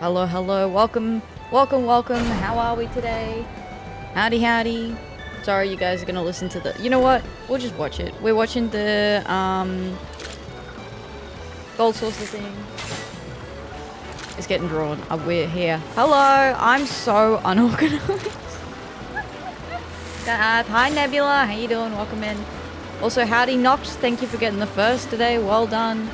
Hello, hello, welcome, welcome, welcome. How are we today? Howdy, howdy. Sorry, you guys are gonna listen to the. You know what? We'll just watch it. We're watching the gold saucer thing. It's getting drawn. We're here. Hello, I'm so unorganized. Hi Nebula, how you doing? Welcome in. Also, howdy Nox. Thank you for getting the first today. Well done.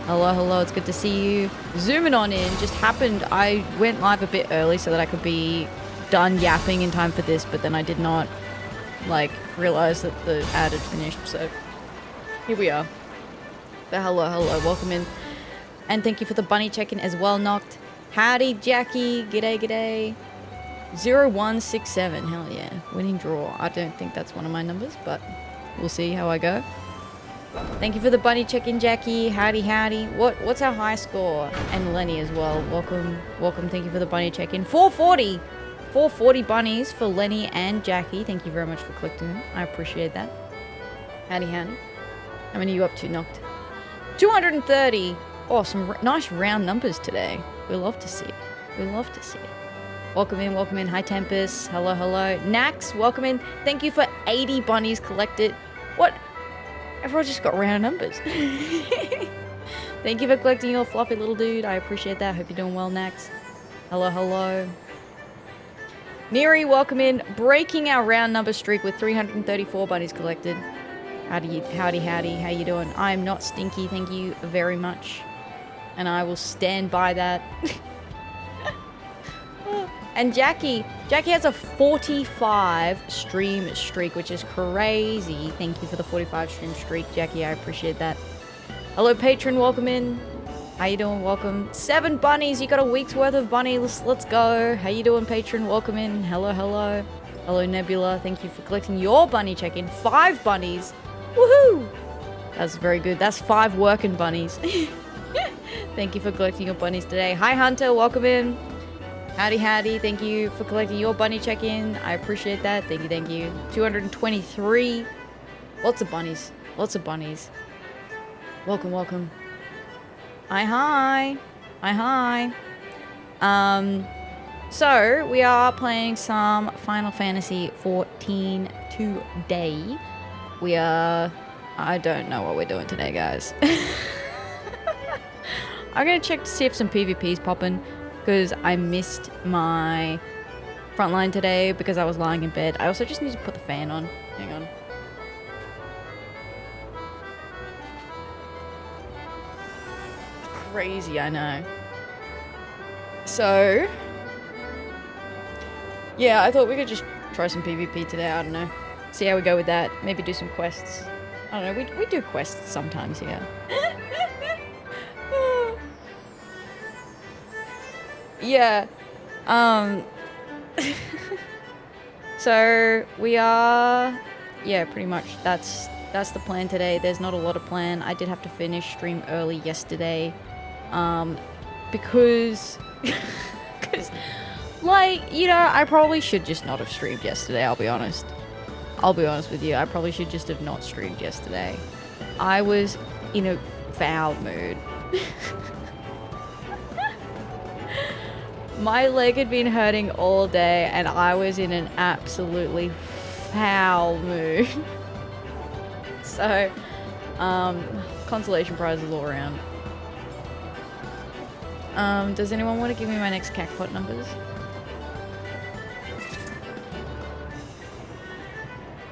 Hello, hello, it's good to see you. Zooming on in, just happened, I went live a bit early so that I could be done yapping in time for this, but then I did not, like, realize that the ad had finished, so here we are. But hello, hello, welcome in. And thank you for the bunny check-in as well, Noct. Howdy, Jackie, g'day, g'day. 0167, hell yeah, winning draw. I don't think that's one of my numbers, but we'll see how I go. Thank you for the bunny check-in, Jackie. Howdy, howdy. What's our high score? And Lenny as well. Welcome, welcome. Thank you for the bunny check-in. 440! 440 bunnies for Lenny and Jackie. Thank you very much for collecting them. I appreciate that. Howdy, howdy. How many are you up to, Noct? 230! Oh, some nice round numbers today. We love to see it. We love to see it. Welcome in, welcome in. Hi, Tempest. Hello, hello. Nax, welcome in. Thank you for 80 bunnies collected. What? Everyone just got round numbers. Thank you for collecting your fluffy little dude. I appreciate that. Hope you're doing well, Nax. Hello, hello. Neri, welcome in. Breaking our round number streak with 334 bunnies collected. Howdy, howdy, howdy. How you doing? I am not stinky, thank you very much. And I will stand by that. And Jackie has a 45 stream streak, which is crazy. Thank you for the 45 stream streak, Jackie. I appreciate that. Hello, patron. Welcome in. How you doing? Welcome. 7 bunnies. You got a week's worth of bunnies. Let's go. How you doing, patron? Welcome in. Hello, hello. Hello, Nebula. Thank you for collecting your bunny check-in. 5 bunnies. Woohoo! That's very good. That's 5 working bunnies. Thank you for collecting your bunnies today. Hi, Hunter. Welcome in. Howdy, howdy. Thank you for collecting your bunny check-in. I appreciate that. Thank you, thank you. 223. Lots of bunnies. Lots of bunnies. Welcome, welcome. Hi, hi. Hi, hi. So, we are playing some Final Fantasy 14 today. We are... I don't know what we're doing today, guys. I'm gonna check to see if some PvP's popping. Because I missed my frontline today because I was lying in bed. I also just need to put the fan on. Hang on. Crazy, I know. So, yeah, I thought we could just try some PvP today. I don't know. See how we go with that. Maybe do some quests. I don't know. We do quests sometimes here. Yeah. So we are, yeah, pretty much that's the plan today. There's not a lot of plan. I did have to finish stream early yesterday, because like, you know, I probably should just not have streamed yesterday. I'll be honest with you. I probably should just have not streamed yesterday. I was in a foul mood. My leg had been hurting all day and I was in an absolutely foul mood. So, consolation prizes all around. Does anyone want to give me my next cacpot numbers?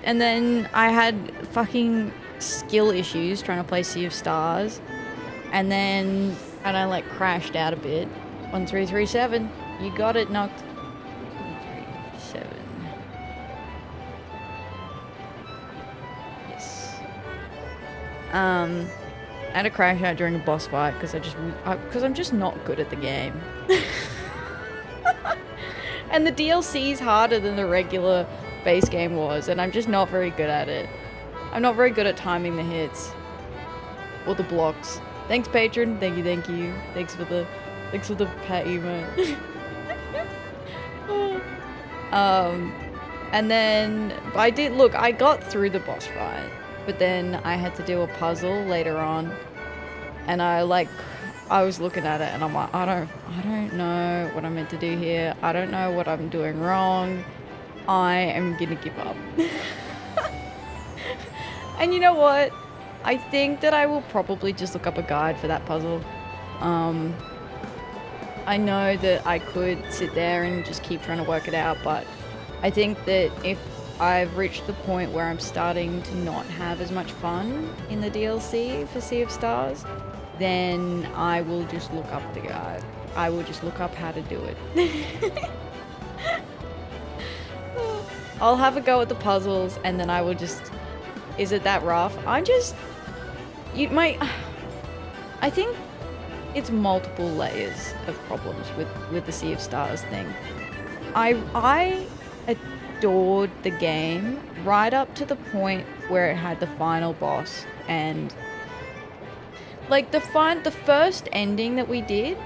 And then I had fucking skill issues trying to play Sea of Stars. And I like crashed out a bit. 1337. You got it, Noct. 1337. Yes. I had a crash out during a boss fight because I'm just not good at the game. And the DLC is harder than the regular base game was, and I'm just not very good at it. I'm not very good at timing the hits or the blocks. Thanks, patron. Thank you, thank you. Thanks for the pet emote. And then I got through the boss fight, but then I had to do a puzzle later on, and I I was looking at it and I'm like, I don't know what I'm meant to do here. I don't know what I'm doing wrong. I am gonna give up. And you know what? I think that I will probably just look up a guide for that puzzle. I know that I could sit there and just keep trying to work it out, but I think that if I've reached the point where I'm starting to not have as much fun in the DLC for Sea of Stars, then I will just look up the guide. I will just look up how to do it. I'll have a go at the puzzles and then I will just... Is it that rough? I think it's multiple layers of problems with the Sea of Stars thing. I adored the game right up to the point where it had the final boss, and like the first ending that we did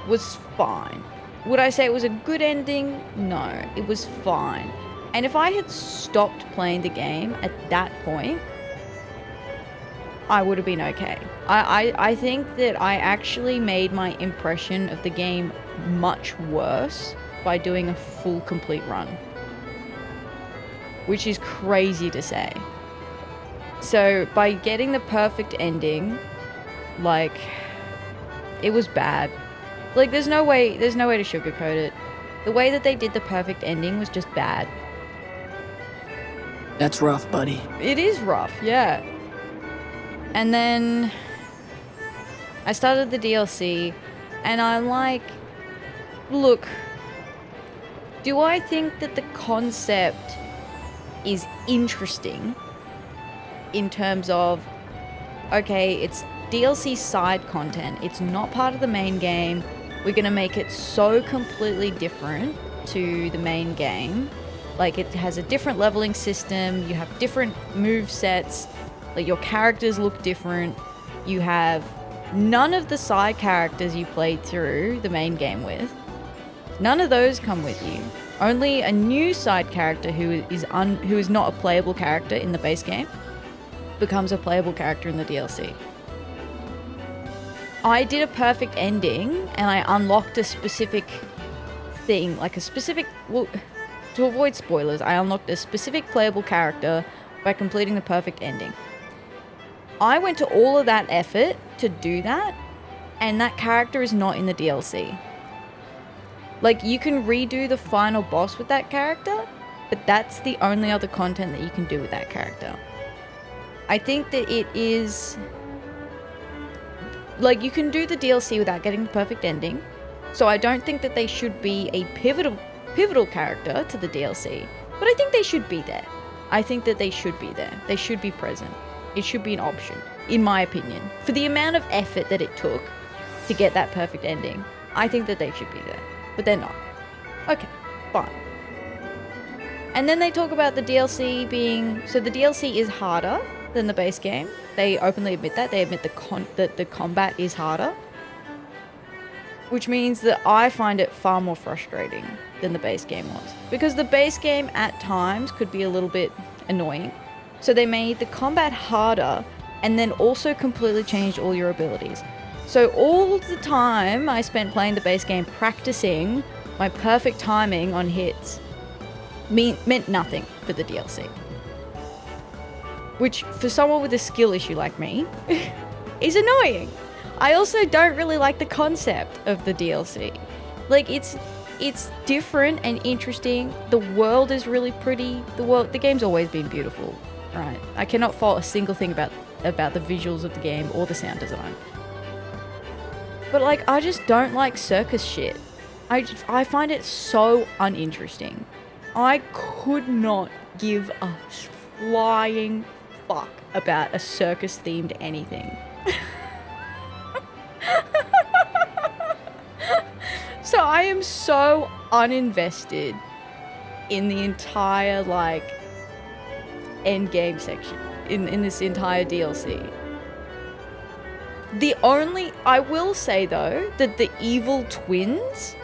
was fine. Would I say it was a good ending? No, it was fine. And if I had stopped playing the game at that point, I would have been okay. I think that I actually made my impression of the game much worse by doing a full complete run. Which is crazy to say. So by getting the perfect ending, like, it was bad. Like, there's no way to sugarcoat it. The way that they did the perfect ending was just bad. That's rough, buddy. It is rough, yeah. And then I started the DLC and I'm like, look, do I think that the concept is interesting in terms of, okay, it's DLC side content, it's not part of the main game, we're gonna make it so completely different to the main game. Like, it has a different leveling system, you have different move sets, like your characters look different, you have none of the side characters you played through the main game with. None of those come with you. Only a new side character who is not a playable character in the base game becomes a playable character in the DLC. I did a perfect ending and I unlocked a specific thing, like a specific... Well, to avoid spoilers, I unlocked a specific playable character by completing the perfect ending. I went to all of that effort to do that, and that character is not in the DLC. Like, you can redo the final boss with that character, but that's the only other content that you can do with that character. I think that it is... Like, you can do the DLC without getting the perfect ending, so I don't think that they should be a pivotal character to the DLC, but I think they should be there. I think that they should be there. They should be present. It should be an option, in my opinion. For the amount of effort that it took to get that perfect ending, I think that they should be there. But they're not. Okay, fine. And then they talk about the DLC being... So the DLC is harder than the base game. They openly admit that. They admit that the combat is harder. Which means that I find it far more frustrating than the base game was. Because the base game at times could be a little bit annoying. So they made the combat harder and then also completely changed all your abilities. So all the time I spent playing the base game practicing my perfect timing on hits meant nothing for the DLC. Which, for someone with a skill issue like me, is annoying. I also don't really like the concept of the DLC. Like, it's different and interesting. The world is really pretty. The game's always been beautiful, right? I cannot fault a single thing about the visuals of the game or the sound design. But, like, I just don't like circus shit. I find it so uninteresting. I could not give a flying fuck about a circus-themed anything. So I am so uninvested in the entire, like, end game section, in this entire DLC. I will say though, that the evil twins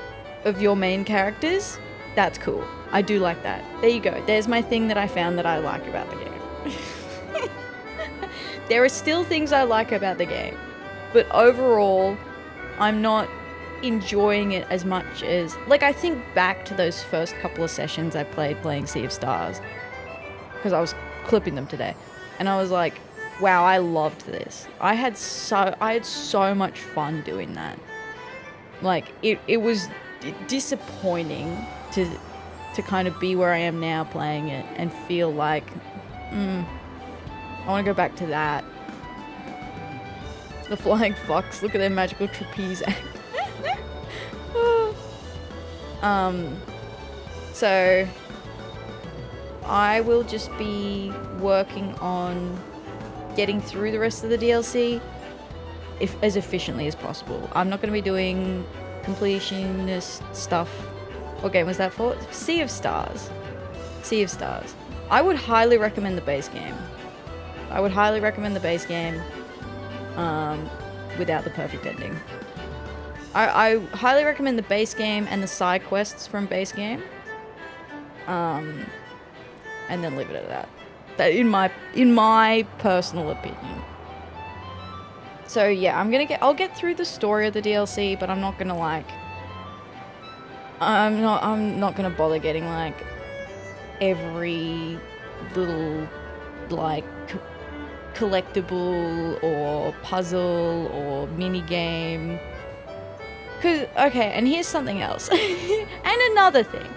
of your main characters, that's cool. I do like that. There you go. There's my thing that I found that I like about the game. There are still things I like about the game. But overall, I'm not enjoying it as much as... Like, I think back to those first couple of sessions I playing Sea of Stars. Because I was clipping them today. And I was like, wow, I loved this. I had so much fun doing that. Like, it was disappointing to kind of be where I am now playing it and feel like, I want to go back to that. The flying fox, look at their magical trapeze act. So I will just be working on getting through the rest of the DLC as efficiently as possible. I'm not going to be doing completionist stuff. What game was that for? Sea of Stars. Sea of Stars. I would highly recommend the base game. Without the perfect ending. I highly recommend the base game and the side quests from base game. And then leave it at that. That in my personal opinion. So yeah, I'll get through the story of the DLC, but I'm not gonna like I'm not gonna bother getting like every little like collectible or puzzle or mini game. Cause okay, and here's something else. And another thing.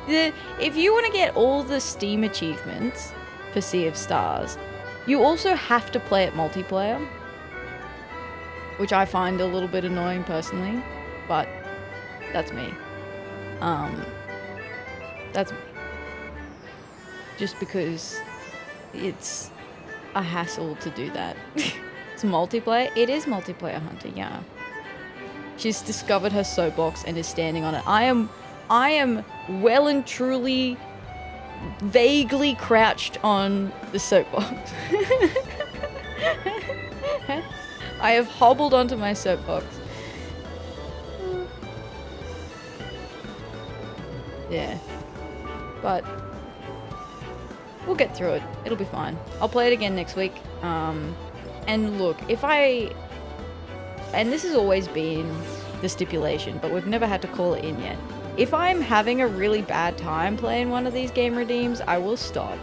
If you want to get all the Steam achievements for Sea of Stars, you also have to play it multiplayer, which I find a little bit annoying personally, but that's me. That's just because it's a hassle to do that. It's multiplayer. It is multiplayer, Hunter, yeah. She's discovered her soapbox and is standing on it. I am well and truly vaguely crouched on the soapbox. I have hobbled onto my soapbox. Yeah. But we'll get through it. It'll be fine. I'll play it again next week. And look, and this has always been the stipulation, but we've never had to call it in yet. If I'm having a really bad time playing one of these game redeems, I will stop.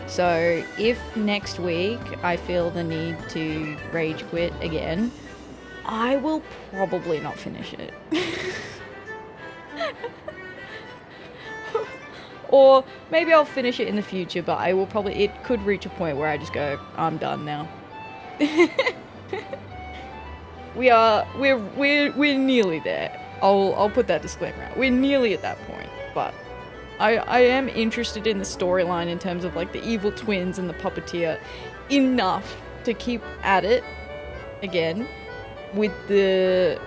So if next week I feel the need to rage quit again, I will probably not finish it. Or maybe I'll finish it in the future, but it could reach a point where I just go, I'm done now. We're nearly there. I'll put that disclaimer out. We're nearly at that point, but I am interested in the storyline in terms of like the evil twins and the puppeteer enough to keep at it again with the,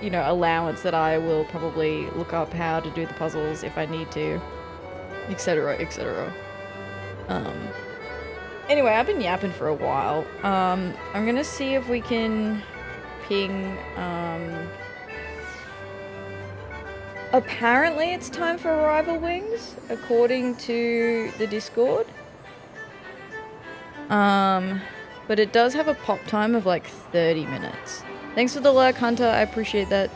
allowance that I will probably look up how to do the puzzles if I need to, etc, etc. Anyway, I've been yapping for a while. I'm gonna see if we can ping, apparently it's time for Arrival Wings, according to the Discord. But it does have a pop time of like 30 minutes. Thanks for the lurk, Hunter. I appreciate that.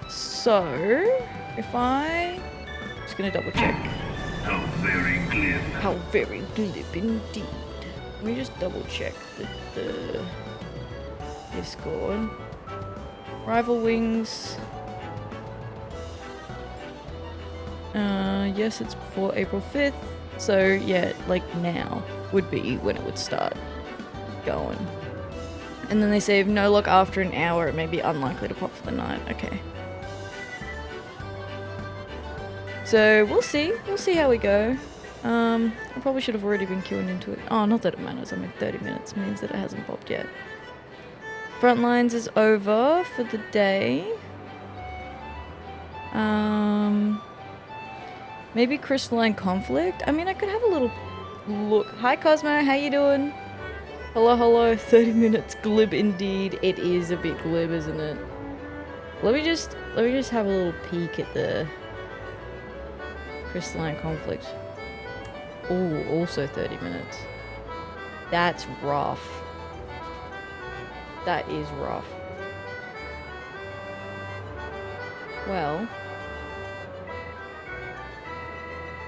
So, if I'm just gonna double check. How very glib. How very glib indeed. Let me just double check the Discord. Rival Wings. Yes, it's before April 5th. So, yeah, like now would be when it would start going. And then they say if no luck after an hour, it may be unlikely to pop for the night. Okay. So, we'll see. We'll see how we go. I probably should have already been queuing into it. Oh, not that it matters. I mean, 30 minutes means that it hasn't popped yet. Frontlines is over for the day. Maybe Crystalline Conflict? I mean, I could have a little look. Hi, Cosmo. How you doing? Hello, hello. 30 minutes. Glib indeed. It is a bit glib, isn't it? Let me just have a little peek at the Crystalline Conflict. Oh, also 30 minutes. That's rough. That is rough. Well,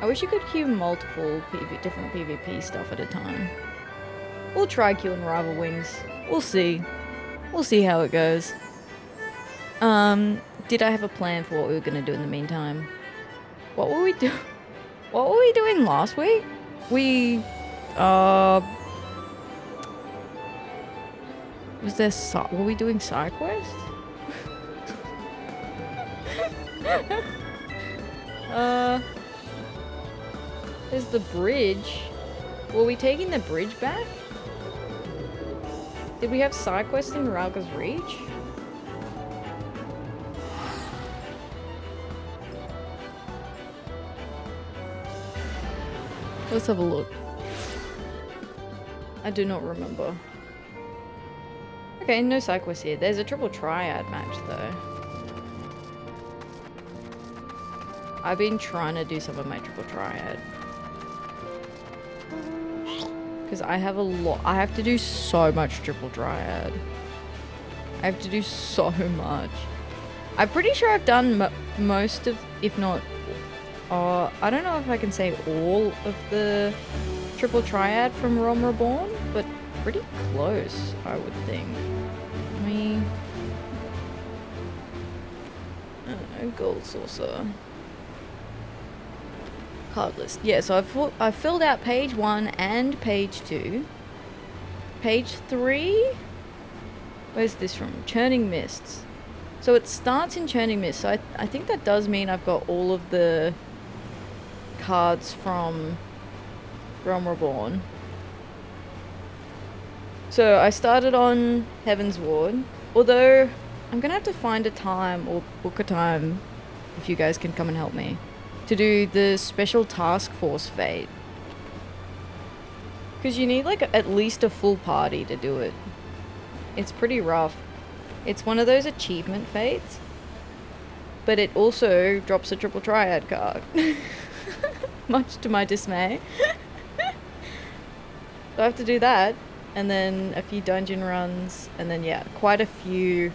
I wish you could queue multiple different PvP stuff at a time. We'll try queuing rival wings. We'll see. We'll see how it goes. Did I have a plan for what we were gonna do in the meantime? What were we doing? What were we doing last week? Was there were we doing side quests? There's the bridge. Were we taking the bridge back? Did we have side quests in Ralga's Reach? Let's have a look. I do not remember. Okay, no side quests here. There's a triple triad match though. I've been trying to do some of my triple triad. Because I have a lot. I have to do so much triple triad. I have to do so much. I'm pretty sure I've done most of, if not, I don't know if I can say all of the triple triad from Realm Reborn, but pretty close, I would think. I mean, I don't know, gold saucer. Card list. Yeah, so I've filled out page 1 and page 2. Page 3? Where's this from? Churning Mists. So it starts in Churning Mists, so I think that does mean I've got all of the cards from Realm Reborn. So I started on Heaven's Ward, although I'm gonna have to find a time or book a time if you guys can come and help me to do the special task force fate, because you need like at least a full party to do it. It's pretty rough. It's one of those achievement fates, but it also drops a triple triad card. Much to my dismay. So I have to do that, and then a few dungeon runs, and then yeah, quite a few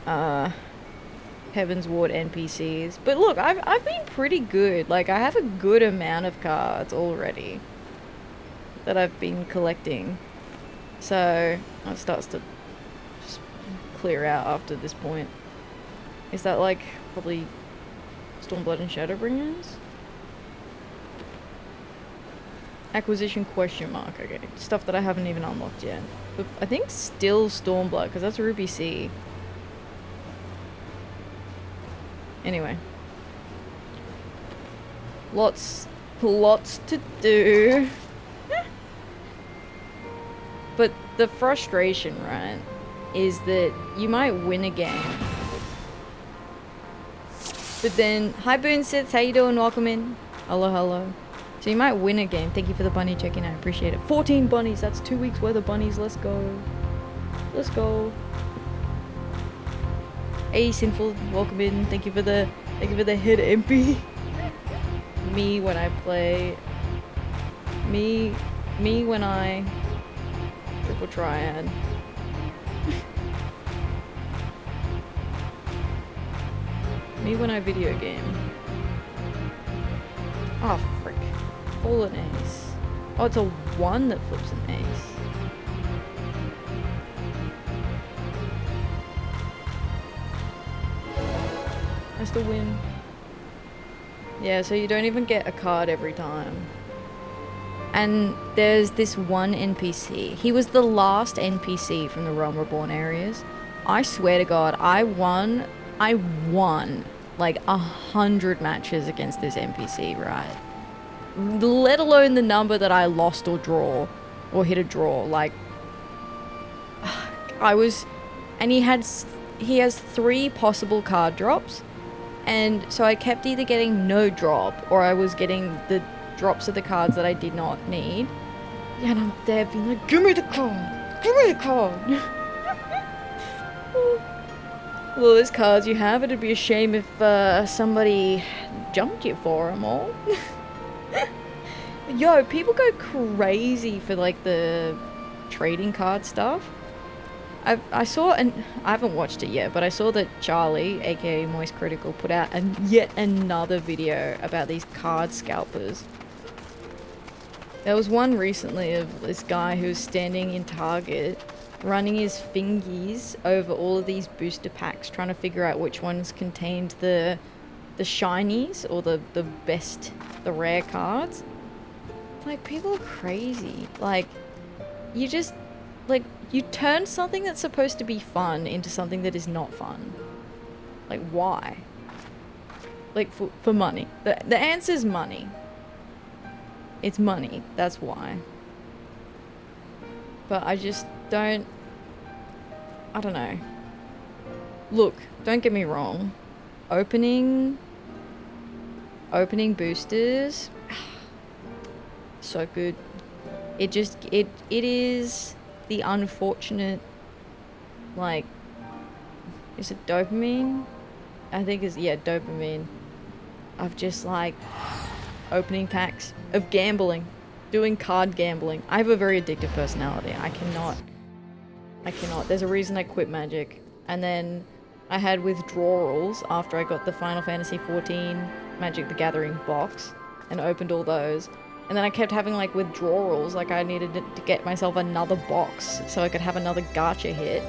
Heaven's Ward NPCs. But look, I've been pretty good. Like, I have a good amount of cards already that I've been collecting. So it starts to just clear out after this point. Is that like probably Stormblood and Shadowbringers? Acquisition question mark. Okay, stuff that I haven't even unlocked yet. But I think still Stormblood, because that's Ruby C. Anyway. Lots to do. But the frustration, right, is that you might win a game. But then, hi Boon Sits, how you doing? Welcome in. Hello, hello. So you might win a game. Thank you for the bunny check-in, I appreciate it. 14 bunnies, that's 2 weeks worth of bunnies. Let's go. Let's go. Hey Sinful, welcome in. Thank you for the head MP. Me when I play. Me when I triple triad. Me when I video game. Oh frick. All an ace. Oh, it's a 1 that flips an ace. I still win. Yeah, so you don't even get a card every time. And there's this one NPC. He was the last NPC from the Realm Reborn areas. I swear to God, I won like 100 matches against this NPC, right? Let alone the number that I lost or draw, or hit a draw. Like, and he has 3 possible card drops, and so I kept either getting no drop, or I was getting the drops of the cards that I did not need. And I'm there being like, give me the card! Give me the card! With all those cards you have, it'd be a shame if somebody jumped you for them all. Yo, people go crazy for like the trading card stuff. I saw, and I haven't watched it yet, but I saw that Charlie, aka Moist Critical, put out yet another video about these card scalpers. There was one recently of this guy who was standing in Target, running his fingies over all of these booster packs, trying to figure out which ones contained the shinies or the best, the rare cards. Like, people are crazy. Like, you just, like, you turn something that's supposed to be fun into something that is not fun. Like, why? Like, for money. The answer's money. It's money. That's why. But I just don't... I don't know. Look, don't get me wrong. Opening boosters... so good. It is the unfortunate, like, is it dopamine? I think it's, yeah, dopamine. Of just like opening packs, of gambling, doing card gambling. I have a very addictive personality. I cannot. There's a reason I quit Magic. And then I had withdrawals after I got the Final Fantasy XIV Magic the Gathering box and opened all those. And then I kept having like withdrawals, like I needed to get myself another box so I could have another gacha hit.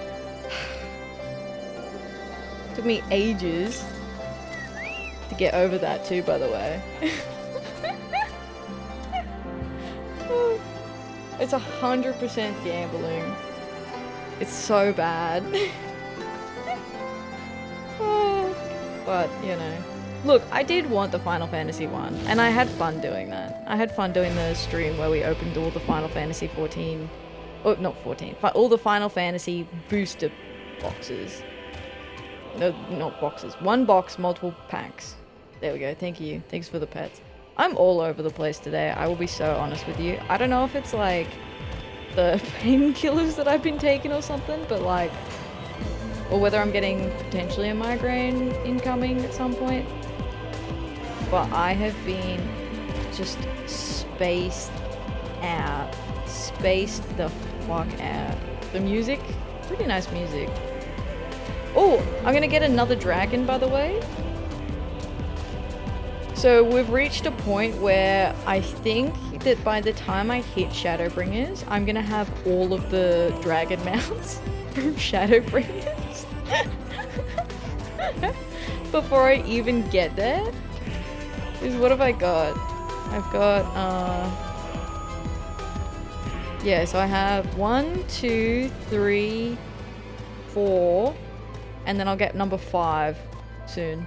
Took me ages to get over that too, by the way. It's 100% gambling. It's so bad. But, you know. Look, I did want the Final Fantasy one, and I had fun doing that. I had fun doing the stream where we opened all the Final Fantasy 14... Oh, not 14. All the Final Fantasy booster boxes. No, not boxes. One box, multiple packs. There we go. Thank you. Thanks for the pets. I'm all over the place today. I will be so honest with you. I don't know if it's like the painkillers that I've been taking or something, but like... Or whether I'm getting potentially a migraine incoming at some point. But I have been just spaced out. Spaced the fuck out. The music? Pretty nice music. Oh, I'm gonna get another dragon, by the way. So we've reached a point where I think that by the time I hit Shadowbringers, I'm gonna have all of the dragon mounts from Shadowbringers. Before I even get there. Is what have I got? I've got, yeah, so I have 1, 2, 3, 4, and then I'll get number 5 soon.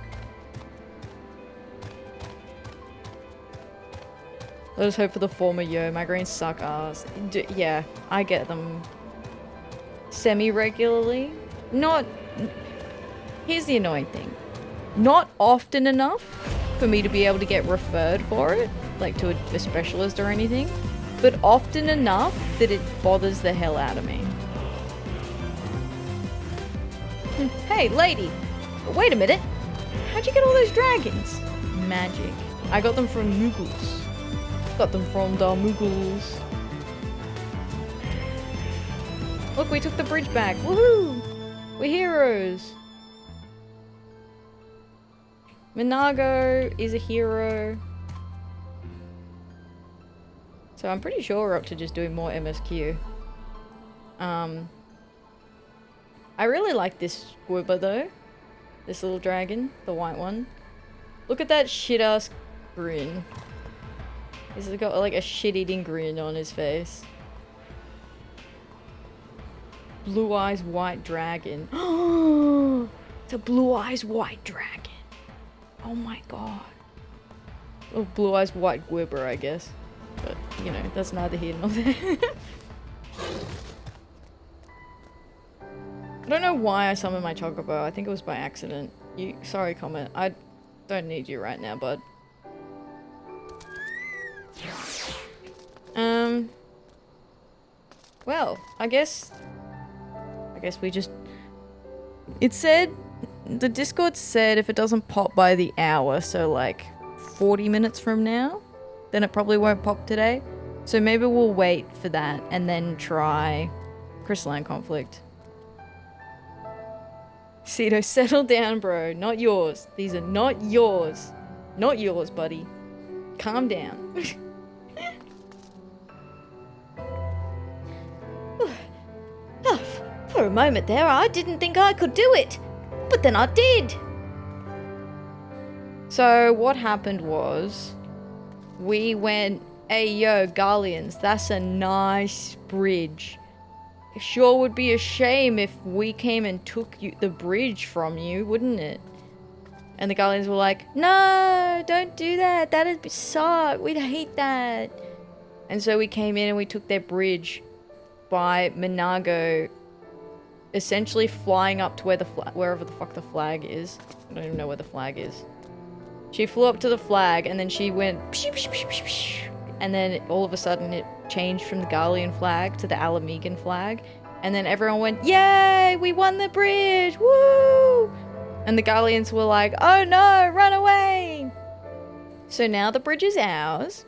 Let us hope for the former. Yo, migraines suck ass. Yeah, I get them semi-regularly. Not... Here's the annoying thing. Not often enough for me to be able to get referred for it, like to a specialist or anything, but often enough that it bothers the hell out of me. Hey, lady! Wait a minute! How'd you get all those dragons? Magic. I got them from Muggles. Got them from the Muggles. Look, we took the bridge back. Woohoo! We're heroes! Minago is a hero. So I'm pretty sure we're up to just doing more MSQ. I really like this Squibber though. This little dragon, the white one. Look at that shit-ass grin. He's got like a shit-eating grin on his face. Blue eyes white dragon. Oh, it's a blue eyes white dragon. Oh my god. Oh, blue eyes white Gwibber, I guess. But, you know, that's neither here nor there. I don't know why I summoned my Chocobo. I think it was by accident. Sorry, Comet. I don't need you right now, bud. Well, I guess we just... It said... The Discord said if it doesn't pop by the hour, so like 40 minutes from now, then it probably won't pop today. So maybe we'll wait for that and then try Crystalline Conflict. Cedo, settle down, bro. Not yours. These are not yours. Not yours, buddy. Calm down. For a moment there, I didn't think I could do it. But then I did. So what happened was, we went, hey yo, Garleans, that's a nice bridge. It sure would be a shame if we came and took the bridge from you, wouldn't it? And the Garleans were like, no, don't do that. That'd suck. We'd hate that. And so we came in and we took their bridge by Minago, essentially flying up to where wherever the fuck the flag is. I don't even know where the flag is. She flew up to the flag and then she went psh, psh, psh, psh, psh, and then all of a sudden it changed from the Garlean flag to the Alamegan flag, and then everyone went, yay, we won the bridge, woo! And the Garleans were like, oh no, run away! So now the bridge is ours,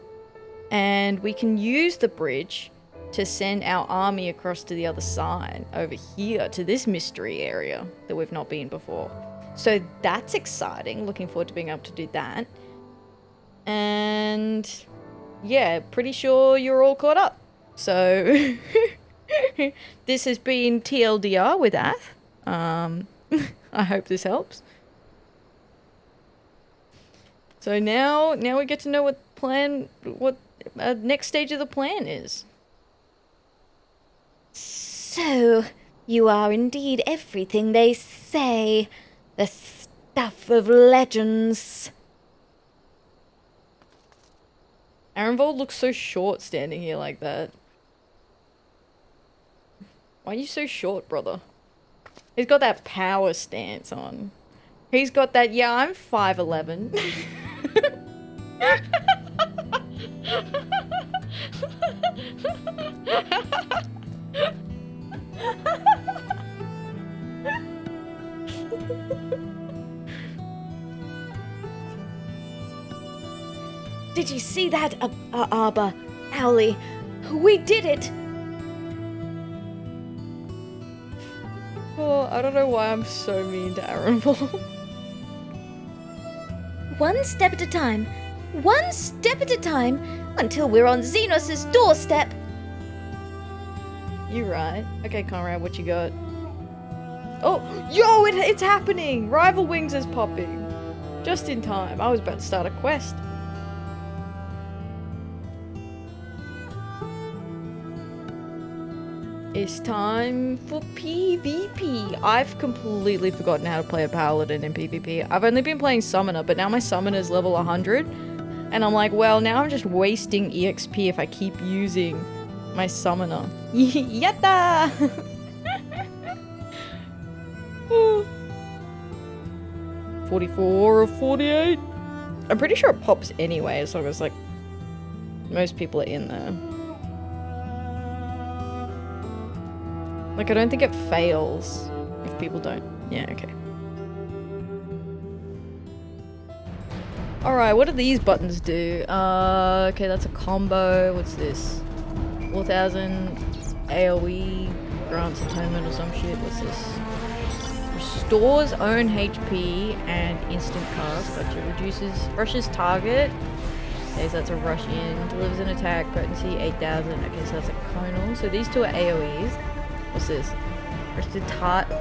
and we can use the bridge to send our army across to the other side, over here, to this mystery area that we've not been before. So that's exciting, looking forward to being able to do that. And yeah, pretty sure you're all caught up. So this has been TLDR with Ath. I hope this helps. So now we get to know what next stage of the plan is. So, you are indeed everything they say. The stuff of legends. Arenvold looks so short standing here like that. Why are you so short, brother? He's got that power stance on. He's got that, yeah, I'm 5'11". Did you see that, Arbor? Owly? We did it! Oh, I don't know why I'm so mean to Arenvold. One step at a time. One step at a time. Until we're on Xenos' doorstep. You right. Okay, Conrad, what you got? Oh, yo, it's happening! Rival Wings is popping. Just in time. I was about to start a quest. It's time for PvP. I've completely forgotten how to play a paladin in PvP. I've only been playing summoner, but now my summoner's level 100. And I'm like, well, now I'm just wasting EXP if I keep using my summoner. Yatta! 44 or 48? I'm pretty sure it pops anyway, as long as, like, most people are in there. Like, I don't think it fails if people don't. Yeah, okay. Alright, what do these buttons do? Okay, that's a combo. What's this? 4,000 AoE grants atonement or some shit. What's this? Restores own HP and instant cast. Gotcha. Rushes target. Okay, so that's a rush in. Delivers an attack. Potency 8,000. Okay, so that's a conal. So these two are AoEs. What's this?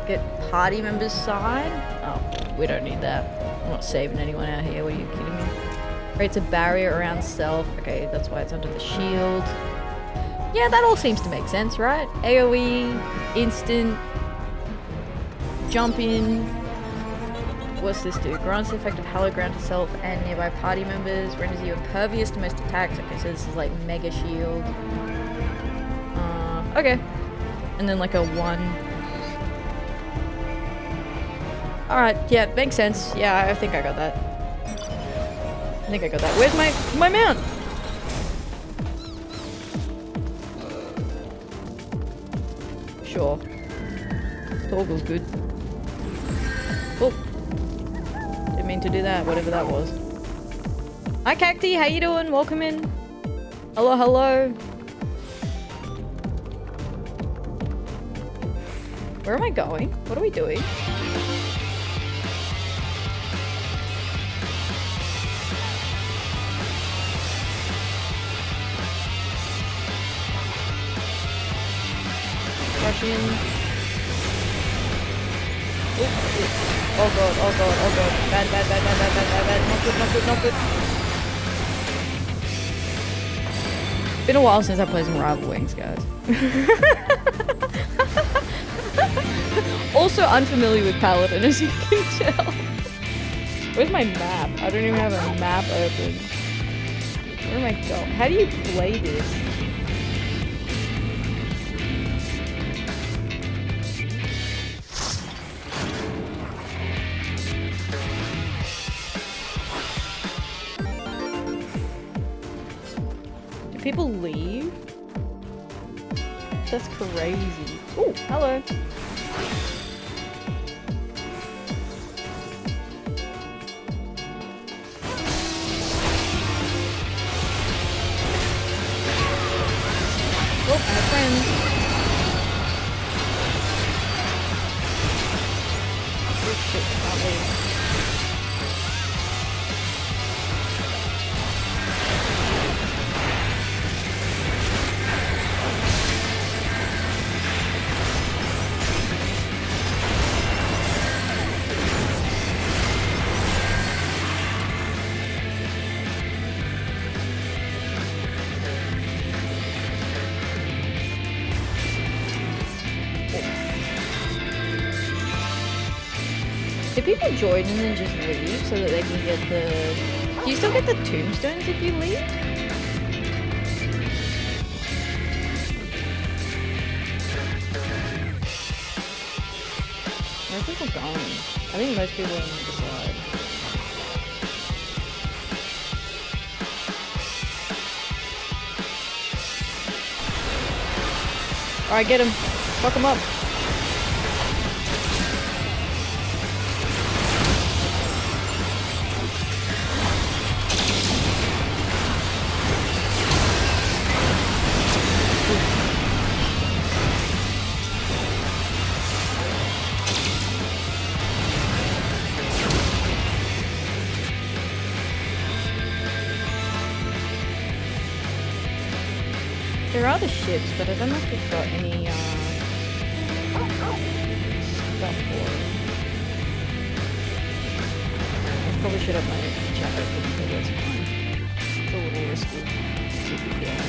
Get party members side? Oh, we don't need that. I'm not saving anyone out here. What are you kidding me? Creates a barrier around self. Okay, that's why it's under the shield. Yeah, that all seems to make sense, right? AoE, instant, jump in. What's this do? Grants the effect of hallowed ground to self and nearby party members. Renders you impervious to most attacks. Okay, so this is like mega shield. Okay. And then like a 1. Alright, yeah, makes sense. Yeah, I think I got that. Where's my mount? Sure. Toggle's good. Oh. Didn't mean to do that, whatever that was. Hi Cacti, how you doing? Welcome in. Hello, hello. Where am I going? What are we doing? Rush in. Oop, oop. Oh god, oh god, oh god. Bad, bad, bad, bad, bad, bad, bad, bad. Not good, not good, not good. Been a while since I played some Rival Wings, guys. Also unfamiliar with Paladin, as you can tell. Where's my map? I don't even have a map open. Where am I going? How do you play this? Do people leave? That's crazy. Oh, hello. Oh, I have friends. Oh shit, I can't leave. Do people join and then just leave so that they can get the... Do you still get the tombstones if you leave? Where are people going? I think most people are on the other side. Alright, get him. Fuck him up. There are the ships, but I don't know if we've got any stuff for them. I probably should have my chat open, but that's fine. It's a little risky. Let's see if we can.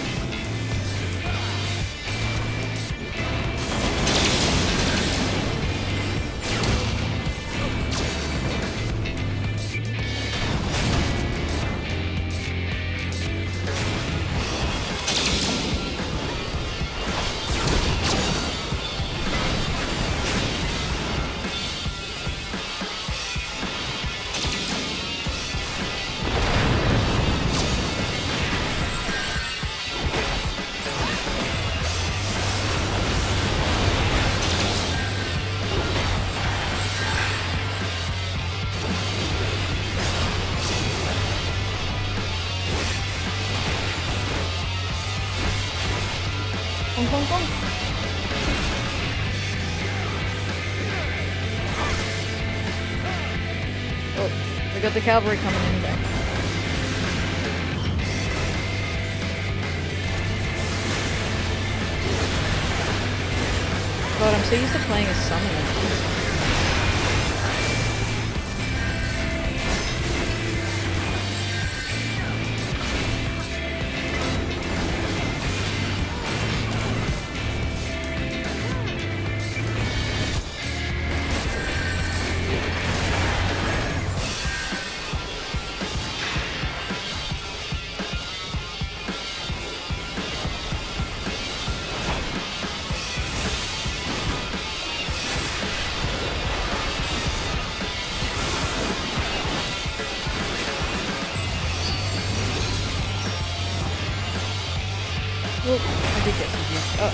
Come, come, come. Oh, we got the cavalry coming in back. God, I'm so used to playing as summoner. Oh, I did get confused. Uh-oh.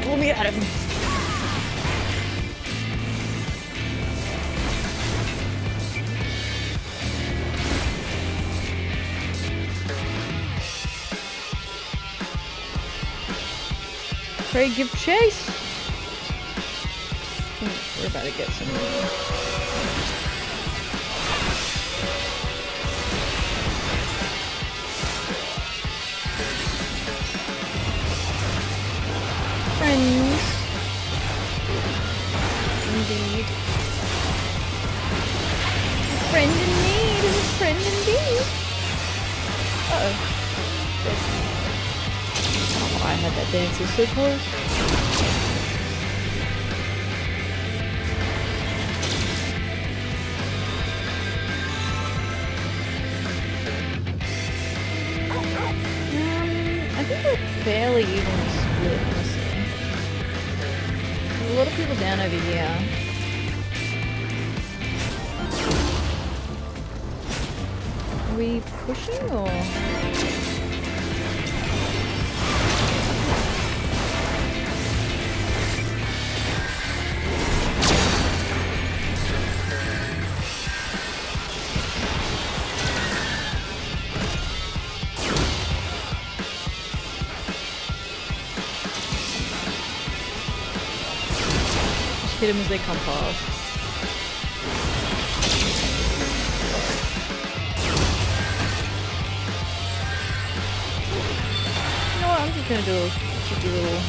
Pull me out of him. Pray give chase. We're about to get some. Friends. Indeed. A friend in need is a friend indeed. Uh-oh. Oh, I had that dancer so close. I think we're fairly evenly split, honestly. There's a lot of people down over here. Are we pushing or? Hit him as they come past. You know what? I'm just gonna do a cheeky little.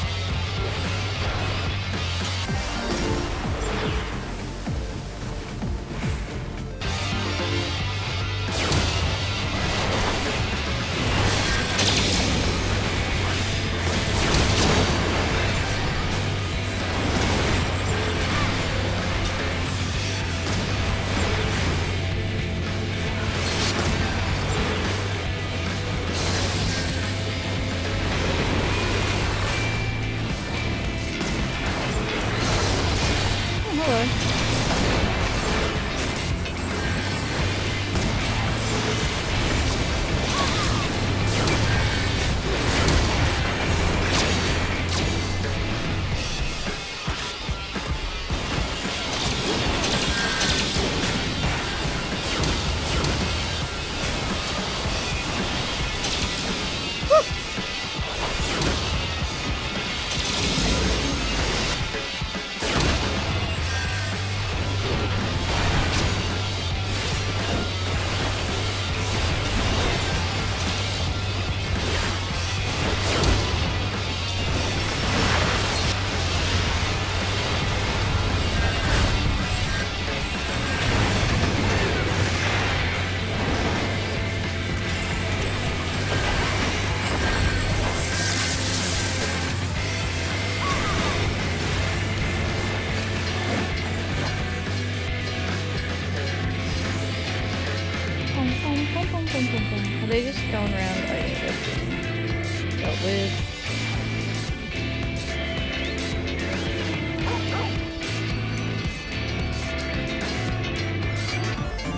Are they just going around? Oh yeah, that's dealt with.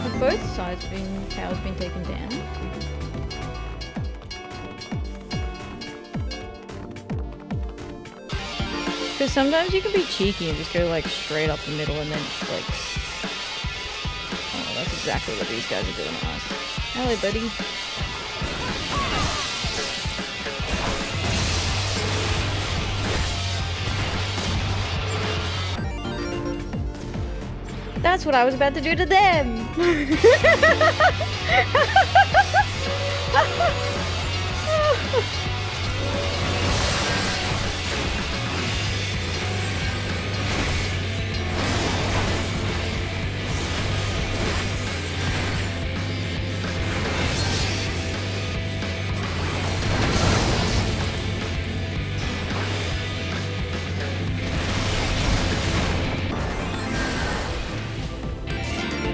Have both sides towers been taken down? Because sometimes you can be cheeky and just go like straight up the middle and then like... Oh, that's exactly what these guys are doing to us. Hello, buddy. That's what I was about to do to them!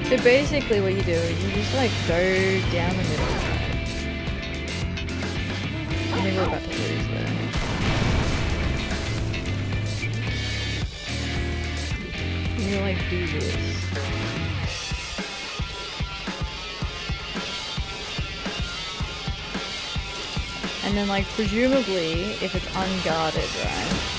So basically what you do is you just like go down the middle. I think we're about to lose there. do this. And then, like, presumably, if it's unguarded, right?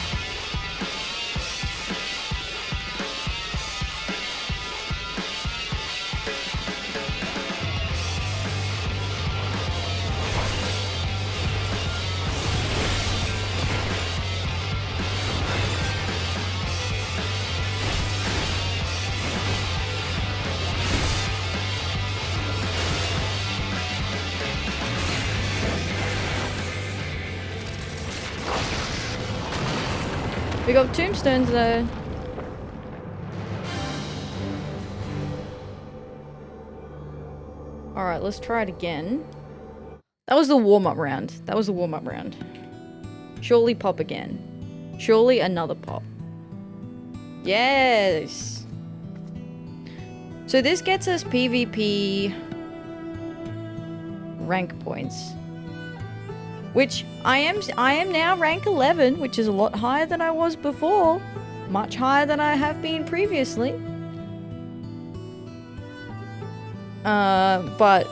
We got tombstones though. Alright, let's try it again. That was the warm-up round. That was the warm-up round. Surely pop again. Surely another pop. Yes! So this gets us PvP rank points. Which I am now rank 11, which is a lot higher than I was before. Much higher than I have been previously. But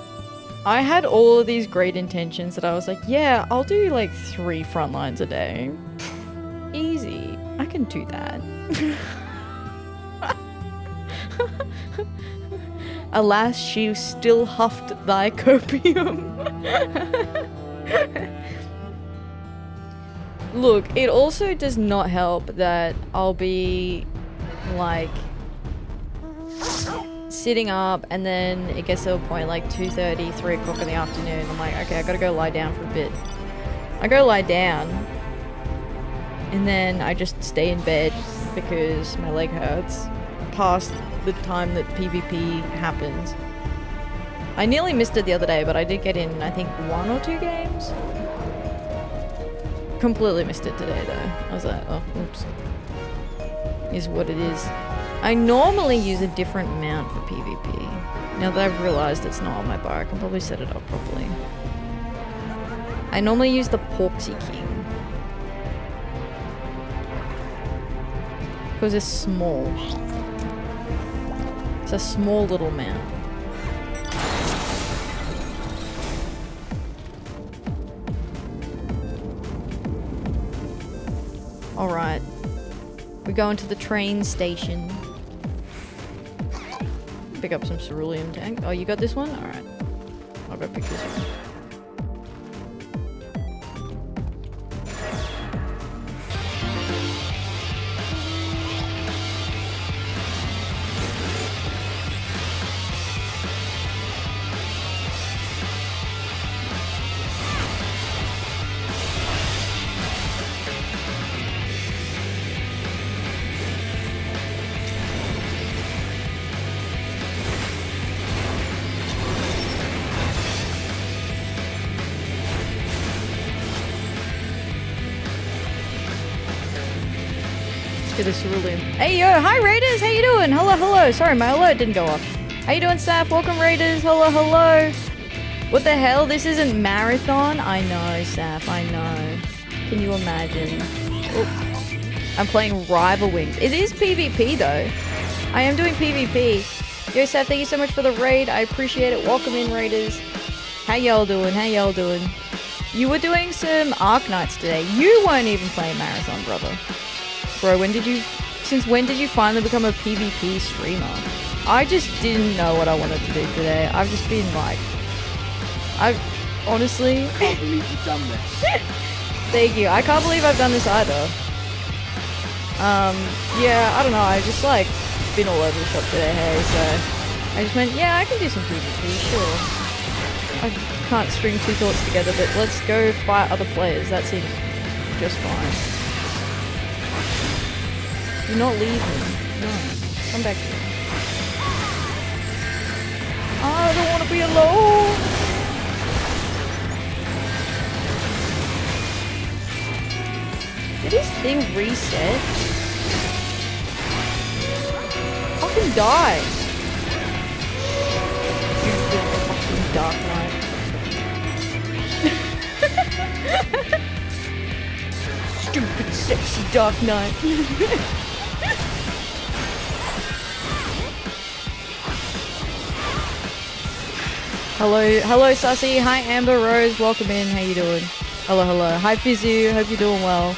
I had all of these great intentions that I was like, yeah, I'll do like 3 front lines a day. Easy. I can do that. Alas, she still huffed thy copium. Look, it also does not help that I'll be, like, sitting up and then it gets to a point like 2:30, 3 o'clock in the afternoon. I'm like, okay, I gotta go lie down for a bit. I go lie down and then I just stay in bed because my leg hurts past the time that PvP happens. I nearly missed it the other day, but I did get in, I think, 1 or 2 games. Completely missed it today though. I was like, oh, oops. Is what it is. I normally use a different mount for PvP. Now that I've realized it's not on my bar, I can probably set it up properly. I normally use the Porksy King. Because it's small. It's a small little mount. Alright. We're going to the train station. Pick up some cerulean tank. Oh, you got this one? Alright. I'll go pick this one. Get a cerulean. Hey yo, hi Raiders, how you doing? Hello, hello. Sorry, my alert didn't go off. How you doing, Saf? Welcome, Raiders. Hello, hello. What the hell? This isn't marathon? I know, Saf, I know. Can you imagine? Oops. I'm playing Rival Wings. It is PvP though. I am doing PvP. Yo, Saf, thank you so much for the raid. I appreciate it. Welcome in, Raiders. How y'all doing? How y'all doing? You were doing some Arc Knights today. You weren't even playing marathon, brother. Bro, since when did you finally become a PvP streamer? I just didn't know what I wanted to do today. I've just been like, honestly. I can't believe you've done this. Thank you. I can't believe I've done this either. Yeah, I don't know. I just like been all over the shop today, hey, so I just went, yeah, I can do some PvP, sure. I can't string 2 thoughts together, but let's go fight other players. That seems just fine. Do not leave me. No. Come back here. I don't want to be alone. Did this thing reset? Fucking die. You fucking Dark Knight. Stupid, sexy Dark Knight. Hello, Sussy. Hi, Amber Rose. Welcome in. How you doing? Hello. Hi, Fizzu. Hope you're doing well.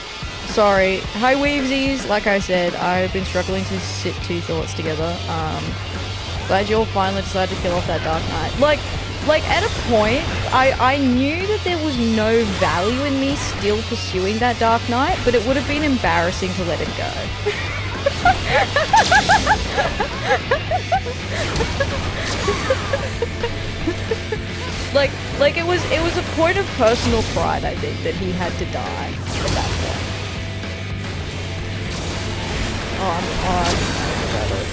Sorry. Hi, Weavesies. Like I said, I've been struggling to sit two thoughts together. Glad you all finally decided to kill off that Dark Knight. Like at a point, I knew that there was no value in me still pursuing that Dark Knight, but it would have been embarrassing to let him go. like it was a point of personal pride, I think, that he had to die at that point. I'm about it.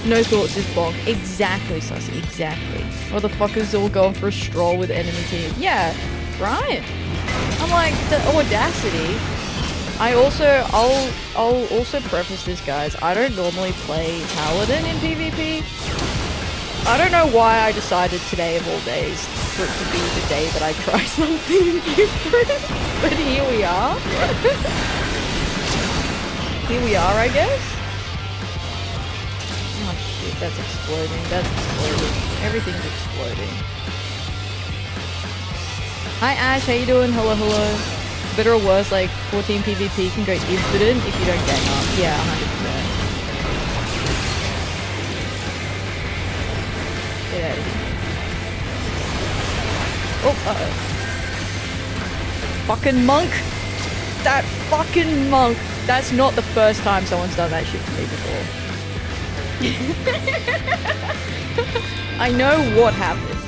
No thoughts is bonk. Exactly, Sussy, exactly. Motherfuckers all going for a stroll with enemy team. Yeah, right? I'm like, the audacity. I'll also preface this, guys. I don't normally play Paladin in PvP. I don't know why I decided today of all days for it to be the day that I try something different. But here we are. Here we are, I guess. Oh shit, that's exploding. That's exploding. Everything's exploding. Hi Ash, how you doing? Hello. Better or worse, like 14 PvP can go infinite if you don't gang up. Yeah, 100%. Get out of here. Oh, uh-oh. Fucking monk! That fucking monk! That's not the first time someone's done that shit to me before. I know what happened.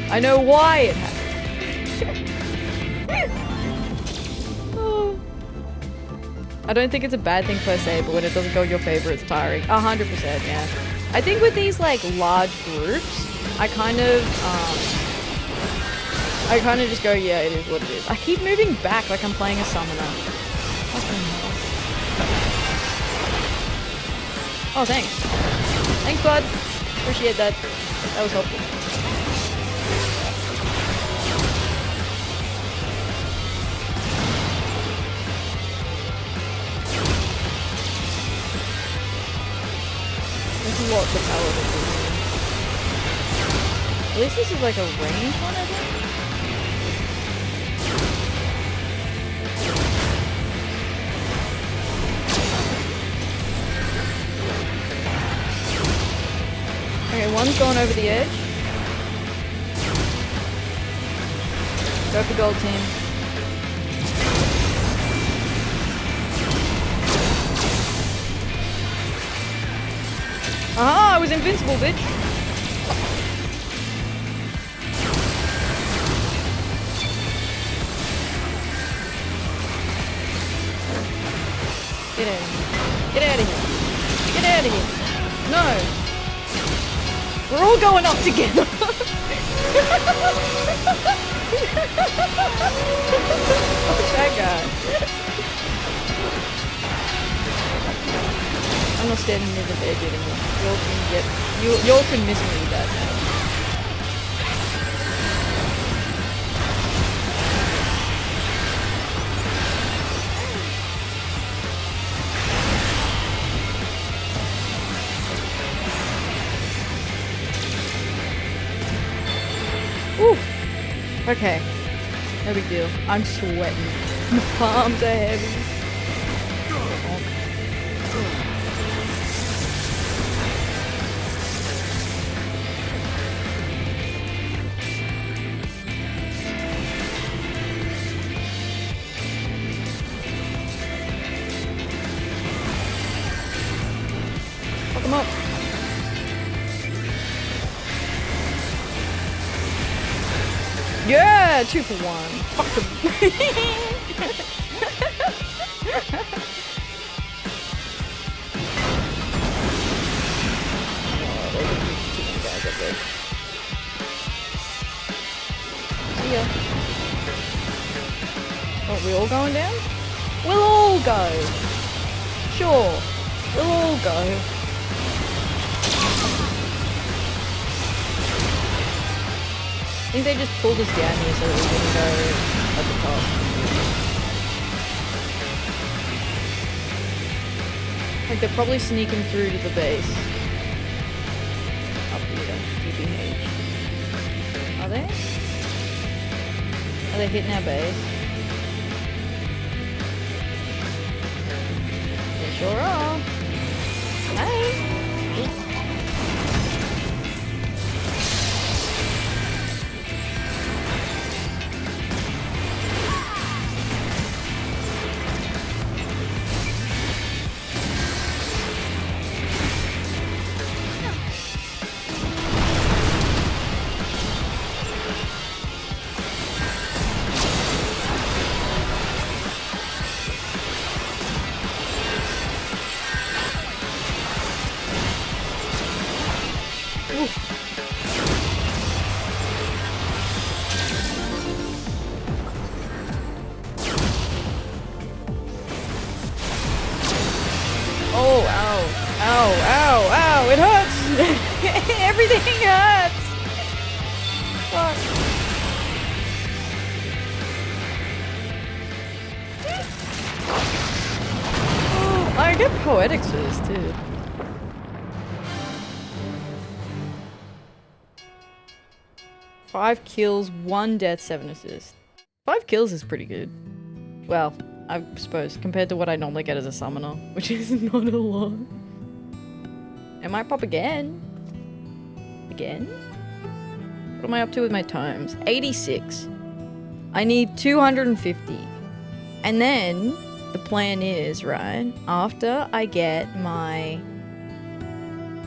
I know why it happened. Oh. I don't think it's a bad thing per se, but when it doesn't go in your favor, it's tiring. 100%, yeah. I think with these like large groups, I kind of just go, yeah, it is what it is. I keep moving back like I'm playing a summoner. Oh, thanks. Thanks, bud. Appreciate that. That was helpful. There's lots of paladins in here. At least this is like a range one, I think. Okay, one's going over the edge. Go for gold, team. Ah, I was invincible, bitch. Get out of here. Get out of here. Get out of here. No. We're all going up together. That guy. I'm not standing near the edge anymore. Y'all can miss me that now. Ooh. Okay. No big deal. I'm sweating. My palms are heavy. Fuck him up. Yeah, 2 for 1. Fuck them. See ya. Oh, we all going down? We'll all go. Sure. We'll all go. I think they just pulled us down here so that we didn't go at the top. Like they're probably sneaking through to the base. Up here, TPH. Are they? Are they hitting our base? They sure are. Hey! Oh, ow, ow, ow, ow, it hurts! Everything hurts! Fuck. Oh, I get poetics for this too. Five kills, 1 death, 7 assists. 5 kills is pretty good. Well, I suppose, compared to what I normally get as a summoner, which is not a lot. It might pop again. Again? What am I up to with my tomes? 86. I need 250. And then, the plan is, right, after I get my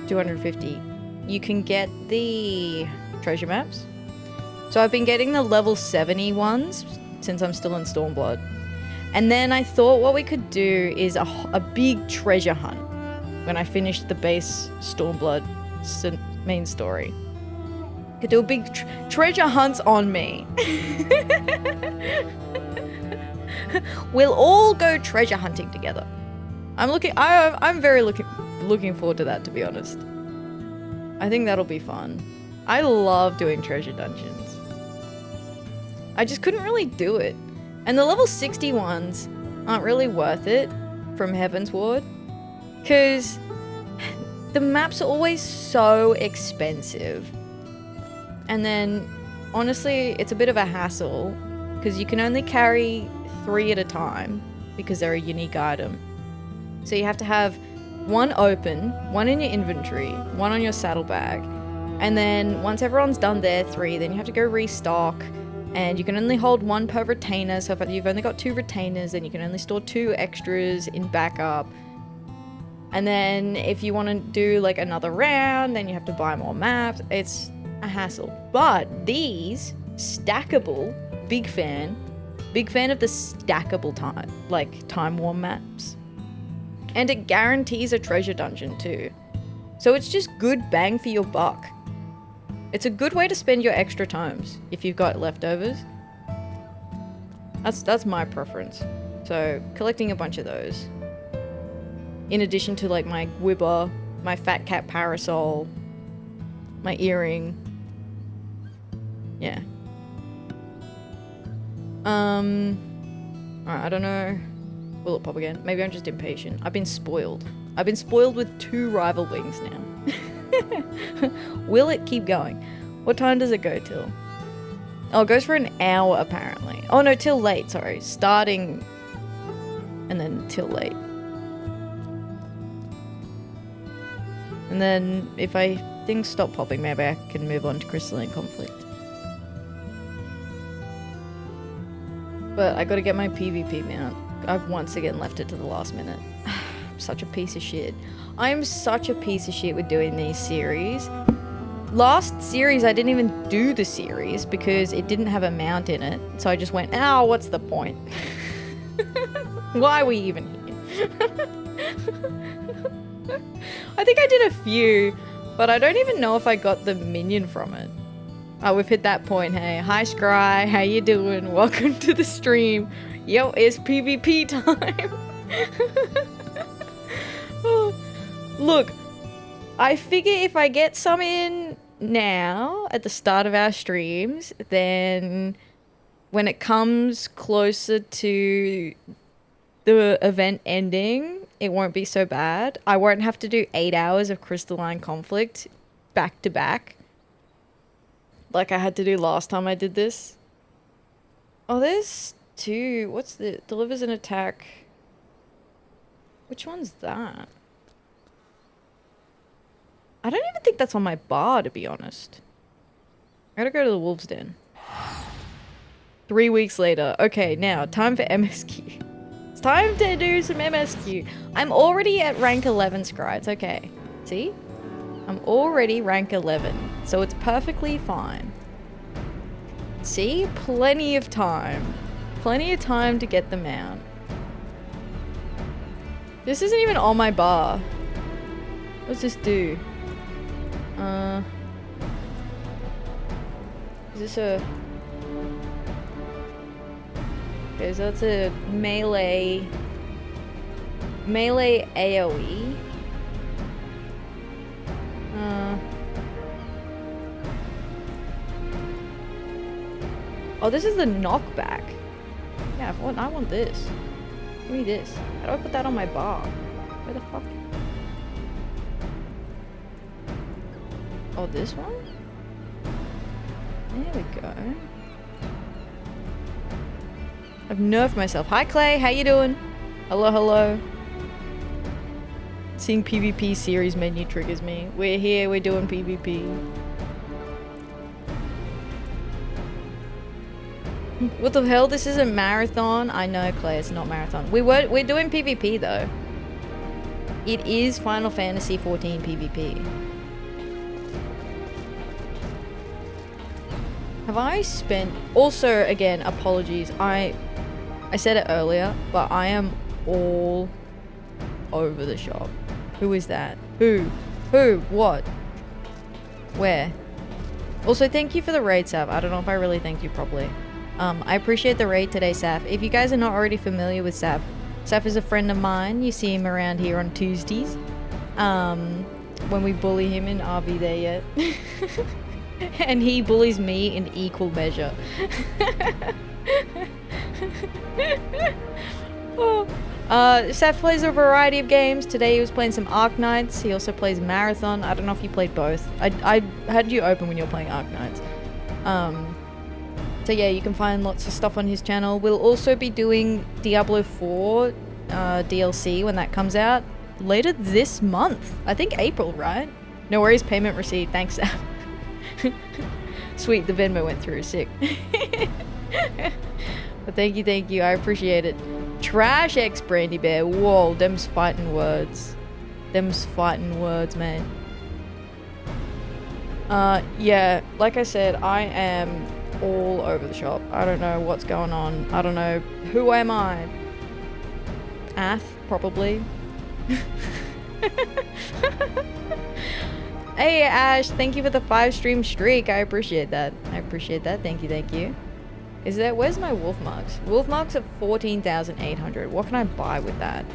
250, you can get the treasure maps. So I've been getting the level 70 ones since I'm still in Stormblood. And then I thought what we could do is a big treasure hunt when I finish the base Stormblood main story. Could do a big treasure hunts on me. We'll all go treasure hunting together. I'm very looking forward to that, to be honest. I think that'll be fun. I love doing treasure dungeons. I just couldn't really do it. And the level 60 ones aren't really worth it from Heaven's Ward, because the maps are always so expensive. And then, honestly, it's a bit of a hassle, because you can only carry 3 at a time, because they're a unique item. So you have to have 1 open, 1 in your inventory, 1 on your saddlebag, and then once everyone's done their 3, then you have to go restock. And you can only hold 1 per retainer, so if you've only got 2 retainers, then you can only store 2 extras in backup. And then if you want to do like another round, then you have to buy more maps. It's a hassle. But these stackable, big fan of the stackable time war maps. And it guarantees a treasure dungeon too. So it's just good bang for your buck. It's a good way to spend your extra tomes if you've got leftovers. That's my preference. So collecting a bunch of those. In addition to like my Gwibber, my Fat Cat Parasol, my earring. Yeah. Alright, I don't know. Will it pop again? Maybe I'm just impatient. I've been spoiled. I've been spoiled with 2 rival wings now. Will it keep going? What time does it go till? Oh, it goes for an hour apparently. Oh no, till late, sorry. Starting and then till late. And then if things stop popping, maybe I can move on to Crystalline Conflict. But I gotta get my PvP mount. I've once again left it to the last minute. I'm such a piece of shit. I'm such a piece of shit with doing these series. Last series, I didn't even do the series because it didn't have a mount in it. So I just went, oh, what's the point? Why are we even here? I think I did a few, but I don't even know if I got the minion from it. Oh, we've hit that point, hey. Hi, Scry, how you doing? Welcome to the stream. Yo, it's PvP time. Oh, look, I figure if I get some in now at the start of our streams, then when it comes closer to the event ending, it won't be so bad. I won't have to do 8 hours of crystalline conflict back to back like I had to do last time I did this. Oh, there's two. What's the delivers an attack? Which one's that? I don't even think that's on my bar, to be honest. I gotta go to the Wolves Den. 3 weeks later. Okay, now, time for MSQ. It's time to do some MSQ. I'm already at rank 11, Scry. It's okay. See? I'm already rank 11. So it's perfectly fine. See? Plenty of time. Plenty of time to get them out. This isn't even on my bar. What's this do? Is this a... Okay, so that's a melee AoE. Oh, this is the knockback. Yeah, I want this. Give me this. How do I put that on my bar? Where the fuck? Oh, this one? There we go. I've nerfed myself. Hi, Clay. How you doing? Hello, hello. Seeing PvP series menu triggers me. We're here. We're doing PvP. What the hell? This isn't marathon. I know, Clay. It's not marathon. We're doing PvP though. It is Final Fantasy XIV PvP. Have I spent... Also, again, apologies. I said it earlier, but I am all over the shop. Who is that? Who? What? Where? Also, thank you for the raid, Sav. I don't know if I really thanked you properly. I appreciate the raid today, Sav. If you guys are not already familiar with Sav, Sav is a friend of mine. You see him around here on Tuesdays. When we bully him in RV there yet. And he bullies me in equal measure. Seth plays a variety of games. Today he was playing some Arknights. He also plays Marathon. I don't know if you played both. I had you open when you were playing Arknights. So yeah, you can find lots of stuff on his channel. We'll also be doing Diablo 4 DLC when that comes out later this month. I think April, right? No worries, payment received. Thanks, Seth. Sweet, the Venmo went through. Sick. But thank you. I appreciate it. Trash X Brandy Bear. Whoa, them's fighting words. Man. Yeah, like I said, I am all over the shop. I don't know what's going on. I don't know. Who am I? Ath, probably. Hey Ash, thank you for the 5 stream streak. I appreciate that. Thank you. Where's my wolf marks? Wolf marks at 14,800. What can I buy with that?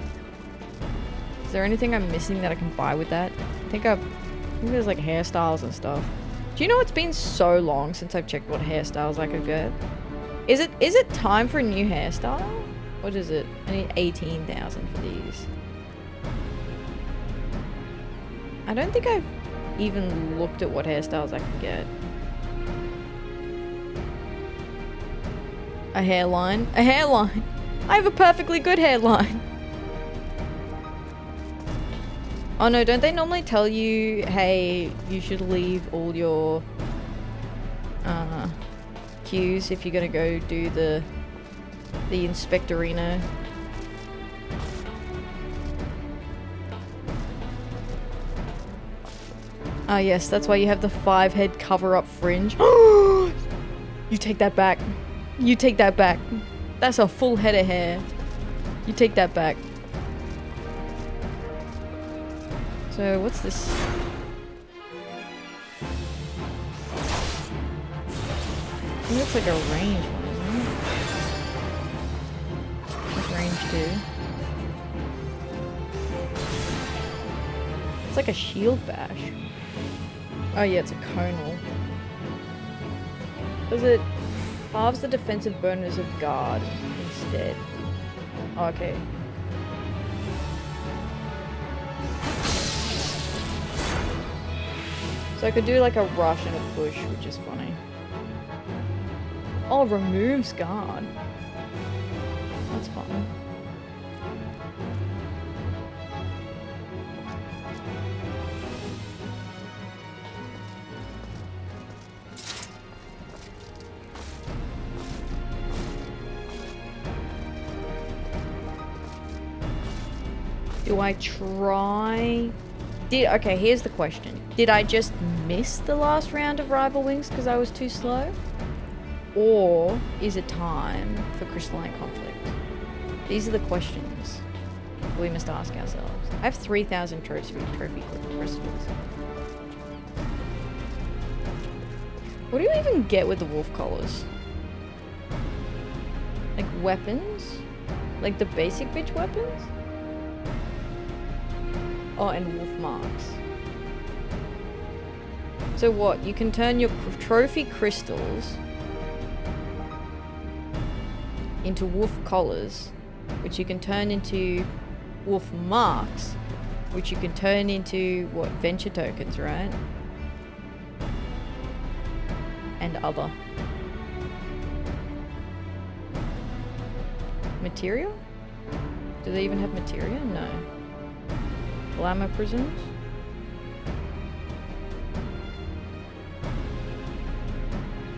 Is there anything I'm missing that I can buy with that? I think there's like hairstyles and stuff. Do you know it's been so long since I've checked what hairstyles I could get? Is it time for a new hairstyle? What is it? I need 18,000 for these. I don't think I've even looked at what hairstyles I can get. A hairline. I have a perfectly good hairline. Oh no, don't they normally tell you, hey, you should leave all your queues if you're gonna go do the Inspectorino? Ah yes, that's why you have the 5-head cover-up fringe. You take that back. That's a full head of hair. You take that back. So, what's this? It looks like a range one, isn't it? Like range 2. It's like a shield bash. Oh yeah, it's a conal. Does it halves the defensive bonus of guard instead? Oh, okay. So I could do like a rush and a push, which is funny. Oh, removes guard. That's fun. Do I try? Okay, here's the question. Did I just miss the last round of Rival Wings because I was too slow? Or is it time for Crystalline Conflict? These are the questions we must ask ourselves. I have 3,000 trophy crystals. What do you even get with the wolf collars? Like weapons? Like the basic bitch weapons? Oh, and wolf marks. So what? You can turn your trophy crystals into wolf collars, which you can turn into wolf marks, which you can turn into, what, venture tokens, right? And other. Materia? Do they even have materia? No. Glamour prisms?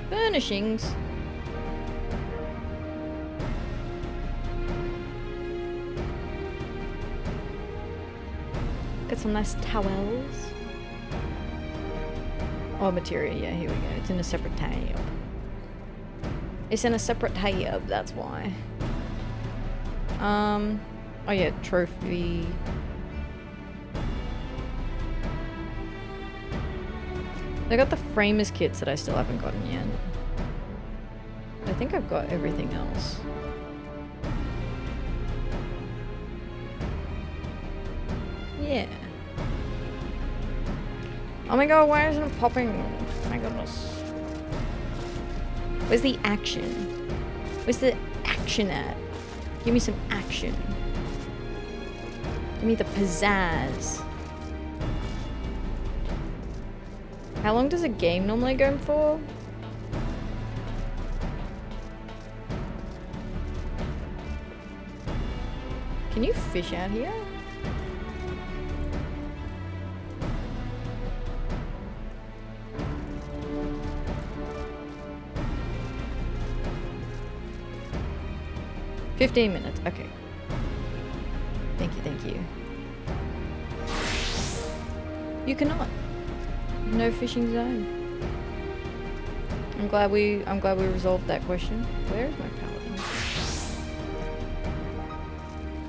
Furnishings? Got some nice towels. Oh, materia, yeah, here we go. It's in a separate tab. It's in a separate tab, that's why. Oh yeah, trophy. I got the framers kits that I still haven't gotten yet. I think I've got everything else. Yeah. Oh my god, why isn't it popping? Oh my goodness. Where's the action? Where's the action at? Give me some action. Give me the pizzazz. How long does a game normally go for? Can you fish out here? $15 minutes, okay. Thank you, thank you. You cannot. No fishing zone. I'm glad we resolved that question. Where is my paladin?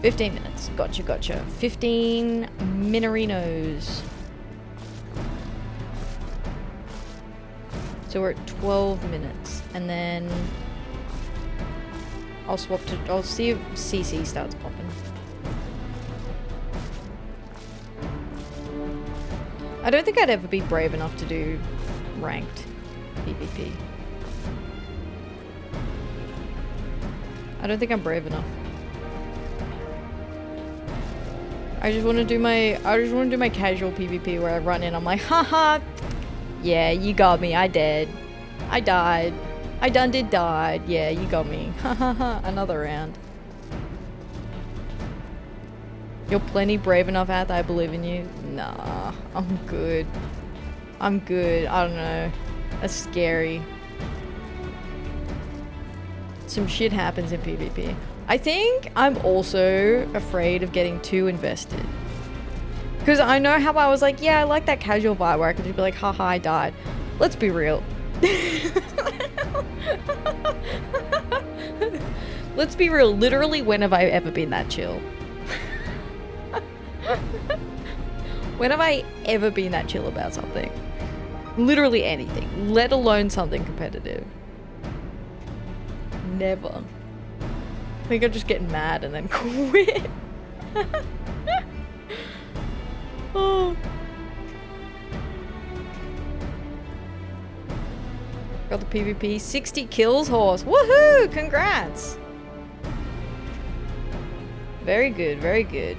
15 minutes. Gotcha, gotcha. 15 Minorinos. So we're at 12 minutes, and then I'll swap to. I'll see if CC starts popping. I don't think I'd ever be brave enough to do ranked PvP. I don't think I'm brave enough. I just want to do my casual PvP where I run in. I'm like, haha, yeah, you got me. I dead. I died. I done did died. Yeah, you got me. Hahaha. Another round. You're plenty brave enough, Ath. I believe in you. Nah, I'm good. I'm good. I don't know. That's scary. Some shit happens in PvP. I think I'm also afraid of getting too invested. Because I know how I was like, yeah, I like that casual vibe where I could just be like, haha, I died. Let's be real. Let's be real. Literally, when have I ever been that chill? When have I ever been that chill about something? Literally anything, let alone something competitive. Never. I think I just get mad and then quit. Oh. Got the PvP. 60 kills horse. Woohoo! Congrats! Very good, very good.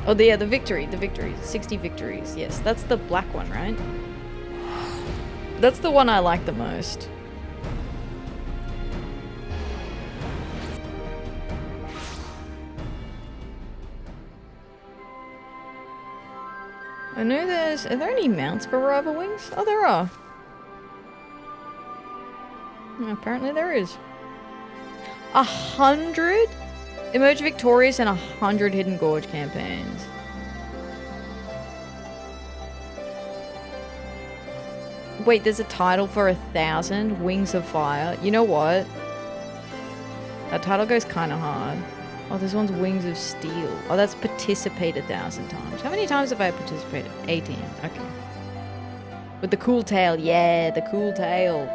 Oh, the victories. 60 victories. Yes, that's the black one, right? That's the one I like the most. I know there's... Are there any mounts for rival wings? Oh, there are. Apparently there is. 100? Emerge victorious in 100 Hidden Gorge campaigns. Wait, there's a title for 1,000 Wings of Fire. You know what? That title goes kind of hard. Oh, this one's Wings of Steel. Oh, that's participate 1,000 times. How many times have I participated? 18. Okay. With the cool tail. Yeah, the cool tail.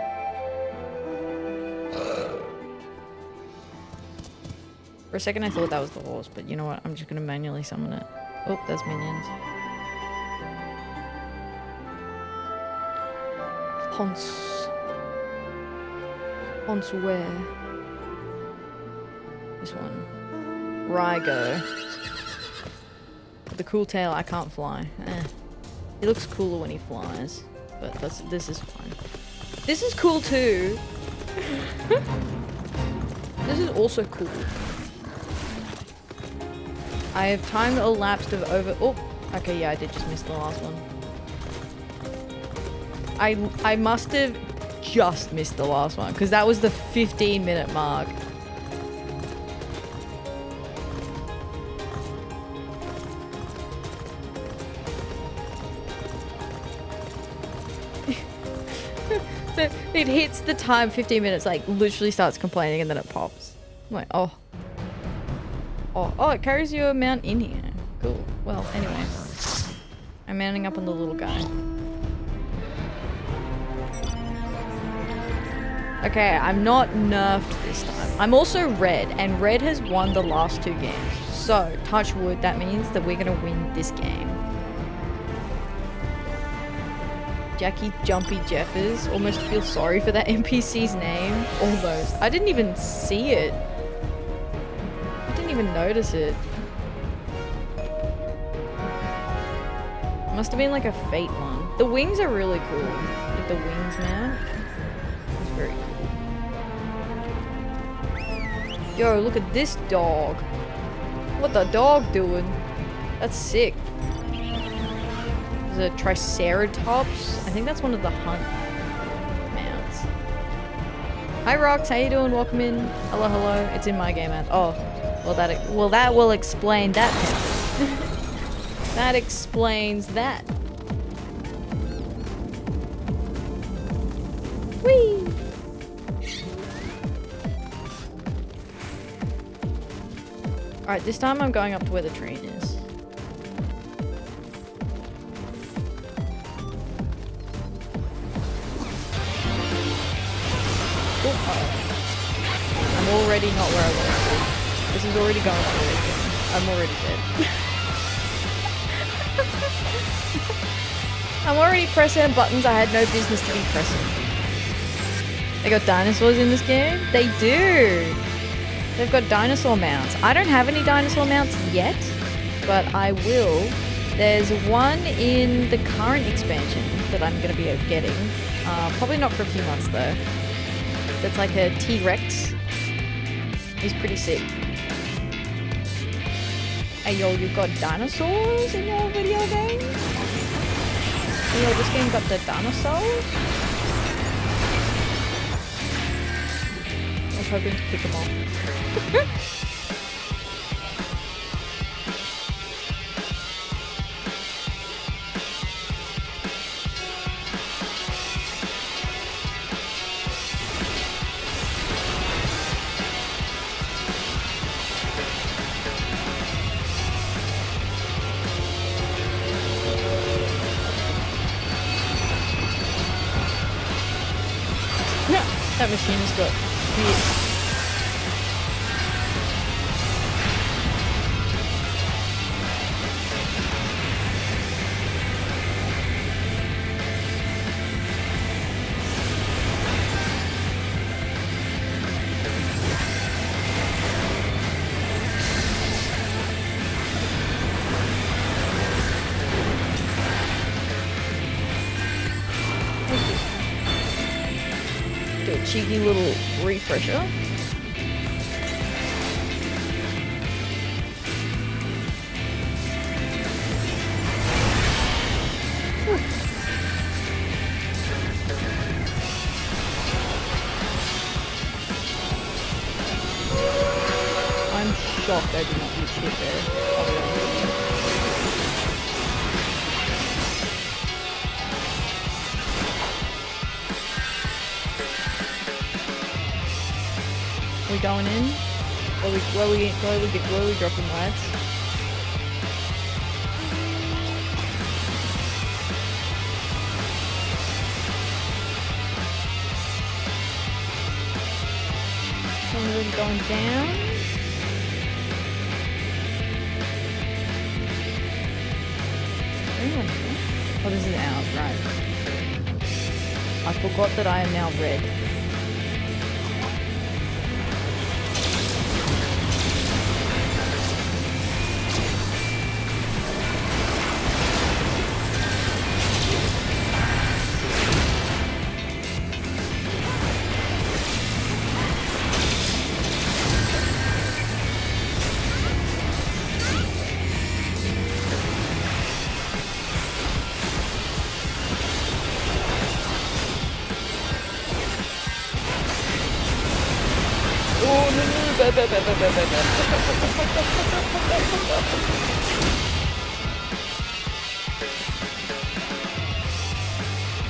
For a second I thought that was the horse, but you know what? I'm just gonna manually summon it. Oh, that's minions. Hans. Hans where? This one. Rygo. The cool tail, I can't fly. He looks cooler when he flies. But this is fine. This is cool too. This is also cool. I have time elapsed of over... Oh, okay, yeah, I did just miss the last one. I must have just missed the last one, because that was the 15-minute mark. It hits the time 15 minutes, like, literally starts complaining, and then it pops. I'm like, oh. Oh, it carries you a mount in here. Cool. Well, anyway. I'm mounting up on the little guy. Okay, I'm not nerfed this time. I'm also red, and red has won the last 2 games. So, touch wood, that means that we're gonna win this game. Jackie Jumpy Jeffers. Almost feel sorry for that NPC's name. Almost. I didn't even see it. I didn't even notice it. Must have been like a fate one. The wings are really cool. Like the wings mount. It's very cool. Yo, look at this dog. What the dog doing? That's sick. There's a Triceratops. I think that's one of the hunt mounts. Hi Rox, how you doing? Welcome in. Hello, hello. It's in my game, man. Oh, well that will explain that. That explains that. Whee! Alright, this time I'm going up to where the train is. I'm already not where I want to be. This is already going on. I'm already dead. I'm already pressing buttons I had no business to be pressing. They got dinosaurs in this game? They do! They've got dinosaur mounts. I don't have any dinosaur mounts yet, but I will. There's one in the current expansion that I'm going to be getting. Probably not for a few months though. That's like a T-Rex. He's pretty sick. Hey yo, you've got dinosaurs in your video game? Hey yo, this game got the dinosaurs? I was hoping to pick them off. That machine has got weird. cheeky little refresher. I'm shocked I did not get shit there. I'll be honest with you. We going in? Where we dropping, lads? Somebody going down? Anyone here? Oh, this is out, right. I forgot that I am now red.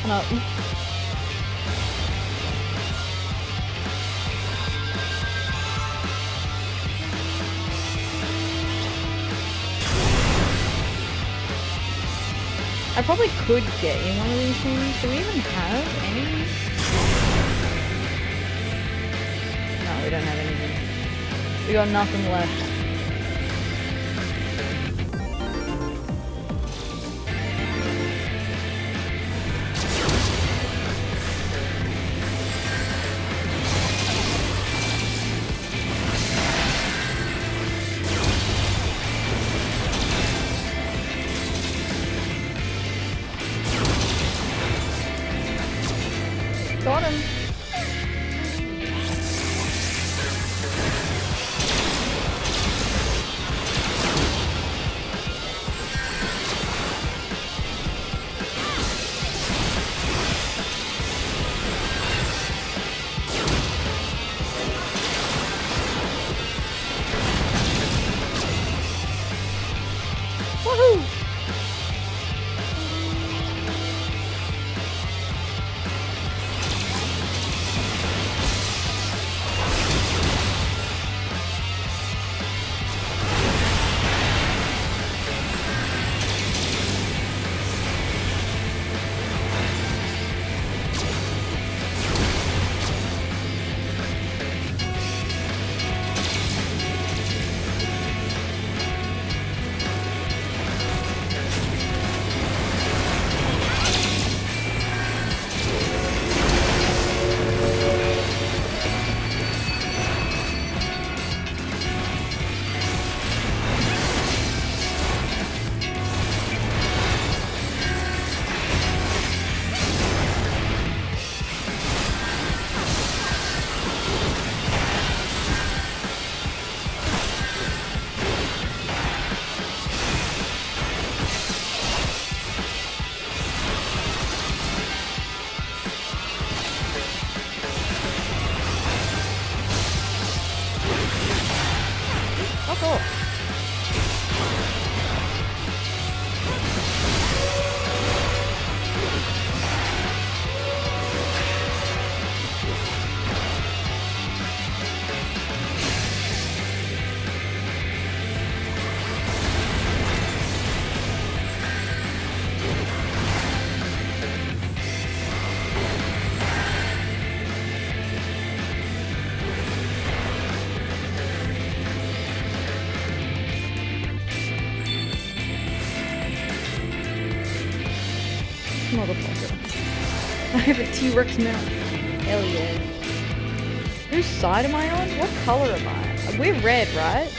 No. I probably could get in one of these things. Do we even have any? No, we don't have anything. We got nothing left. Got him. Woohoo! Fuck off. Motherfucker. I have a T-Rex mount. Hell yeah. Whose side am I on? What color am I? We're red, right?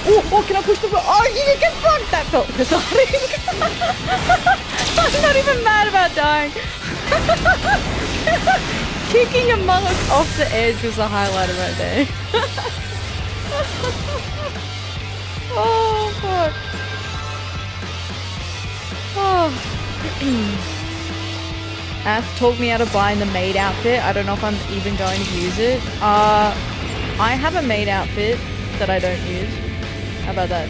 Oh, can I push the button? Oh, you can get fucked! That felt cathartic. I'm not even mad about dying. Kicking a monk off the edge was the highlight right there. Oh, fuck. Oh. Ath told me how to buy the maid outfit. I don't know if I'm even going to use it. I have a maid outfit that I don't use. How about that?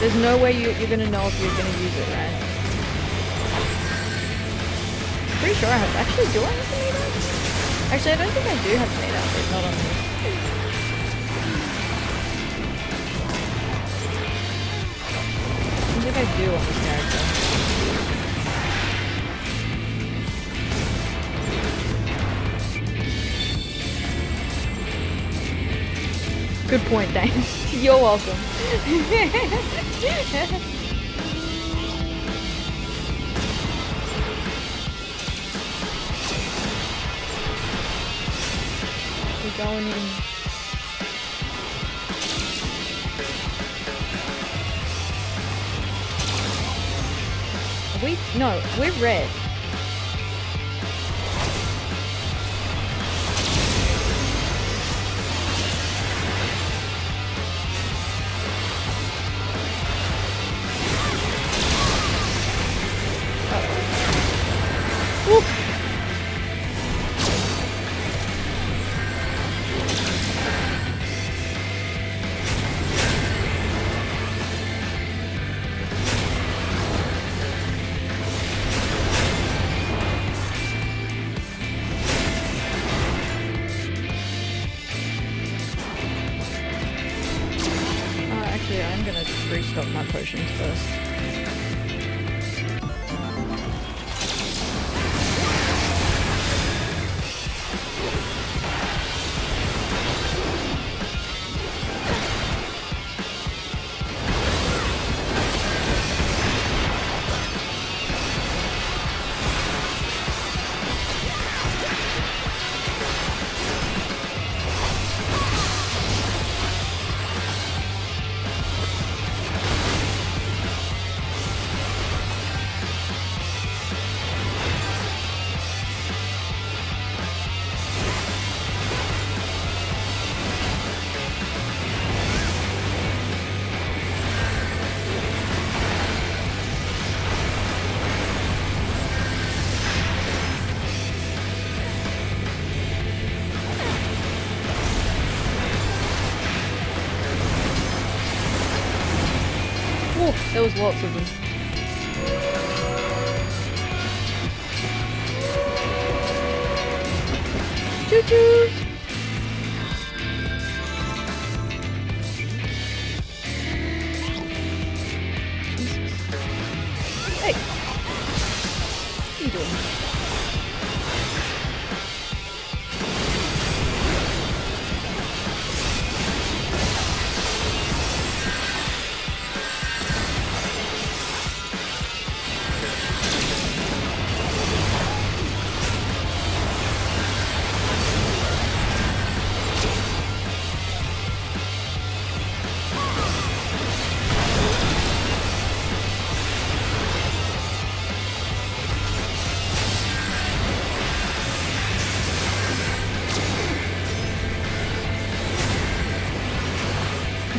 There's no way you're gonna know if you're gonna use it, right? Pretty sure I have. Actually, do I have the maid outfit? Actually, I don't think I do have the maid outfit. Not on this. I think I do on this character. Good point, thanks. You're welcome. We're going in. No, we're red. Actually, I'm gonna restock my potions first. There was lots of them. Choo choo! Jesus. Hey! What are you doing?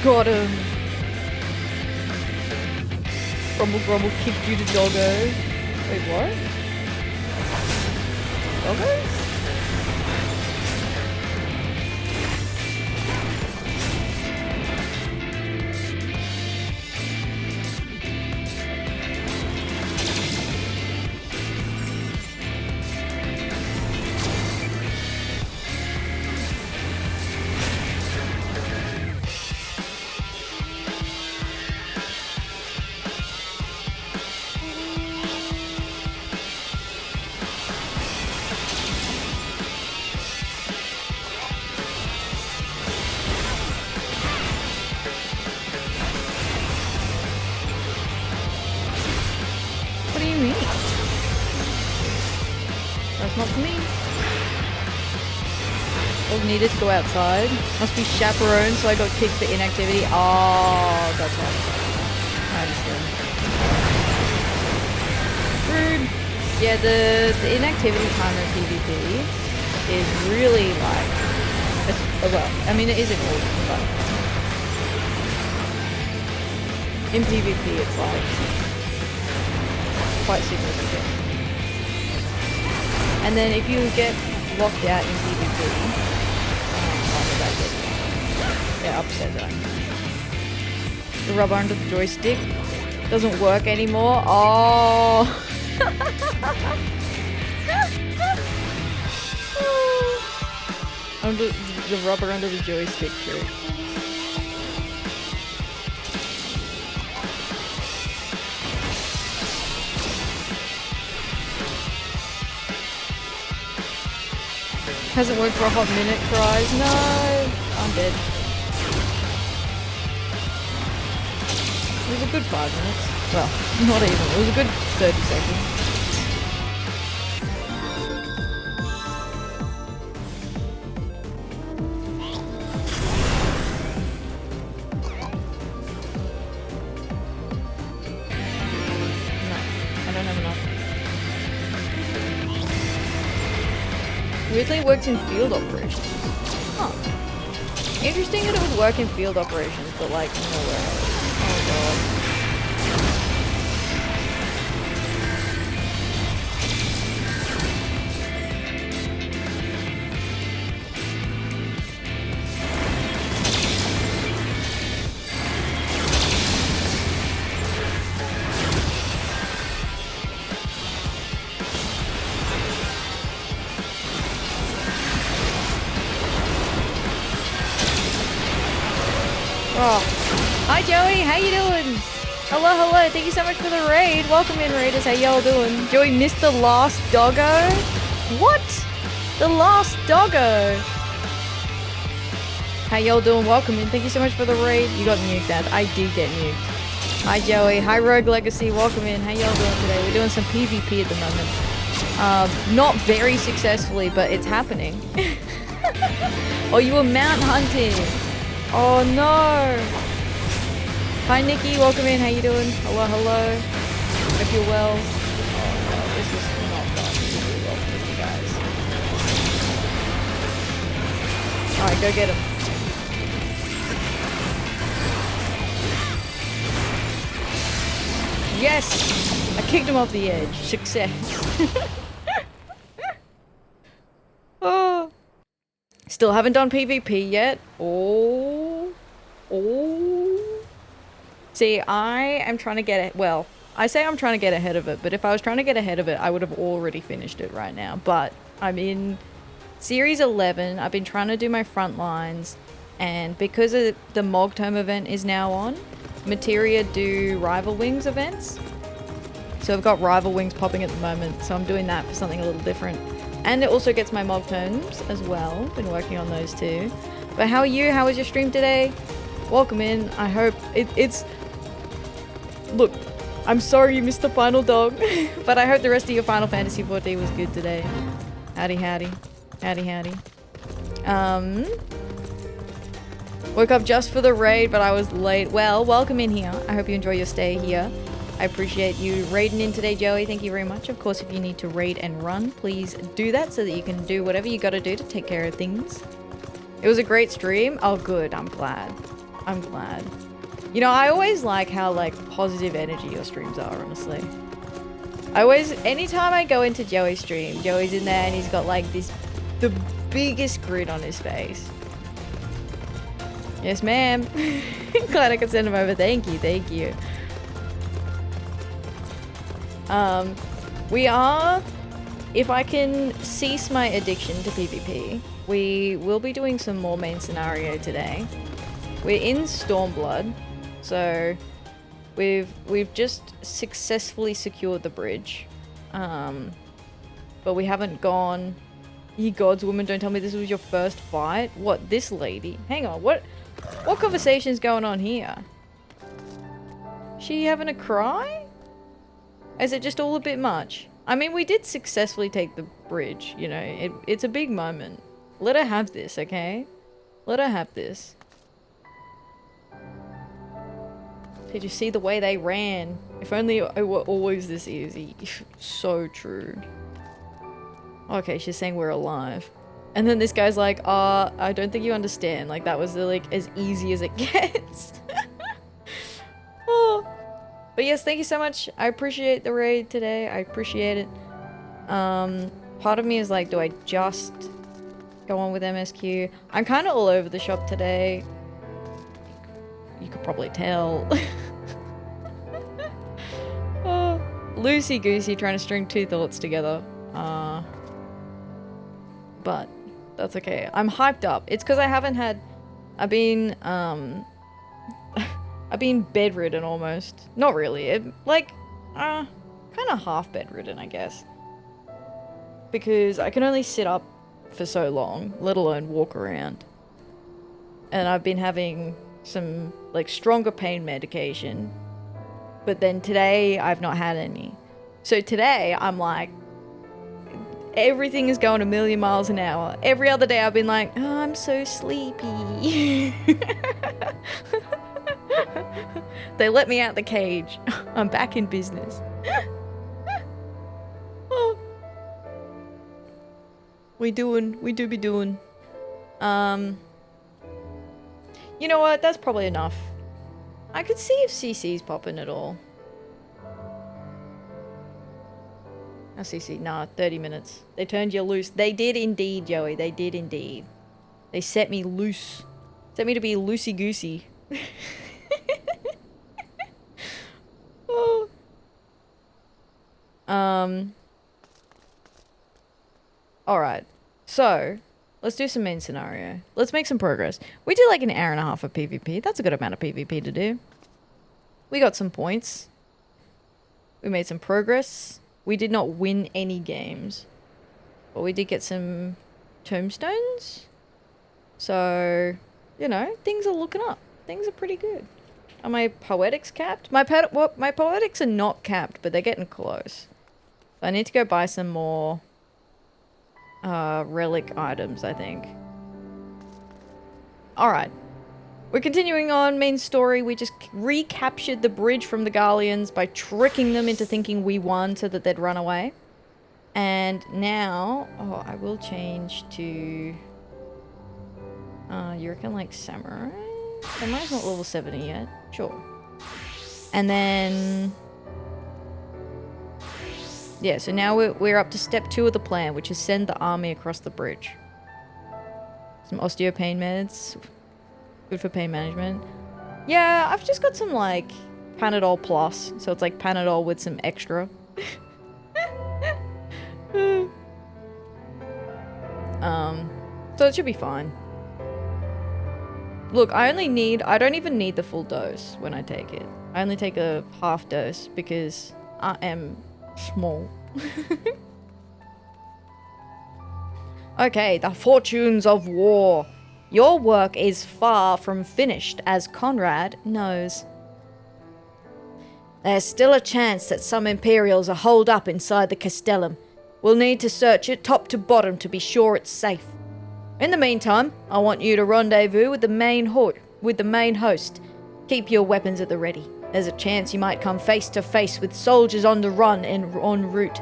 Got him. Grumble Grumble kicked you to doggo. Wait, what? Doggo? What do you mean? That's not for me. girls needed to go outside. Must be chaperoned, so I got kicked for inactivity. Oh, that's right. I understand. Rude. Yeah, the inactivity timer in PvP is really like, well, I mean it is important, but in PvP it's like quite significant. And then if you get locked out in PvP, yeah, upset that. The rubber under the joystick doesn't work anymore. Oh. Under the rubber under the joystick trick. Hasn't worked for a hot minute, cries. No, I'm dead. It was a good 5 minutes. Well, not even. It was a good 30 seconds. Weirdly it works in field operations. Huh. Interesting that it would work in field operations, but like nowhere else. Oh god. Oh. Hi Joey, how you doing? Hello, hello, thank you so much for the raid. Welcome in raiders, how y'all doing? Joey missed the last doggo? What? The last doggo? How y'all doing? Welcome in, thank you so much for the raid. You got nuked, Dad. I did get nuked. Hi Joey, hi Rogue Legacy, welcome in. How y'all doing today? We're doing some PvP at the moment. Not very successfully, but it's happening. Oh, you were mount hunting. Oh no! Hi Nikki, welcome in, how you doing? Hello, hello. Hope you're well. Oh no, this is not going really well for you guys. Alright, go get him. Yes! I kicked him off the edge. Success. Oh. Still haven't done PvP yet. Oh. See, I am trying to get it. Well, I say I'm trying to get ahead of it, but if I was trying to get ahead of it, I would have already finished it right now. But I'm in Series 11. I've been trying to do my front lines, and because of the Mog Tome event is now on, Atheria do Rival Wings events. So I've got Rival Wings popping at the moment, so I'm doing that for something a little different. And it also gets my Mog Tomes as well. Been working on those too. But how are you? How was your stream today? Welcome in. I hope it's... Look, I'm sorry you missed the final dog, but I hope the rest of your Final Fantasy XIV was good today. Howdy, howdy. Howdy, howdy. Woke up just for the raid, but I was late. Well, welcome in here. I hope you enjoy your stay here. I appreciate you raiding in today, Joey. Thank you very much. Of course, if you need to raid and run, please do that so that you can do whatever you gotta do to take care of things. It was a great stream. Oh, good. I'm glad. I'm glad. You know, I always like how, like, positive energy your streams are, honestly. Anytime I go into Joey's stream, Joey's in there and he's got, like, the biggest grin on his face. Yes, ma'am. Glad I could send him over. Thank you, thank you. We are, if I can cease my addiction to PvP, we will be doing some more main scenario today. We're in Stormblood, so we've just successfully secured the bridge, but we haven't gone. Ye gods, woman, don't tell me this was your first fight. What, this lady? Hang on, what conversation's going on here? She having a cry? Is it just all a bit much? I mean, we did successfully take the bridge, you know, it's a big moment. Let her have this, okay? Let her have this. Did you see the way they ran? If only it were always this easy. So true. Okay, she's saying we're alive. And then this guy's like, I don't think you understand. Like, that was, like, as easy as it gets. Oh. But yes, thank you so much. I appreciate the raid today. I appreciate it. Part of me is like, do I just go on with MSQ? I'm kind of all over the shop today. You could probably tell. Loosey goosey trying to string two thoughts together. But that's okay. I'm hyped up. It's because I haven't had... I've been bedridden almost. Not really. Kind of half bedridden, I guess. Because I can only sit up for so long, let alone walk around. And I've been having some, like, stronger pain medication. But then today, I've not had any. So today, I'm like... Everything is going a million miles an hour. Every other day, I've been like, oh, I'm so sleepy. They let me out the cage. I'm back in business. Oh. We do be doing. You know what? That's probably enough. I could see if CC's popping at all. No CC, nah, 30 minutes. They turned you loose. They did indeed, Joey. They did indeed. They set me loose. Set me to be loosey-goosey. Oh. Alright. So, let's do some main scenario. Let's make some progress. We did like an hour and a half of PvP. That's a good amount of PvP to do. We got some points. We made some progress. We did not win any games. But we did get some tombstones. So, you know, things are looking up. Things are pretty good. Are my poetics capped? My poetics are not capped, but they're getting close. I need to go buy some more relic items, I think. Alright. We're continuing on main story. We just recaptured the bridge from the Garleans by tricking them into thinking we won so that they'd run away. And now... Oh, I will change to... you reckon like Samurai? Samurai's not level 70 yet. Sure. And then... Yeah, so now we're up to step 2 of the plan, which is send the army across the bridge. Some osteopain meds. Good for pain management. Yeah, I've just got some, like, Panadol Plus. So it's like Panadol with some extra. So it should be fine. Look, I don't even need the full dose when I take it. I only take a half dose because I am small. Okay, the fortunes of war. Your work is far from finished, as Conrad knows. There's still a chance that some Imperials are holed up inside the Castellum. We'll need to search it top to bottom to be sure it's safe. In the meantime, I want you to rendezvous with the main host. Keep your weapons at the ready. There's a chance you might come face to face with soldiers on the run en route.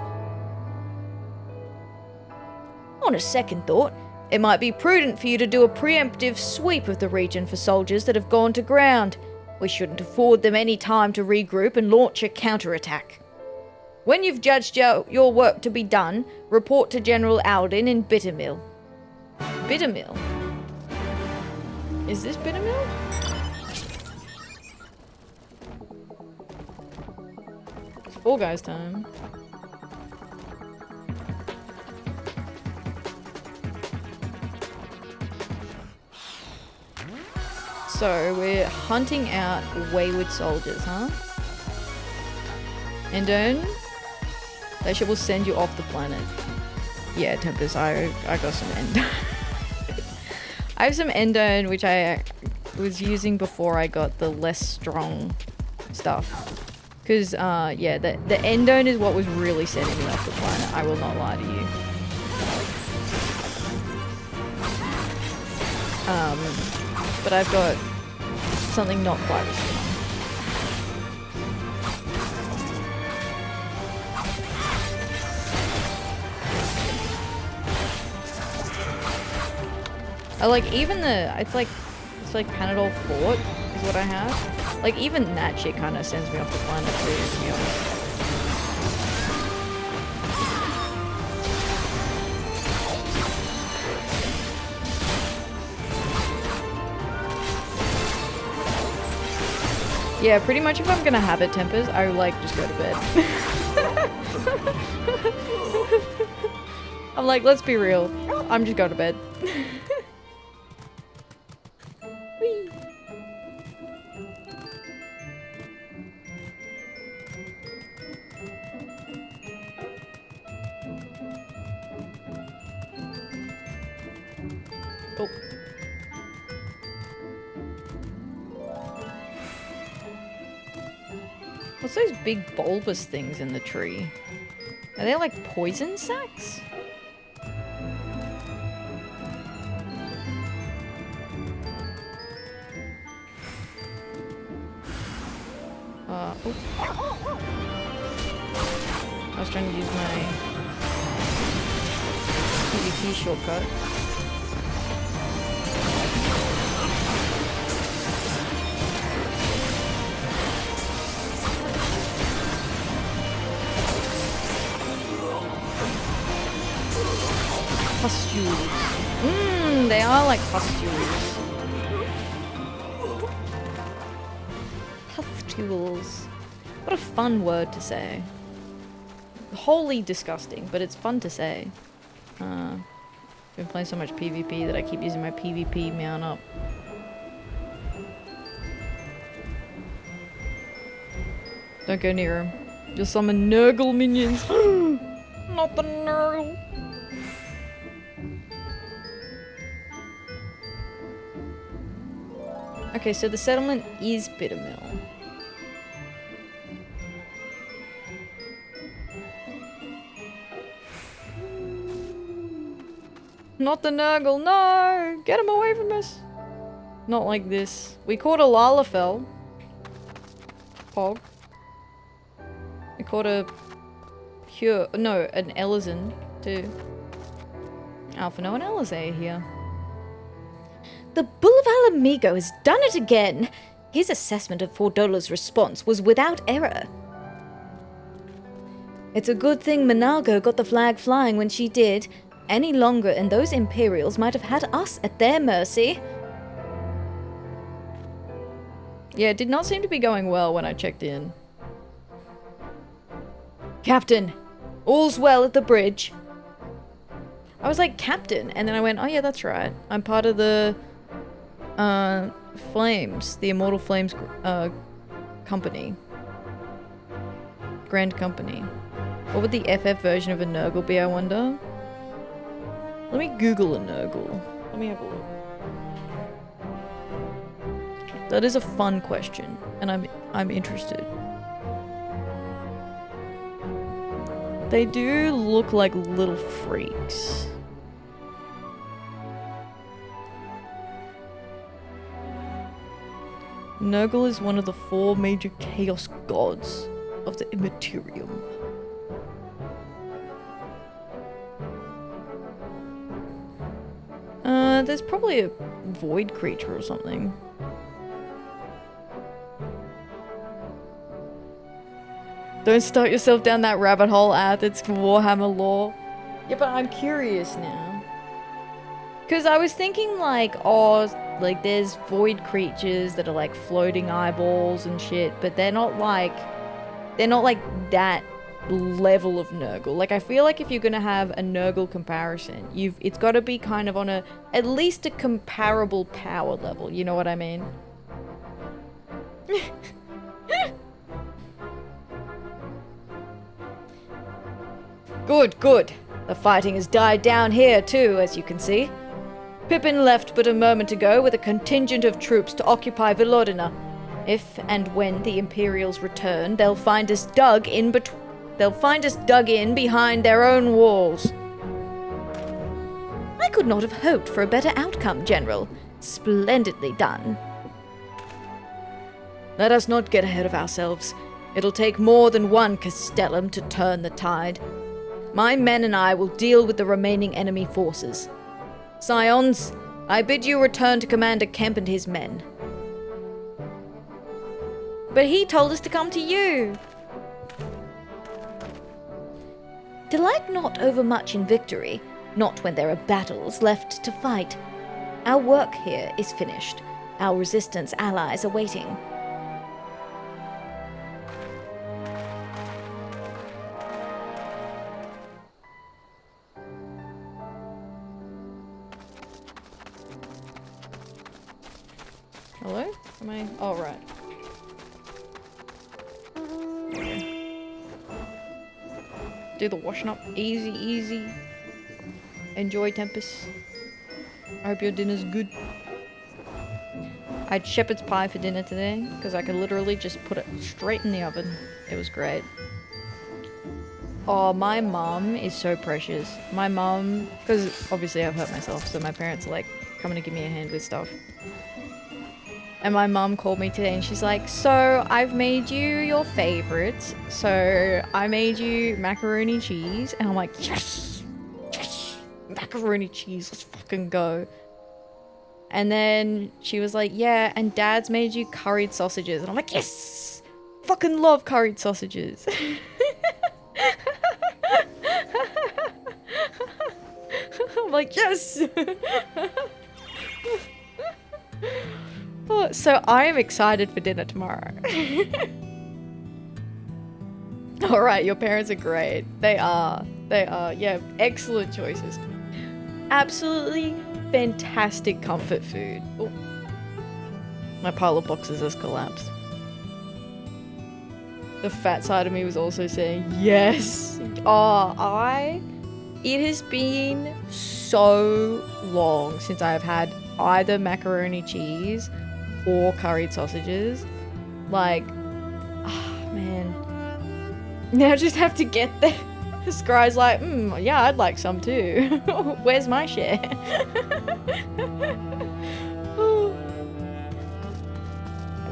On a second thought, it might be prudent for you to do a preemptive sweep of the region for soldiers that have gone to ground. We shouldn't afford them any time to regroup and launch a counterattack. When you've judged your work to be done, report to General Alden in Bittermill. Bittermill? Is this Bittermill? It's Fall Guys time. So, we're hunting out wayward soldiers, huh? Endone? They will send you off the planet. Yeah, Tempest, I got some Endone. I have some Endone, which I was using before I got the less strong stuff. Because, yeah, the Endone is what was really sending me off the planet. I will not lie to you. But I've got something not quite as strong. I like even it's like Panadol Fort is what I have. Like even that shit kind of sends me off the planet too, to be honest. Yeah, pretty much if I'm gonna have it tempers, I like just go to bed. I'm like, let's be real. I'm just going to bed. Whee. Oh. What's those big bulbous things in the tree? Are they like poison sacs? Oh. I was trying to use my PvP shortcut. Pustules. They are like pustules. Pustules. What a fun word to say. Wholly disgusting, but it's fun to say. Been playing so much PvP that I keep using my PvP mount up. Don't go near him. You'll summon Nurgle minions. Not the Nurgle. Okay, so the settlement is Bittermill. Not the Nurgle, no! Get him away from us! Not like this. We caught a Lalafell. Pog. We caught a an Elizon too. Alphino and Alizé here. The Bull of Alamigo has done it again! His assessment of Fordola's response was without error. It's a good thing Minago got the flag flying when she did. Any longer and those Imperials might have had us at their mercy. Yeah, it did not seem to be going well when I checked in. Captain, all's well at the bridge. I was like, Captain, and then I went, oh yeah, that's right. I'm part of the Flames, the Immortal Flames company. Grand Company. What would the FF version of a Nurgle be, I wonder? Let me Google a Nurgle. Let me have a look. That is a fun question, and I'm interested. They do look like little freaks. Nurgle is one of the 4 major chaos gods of the Immaterium. There's probably a void creature or something. Don't start yourself down that rabbit hole, Ath. It's Warhammer lore. Yeah, but I'm curious now. Because I was thinking like, oh, like there's void creatures that are like floating eyeballs and shit, but they're not like that level of Nurgle. Like I feel like if you're gonna have a Nurgle comparison, it's got to be kind of on at least a comparable power level. You know what I mean? Good, good. The fighting has died down here too, as you can see. Pippin left but a moment ago with a contingent of troops to occupy Velodina. If and when the Imperials return, they'll find us dug in behind their own walls. I could not have hoped for a better outcome, General. Splendidly done. Let us not get ahead of ourselves. It'll take more than one Castellum to turn the tide. My men and I will deal with the remaining enemy forces. Scions, I bid you return to Commander Kemp and his men. But he told us to come to you. Delight not overmuch in victory, not when there are battles left to fight. Our work here is finished. Our resistance allies are waiting. Hello? Am I? Oh, right. Do the washing up. Easy, easy. Enjoy, Tempest. I hope your dinner's good. I had shepherd's pie for dinner today because I could literally just put it straight in the oven. It was great. Oh, my mum is so precious. My mum, because obviously I've hurt myself, so my parents are like coming to give me a hand with stuff. And my mum called me today and she's like, so I've made you your favorites. So I made you macaroni cheese. And I'm like, yes, yes, macaroni cheese, let's fucking go. And then she was like, yeah, and Dad's made you curried sausages. And I'm like, yes, fucking love curried sausages. I'm like, yes. Oh, so I am excited for dinner tomorrow. Alright, your parents are great. They are. They are. Yeah, excellent choices. Absolutely fantastic comfort food. Oh. My pile of boxes has collapsed. The fat side of me was also saying, yes. Oh, it has been so long since I have had either macaroni cheese or curried sausages. Like, oh man. Now I just have to get there. Scry's like, yeah, I'd like some too. Where's my share?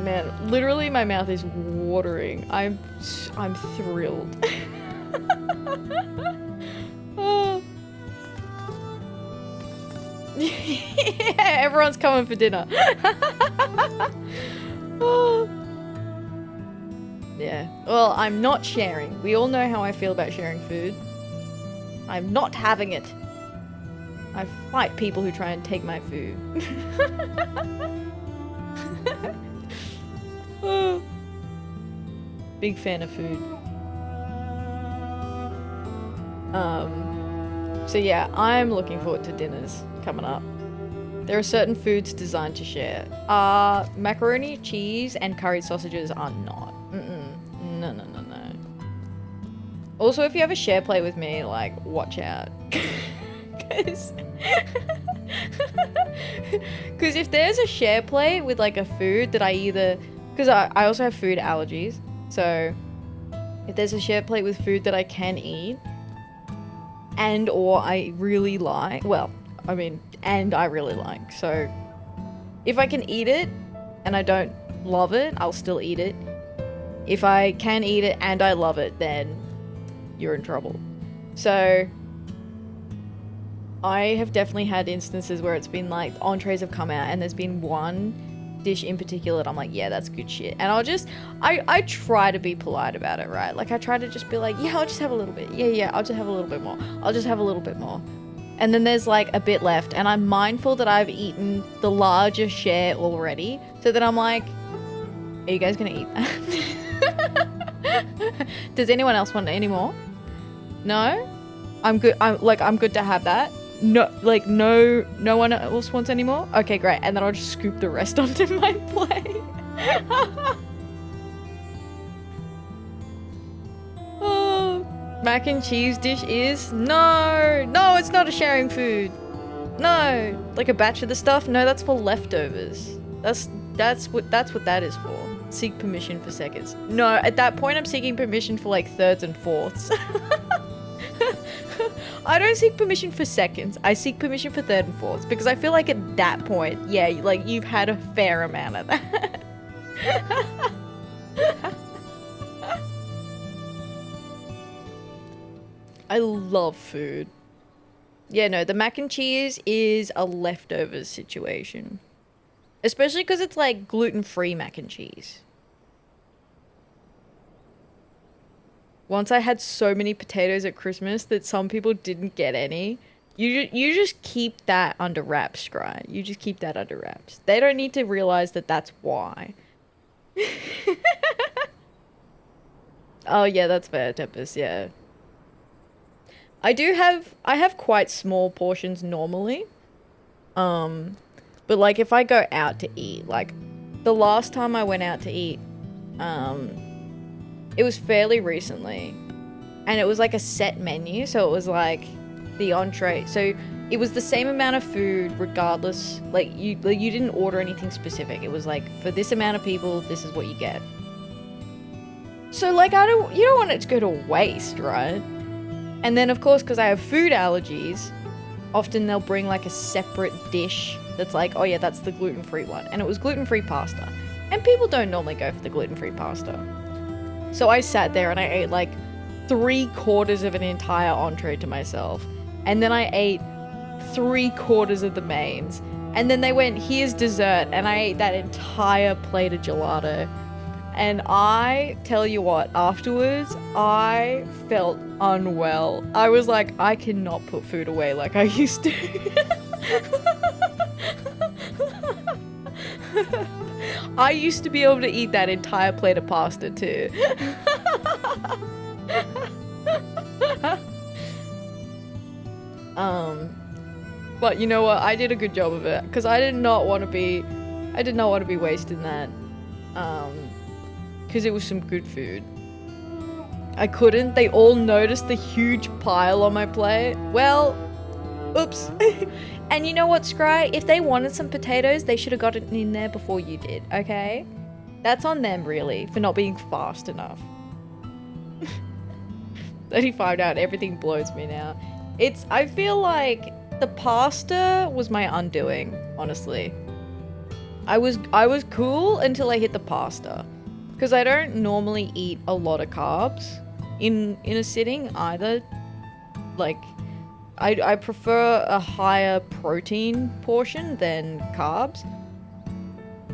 Man, literally my mouth is watering. I'm thrilled. Oh. Yeah, everyone's coming for dinner. Oh. Yeah. Well, I'm not sharing. We all know how I feel about sharing food. I'm not having it. I fight people who try and take my food. Oh. Big fan of food. So yeah, I'm looking forward to dinners coming up. There are certain foods designed to share. Macaroni, cheese, and curried sausages are not. No. Also, if you have a share plate with me, like, watch out. Because if there's a share plate with, like, a food that I either... Because I also have food allergies. So, if there's a share plate with food that I can eat, and or I really like... Well, I mean, and I really like. So, if I can eat it, and I don't love it, I'll still eat it. If I can eat it and I love it, then you're in trouble. So, I have definitely had instances where it's been like, entrees have come out and there's been one dish in particular that I'm like, yeah, that's good shit. And I'll just, I try to be polite about it, right? Like, I try to just be like, yeah, I'll just have a little bit. Yeah, I'll just have a little bit more. I'll just have a little bit more. And then there's like a bit left and I'm mindful that I've eaten the larger share already. So that I'm like, are you guys gonna eat that? Does anyone else want any more? No? I'm good. I'm good to have that. No, like no one else wants any more? Okay, great. And then I'll just scoop the rest onto my plate. Oh, mac and cheese dish is? No, it's not a sharing food. No, like a batch of the stuff? No, that's for leftovers. That's what that is for. Seek permission for seconds. No, at that point I'm seeking permission for like thirds and fourths. I don't seek permission for seconds. I seek permission for third and fourths because I feel like at that point, yeah, like you've had a fair amount of that. I love food. Yeah, no, the mac and cheese is a leftovers situation. Especially because it's like gluten-free mac and cheese. Once I had so many potatoes at Christmas that some people didn't get any. You just keep that under wraps, Scry. You just keep that under wraps. They don't need to realize that that's why. Oh yeah, that's fair, Tempest, yeah. I have quite small portions normally. But like if I go out to eat, like the last time I went out to eat, it was fairly recently, and it was like a set menu, so it was like the entree. So it was the same amount of food regardless. Like you didn't order anything specific. It was like for this amount of people, this is what you get. So like you don't want it to go to waste, right? And then of course, because I have food allergies, often they'll bring like a separate dish that's like, oh yeah, that's the gluten-free one. And it was gluten-free pasta. And people don't normally go for the gluten-free pasta. So I sat there and I ate like 3/4 of an entire entree to myself. And then I ate 3/4 of the mains. And then they went, here's dessert. And I ate that entire plate of gelato. And I tell you what, afterwards, I felt unwell. I was like, I cannot put food away like I used to. I used to be able to eat that entire plate of pasta too. But you know what? I did a good job of it because I did not want to be wasting that. Because it was some good food. I couldn't. They all noticed the huge pile on my plate. Well, oops. And you know what, Scry? If they wanted some potatoes, they should have got it in there before you did, okay? That's on them, really, for not being fast enough. 35 out, everything blows me now. I feel like the pasta was my undoing, honestly. I was cool until I hit the pasta. Because I don't normally eat a lot of carbs in a sitting either. Like, I prefer a higher protein portion than carbs.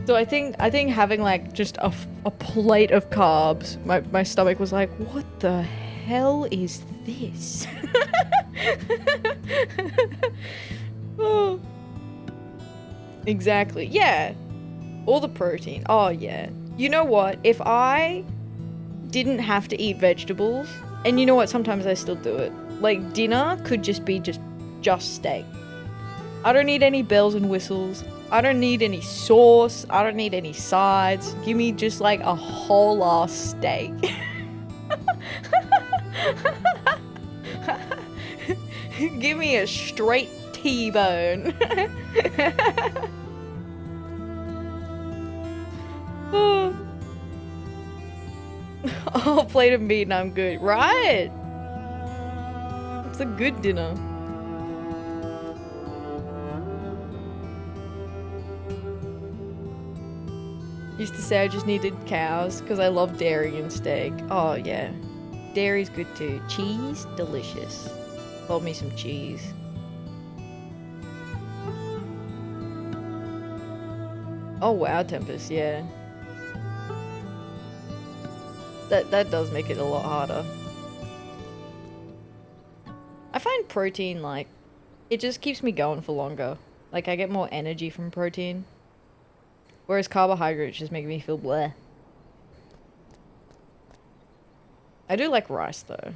So I think having like just a plate of carbs, my stomach was like, what the hell is this? Oh. Exactly. Yeah. All the protein. Oh yeah. You know what? If I didn't have to eat vegetables, and you know what? Sometimes I still do it. Like dinner could just be just steak. I don't need any bells and whistles. I don't need any sauce. I don't need any sides. Give me just like a whole ass steak. Give me a straight T-bone. Oh, plate of meat and I'm good. Right? It's a good dinner. Used to say I just needed cows because I love dairy and steak. Oh yeah. Dairy's good too. Cheese? Delicious. Love me some cheese. Oh wow, Tempest, yeah. That does make it a lot harder. I find protein, like, it just keeps me going for longer. Like, I get more energy from protein. Whereas carbohydrates just make me feel bleh. I do like rice, though.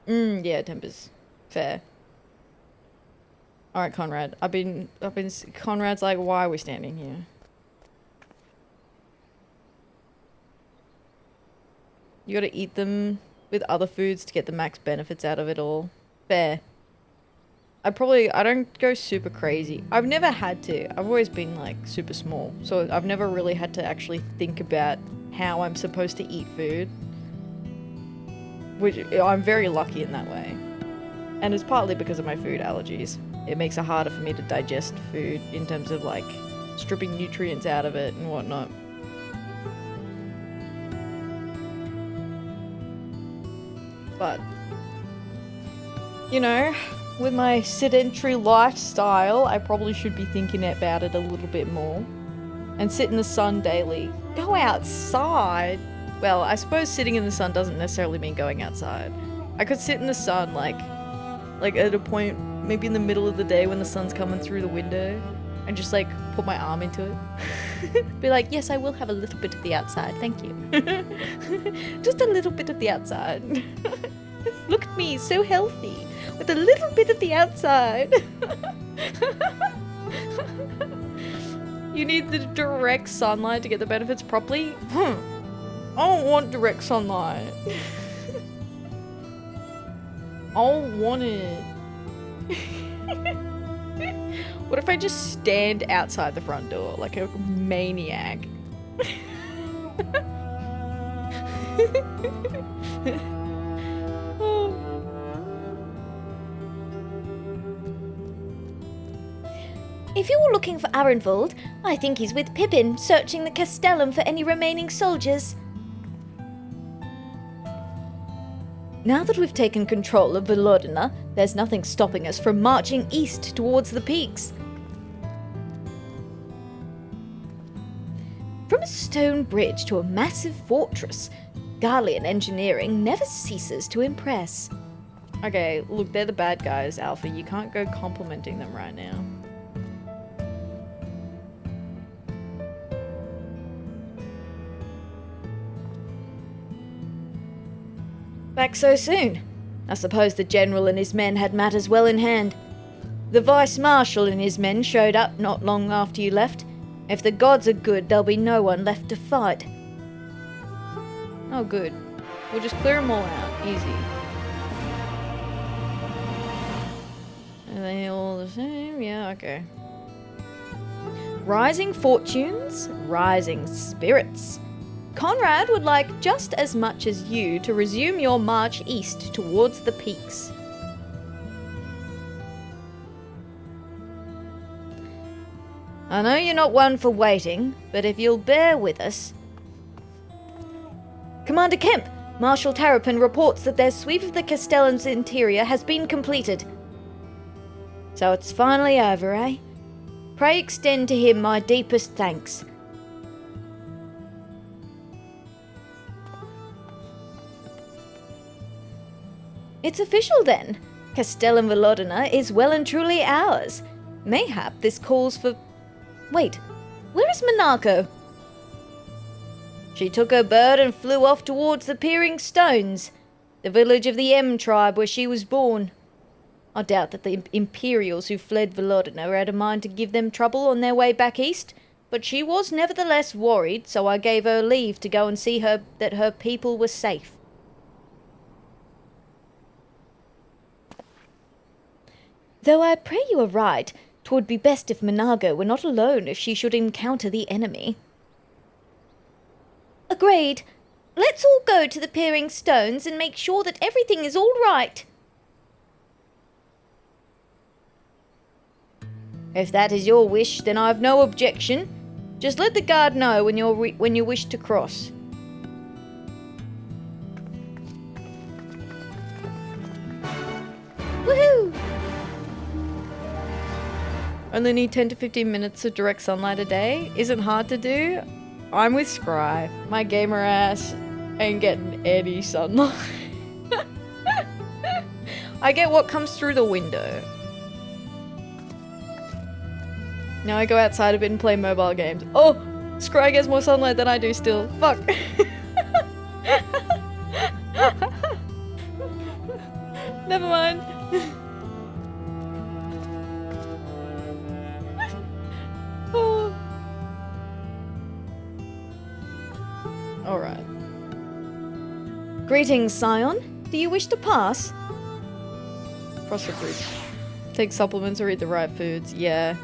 Yeah, Tempest. Fair. Alright, Conrad. Conrad's like, why are we standing here? You gotta eat them with other foods to get the max benefits out of it all. Fair. I don't go super crazy. I've never had to. I've always been like super small. So I've never really had to actually think about how I'm supposed to eat food. which I'm very lucky in that way. And it's partly because of my food allergies. It makes it harder for me to digest food in terms of like stripping nutrients out of it and whatnot. But, you know, with my sedentary lifestyle, I probably should be thinking about it a little bit more. And sit in the sun daily. Go outside! Well, I suppose sitting in the sun doesn't necessarily mean going outside. I could sit in the sun, like at a point, maybe in the middle of the day when the sun's coming through the window, and just like put my arm into it. Be like, yes, I will have a little bit of the outside, thank you. Just a little bit of the outside. Look at me, so healthy, with a little bit of the outside. You need the direct sunlight to get the benefits properly? I don't want direct sunlight. I don't want it. What if I just stand outside the front door like a maniac? If you're looking for Arenvold, I think he's with Pippin, searching the Castellum for any remaining soldiers. Now that we've taken control of Velodina, there's nothing stopping us from marching east towards the peaks. From a stone bridge to a massive fortress, Garlean engineering never ceases to impress. Okay, look, they're the bad guys, Alpha. You can't go complimenting them right now. Back so soon? I suppose the general and his men had matters well in hand. The vice-marshal and his men showed up not long after you left. If the gods are good, there'll be no one left to fight. Oh, good. We'll just clear them all out. Easy. Are they all the same? Yeah, okay. Rising fortunes, rising spirits. Conrad would like just as much as you to resume your march east towards the peaks. I know you're not one for waiting, but if you'll bear with us... Commander Kemp, Marshal Terrapin reports that their sweep of the Castellum's interior has been completed. So it's finally over, eh? Pray extend to him my deepest thanks. It's official then. Castellum Velodina is well and truly ours. Mayhap this calls for... Wait, where is Monaco? She took her bird and flew off towards the Peering Stones, the village of the M tribe where she was born. I doubt that the Imperials who fled Velodina had a mind to give them trouble on their way back east, but she was nevertheless worried, so I gave her leave to go and see her that her people were safe. Though I pray you are right, 'twould be best if Menago were not alone if she should encounter the enemy. Agreed. Let's all go to the Peering Stones and make sure that everything is all right. If that is your wish, then I've no objection. Just let the guard know when you wish to cross. Woohoo! Only need 10 to 15 minutes of direct sunlight a day. Isn't hard to do. I'm with Scry. My gamer ass ain't getting any sunlight. I get what comes through the window. Now I go outside a bit and play mobile games. Oh! Scry gets more sunlight than I do still. Fuck! Never mind. Oh. Alright. Greetings, Scion. Do you wish to pass? Cross the bridge. Take supplements or eat the right foods. Yeah.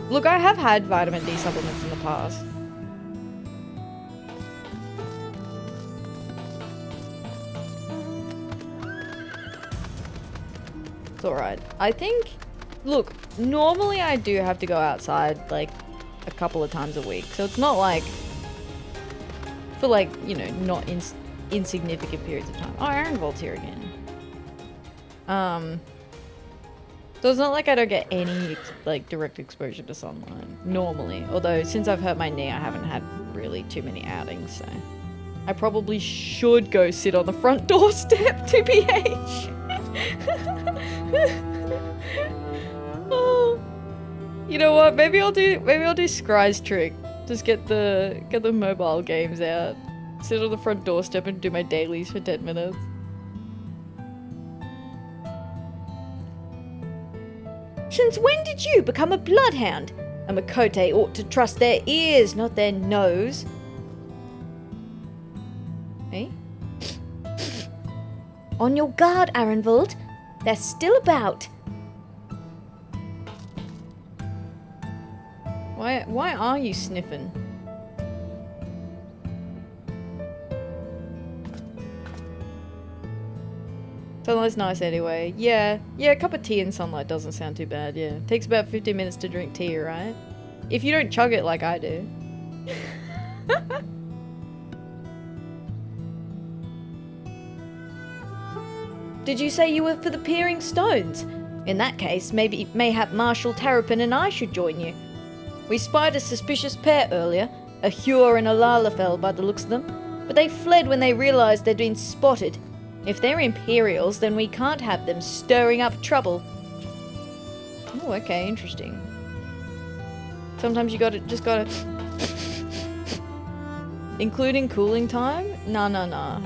Look, I have had vitamin D supplements in the past. alright. I think, look, normally I do have to go outside like a couple of times a week, so it's not like, for like, you know, not insignificant periods of time. Oh, Aaronvold's here again. So it's not like I don't get any like direct exposure to sunlight normally. Although since I've hurt my knee, I haven't had really too many outings. So I probably should go sit on the front doorstep to PH. Oh, you know what? Maybe I'll do Scry's trick. Just get the mobile games out, sit on the front doorstep, and do my dailies for 10 minutes. Since when did you become a bloodhound? A Makote ought to trust their ears, not their nose. Eh? On your guard, Arenvold. They're still about. Why are you sniffing? Sunlight's nice anyway. Yeah, a cup of tea in sunlight doesn't sound too bad, yeah. Takes about 15 minutes to drink tea, right? If you don't chug it like I do. Did you say you were for the Peering Stones? In that case, mayhap Marshal Terrapin and I should join you. We spied a suspicious pair earlier, a Hure and a Lalafell by the looks of them, but they fled when they realized they'd been spotted. If they're Imperials, then we can't have them stirring up trouble. Oh, okay, interesting. Sometimes you just gotta... Including cooling time? No.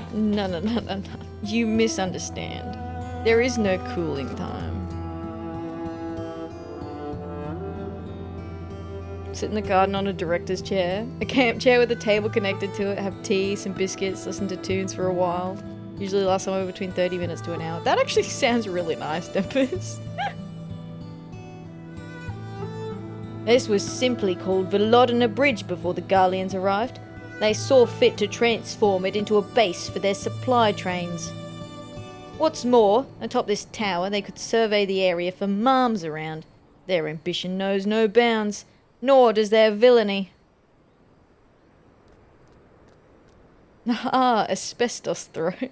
You misunderstand. There is no cooling time. Sit in the garden on a director's chair. A camp chair with a table connected to it. Have tea, some biscuits, listen to tunes for a while. Usually lasts somewhere between 30 minutes to an hour. That actually sounds really nice, Tempest. This was simply called Velodina Bridge before the Garleans arrived. They saw fit to transform it into a base for their supply trains. What's more, atop this tower they could survey the area for marms around. Their ambition knows no bounds, nor does their villainy. Ah, asbestos throat.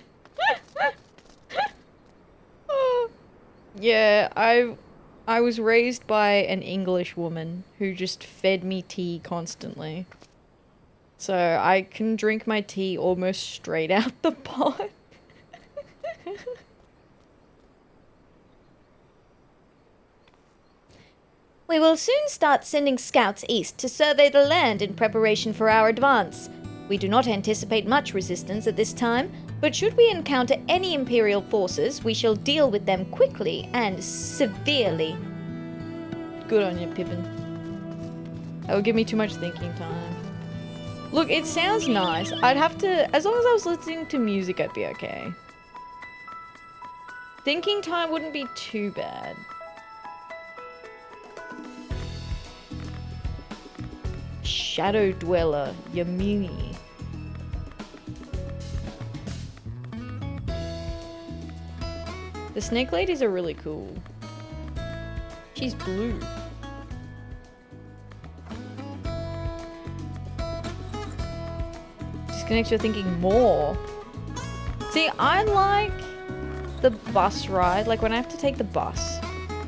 Yeah, I was raised by an English woman who just fed me tea constantly. So I can drink my tea almost straight out the pot. We will soon start sending scouts east to survey the land in preparation for our advance. We do not anticipate much resistance at this time, but should we encounter any Imperial forces, we shall deal with them quickly and severely. Good on you, Pippin. That would give me too much thinking time. Look, it sounds nice. I'd have to... As long as I was listening to music, I'd be okay. Thinking time wouldn't be too bad. Shadow Dweller, Yamini. The snake ladies are really cool. She's blue. Disconnect your thinking more. See, I like the bus ride. Like when I have to take the bus,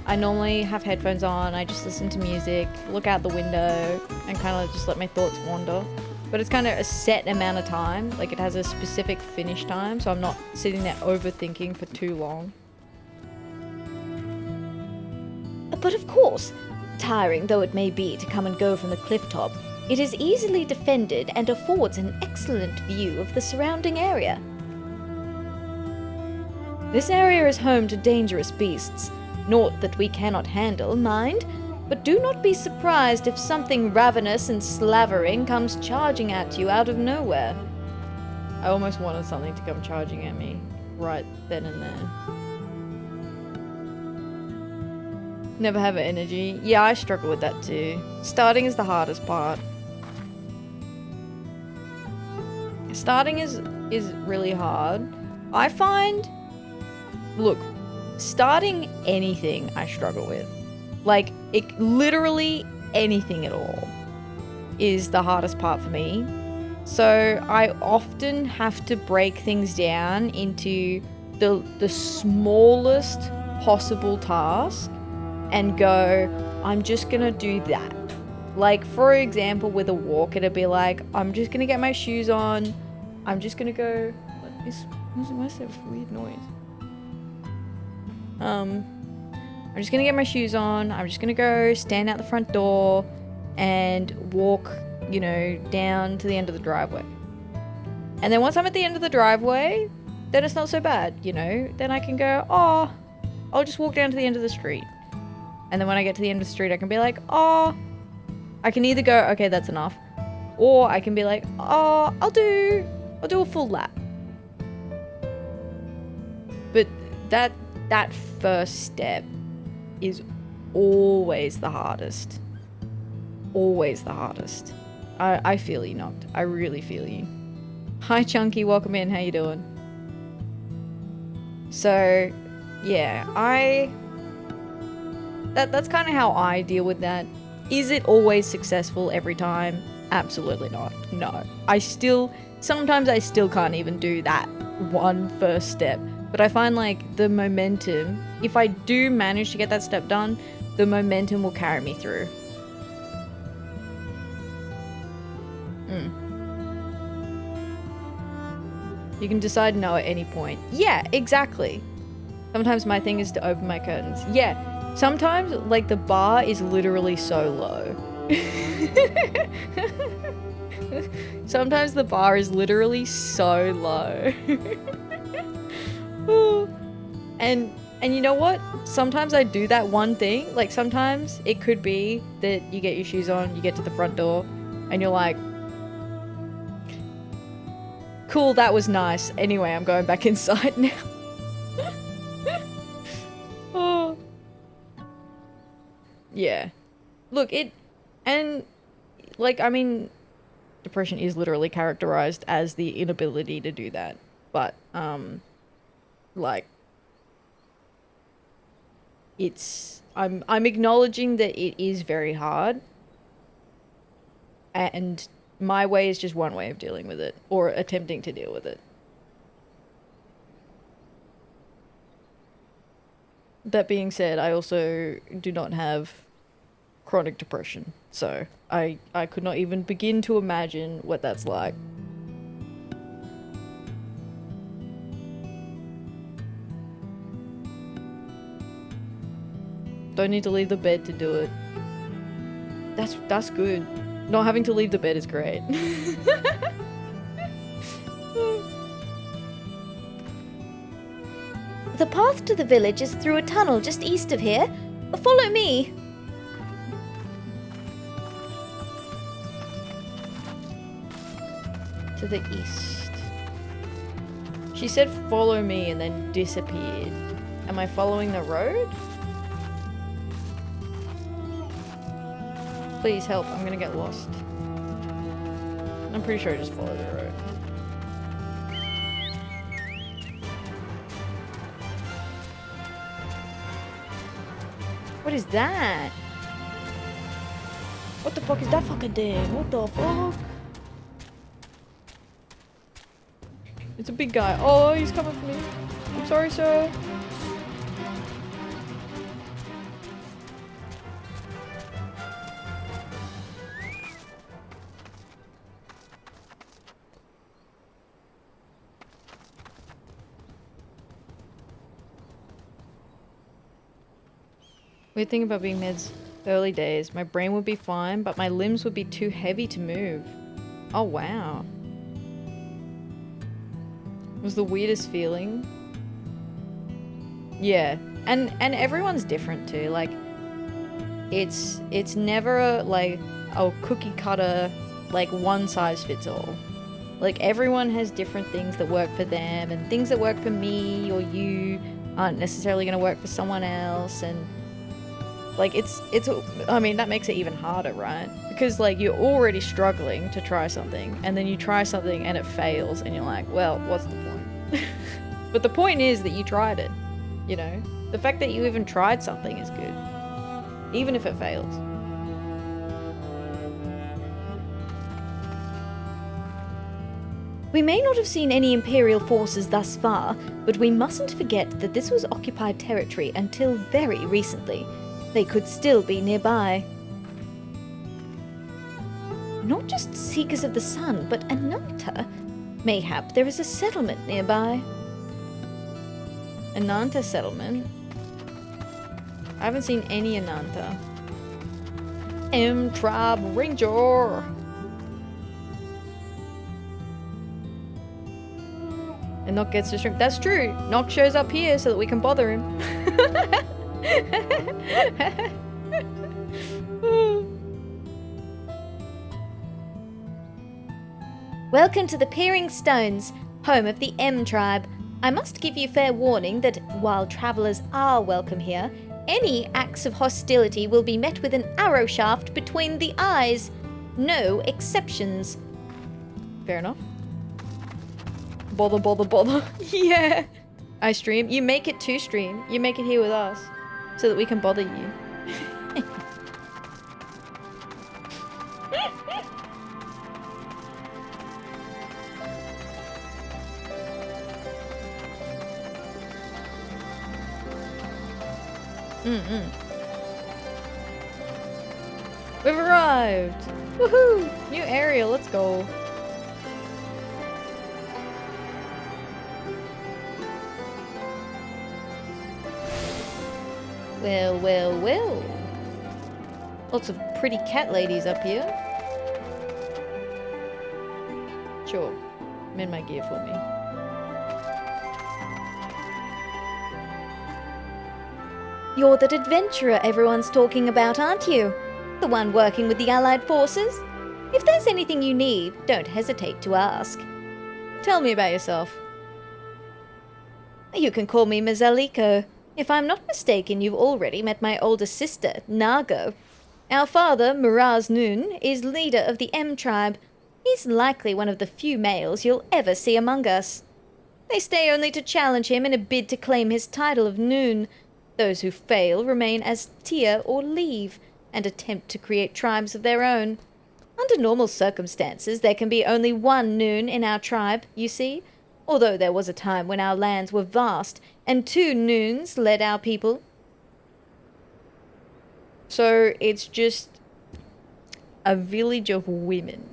I normally have headphones on, I just listen to music, look out the window, and kind of just let my thoughts wander. But it's kind of a set amount of time, like it has a specific finish time, so I'm not sitting there overthinking for too long. But of course, tiring though it may be to come and go from the cliff top, it is easily defended and affords an excellent view of the surrounding area. This area is home to dangerous beasts. Naught that we cannot handle, mind, but do not be surprised if something ravenous and slavering comes charging at you out of nowhere. I almost wanted something to come charging at me right then and there. Never have energy. Yeah, I struggle with that too. Starting is the hardest part. Starting is really hard. I find... Look, starting anything I struggle with. Like, literally anything at all is the hardest part for me. So I often have to break things down into the smallest possible task and go, I'm just gonna do that. Like, for example, with a walk, it'd be like, I'm just gonna get my shoes on. I'm just gonna go. What's that weird noise? I'm just gonna get my shoes on. I'm just gonna go stand out the front door and walk, you know, down to the end of the driveway. And then once I'm at the end of the driveway, then it's not so bad, you know? Then I can go, oh, I'll just walk down to the end of the street. And then when I get to the end of the street, I can be like, oh, I can either go, okay, that's enough. Or I can be like, oh, I'll do a full lap. But that first step is always the hardest. Always the hardest. I feel you, Noct. I really feel you. Hi, Chunky. Welcome in. How you doing? So, yeah, that's kind of how I deal with that. Is it always successful every time? Absolutely not. No. Sometimes I still can't even do that one first step. But I find like the momentum, if I do manage to get that step done, the momentum will carry me through. You can decide no at any point. Yeah, exactly. Sometimes my thing is to open my curtains. Yeah, sometimes like the bar is literally so low. Sometimes the bar is literally so low. And you know what? Sometimes I do that one thing. Like sometimes it could be that you get your shoes on, you get to the front door, and you're like, cool, that was nice. Anyway, I'm going back inside now. Oh. Yeah. Look, depression is literally characterized as the inability to do that. But, I'm acknowledging that it is very hard, and my way is just one way of dealing with it, or attempting to deal with it. That being said, I also do not have chronic depression, so I could not even begin to imagine what that's like. Don't need to leave the bed to do it. That's good. Not having to leave the bed is great. The path to the village is through a tunnel just east of here. Follow me. To the east. She said follow me and then disappeared. Am I following the road? Please help, I'm gonna get lost. I'm pretty sure I just followed the road. What is that? What the fuck is that fucking thing? What the fuck? It's a big guy. Oh, he's coming for me. I'm sorry, sir. Weird thing about being meds early days, my brain would be fine, but my limbs would be too heavy to move. Oh wow. It was the weirdest feeling. Yeah, and everyone's different too. Like, it's never like a cookie cutter, like one size fits all. Like everyone has different things that work for them, and things that work for me or you aren't necessarily going to work for someone else, and like I mean, that makes it even harder, right? Because like you're already struggling to try something, and then you try something and it fails, and you're like, well, what's the point? But the point is that you tried it, you know? The fact that you even tried something is good. Even if it fails. We may not have seen any Imperial forces thus far, but we mustn't forget that this was occupied territory until very recently. They could still be nearby. Not just Seekers of the Sun, but Ananta. Mayhap there is a settlement nearby. Ananta settlement? I haven't seen any Ananta. M-Tribe Ranger! And Nock gets to shrink. That's true! Nock shows up here so that we can bother him. Welcome to the Peering Stones, home of the M-Tribe. I must give you fair warning that while travellers are welcome here, any acts of hostility will be met with an arrow shaft between the eyes. No exceptions. Fair enough. Bother. Yeah. I stream. You make it to stream. You make it here with us. So that we can bother you. We've arrived! Woohoo! New area, let's go. Well. Lots of pretty cat ladies up here. Sure. Mend my gear for me. You're that adventurer everyone's talking about, aren't you? The one working with the Allied forces? If there's anything you need, don't hesitate to ask. Tell me about yourself. You can call me Mazaliko. If I'm not mistaken, you've already met my older sister, Nargo. Our father, Miraz Noon, is leader of the M-Tribe. He's likely one of the few males you'll ever see among us. They stay only to challenge him in a bid to claim his title of Noon. Those who fail remain as Tia or leave, and attempt to create tribes of their own. Under normal circumstances, there can be only one Noon in our tribe, you see, although there was a time when our lands were vast, and 2 Noons led our people. So it's just a village of women.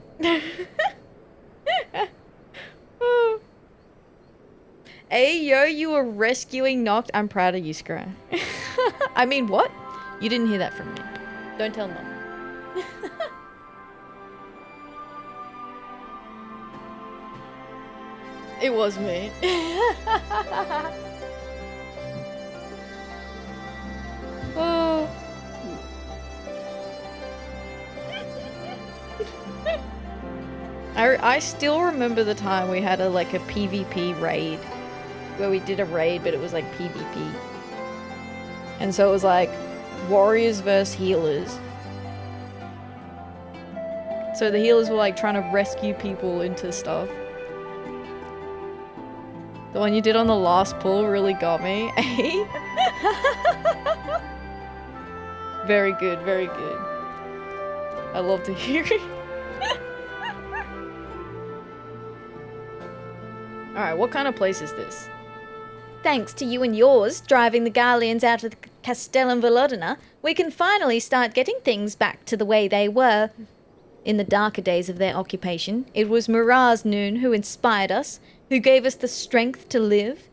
Hey, yo, you were rescuing Noct. I'm proud of you, Scry. I mean, what? You didn't hear that from me. Don't tell Noct. It was me. Oh. I still remember the time we had a PvP raid where we did a raid, but it was like PvP. And so it was like warriors versus healers. So the healers were like trying to rescue people into stuff. The one you did on the last pull really got me. Very good, very good. I love to hear it. Alright, what kind of place is this? Thanks to you and yours driving the Garleans out of Castellum Volodina, we can finally start getting things back to the way they were. In the darker days of their occupation, it was Miraz Noon who inspired us, who gave us the strength to live.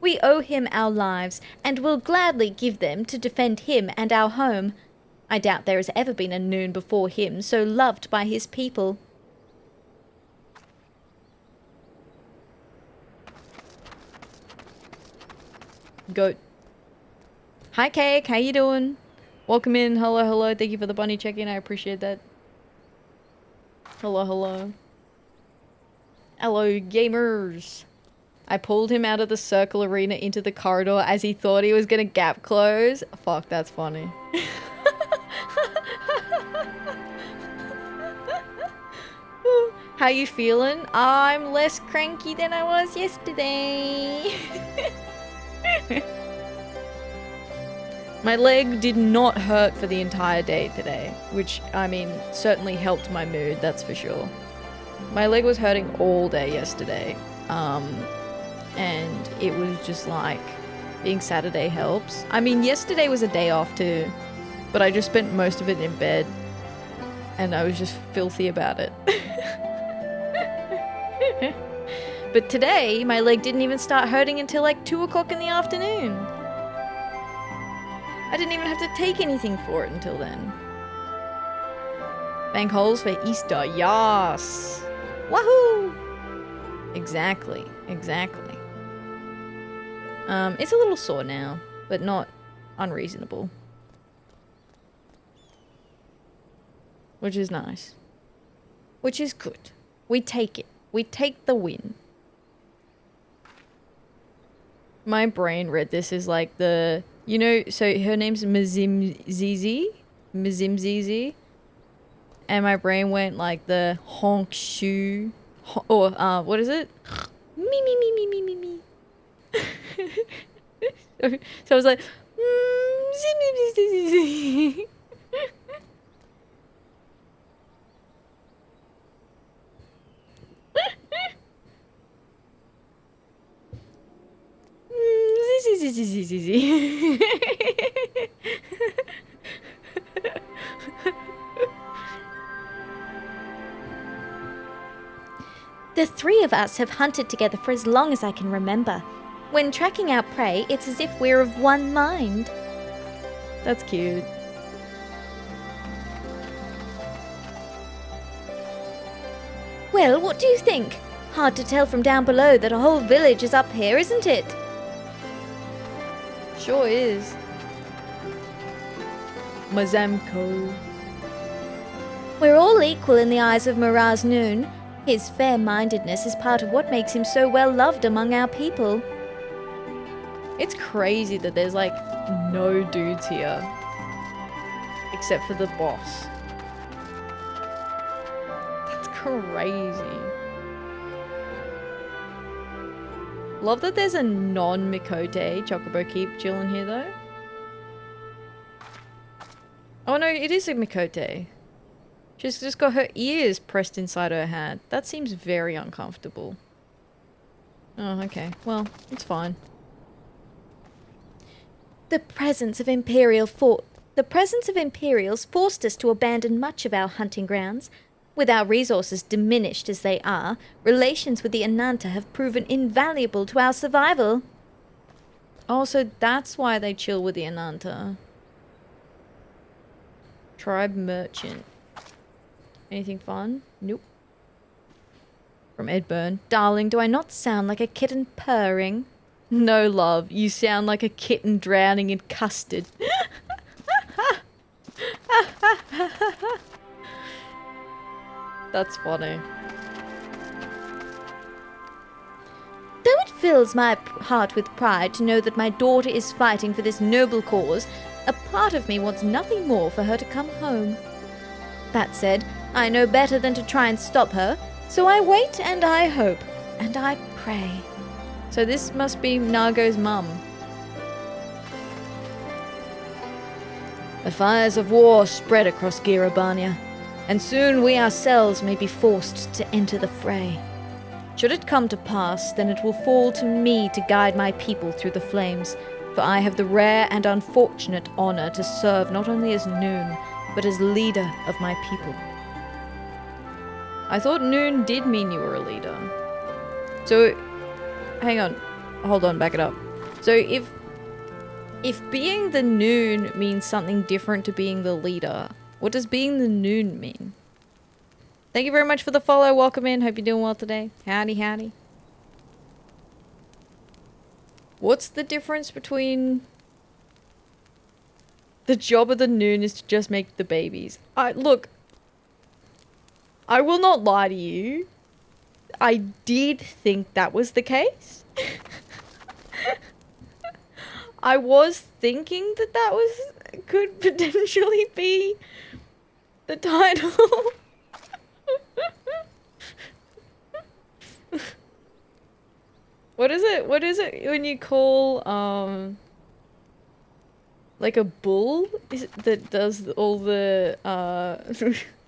We owe him our lives, and will gladly give them to defend him and our home. I doubt there has ever been a Noon before him so loved by his people. Goat. Hi Cake, how you doing? Welcome in, hello, thank you for the bunny check-in, I appreciate that. Hello. Hello, gamers. I pulled him out of the circle arena into the corridor as he thought he was gonna gap close. Fuck, that's funny. How you feeling? I'm less cranky than I was yesterday. My leg did not hurt for the entire day today, which, I mean, certainly helped my mood, that's for sure. My leg was hurting all day yesterday, and it was just like, being Saturday helps. I mean, yesterday was a day off too, but I just spent most of it in bed, and I was just filthy about it. But today, my leg didn't even start hurting until like 2 o'clock in the afternoon. I didn't even have to take anything for it until then. Bank holes for Easter, yas! Wahoo! Exactly, exactly. It's a little sore now, but not unreasonable. Which is nice. Which is good. We take it. We take the win. My brain read this as like the... You know, so her name's Mzimzizi? Mzimzizi? And my brain went like the honk shoe... Or, what is it? Me, me, me, me, me, me, me. So I was like... The three of us have hunted together for as long as I can remember. When tracking our prey, it's as if we're of one mind. That's cute. Well, what do you think? Hard to tell from down below that a whole village is up here, isn't it? Sure is. Mazamko. We're all equal in the eyes of Miraz Noon. His fair-mindedness is part of what makes him so well loved among our people. It's crazy that there's like no dudes here. Except for the boss. That's crazy. Love that there's a non-Mikote Chocobo Keep chilling here though. Oh no, it is a Mikote. She's just got her ears pressed inside her hat. That seems very uncomfortable. Oh, okay. Well, it's fine. The presence of Imperials forced us to abandon much of our hunting grounds. With our resources diminished as they are, relations with the Ananta have proven invaluable to our survival. Oh, so that's why they chill with the Ananta. Tribe merchant. Anything fun? Nope. From Ed Byrne. Darling, do I not sound like a kitten purring? No, love. You sound like a kitten drowning in custard. That's funny. Though it fills my heart with pride to know that my daughter is fighting for this noble cause, a part of me wants nothing more for her to come home. That said, I know better than to try and stop her, so I wait and I hope, and I pray. So this must be Nago's mum. The fires of war spread across Girabania, and soon we ourselves may be forced to enter the fray. Should it come to pass, then it will fall to me to guide my people through the flames, for I have the rare and unfortunate honor to serve not only as Noon, but as leader of my people. I thought Noon did mean you were a leader. So, hang on. Hold on, back it up. So if being the Noon means something different to being the leader, what does being the Noon mean? Thank you very much for the follow. Welcome in. Hope you're doing well today. Howdy, howdy. What's the difference between... The job of the Noon is to just make the babies. Look, I will not lie to you. I did think that was the case. I was thinking that could potentially be the title. What is it when you call, like a bull that does all the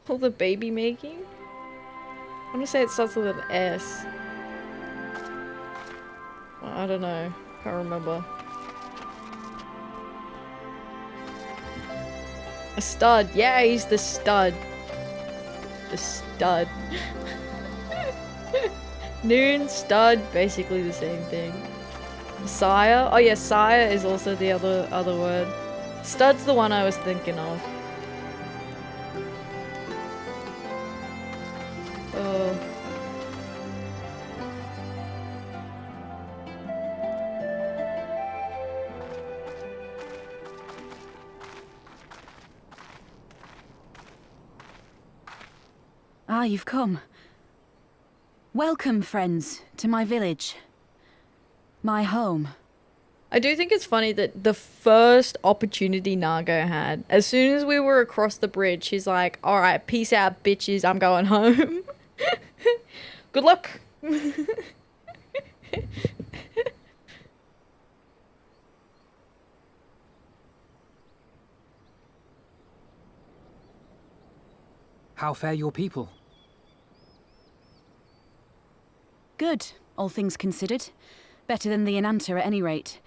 all the baby making. I want to say it starts with an S. Well, I don't know. Can't remember. A stud. Yeah, he's the stud. The stud. Noon, stud, basically the same thing. Sire? Oh yeah, sire is also the other word. Stud's the one I was thinking of. Oh. Ah, you've come. Welcome, friends, to my village. My home. I do think it's funny that the first opportunity Nargo had, as soon as we were across the bridge, she's like, alright, peace out, bitches, I'm going home. Good luck. How fare your people? Good, all things considered. Better than the Ananta at any rate.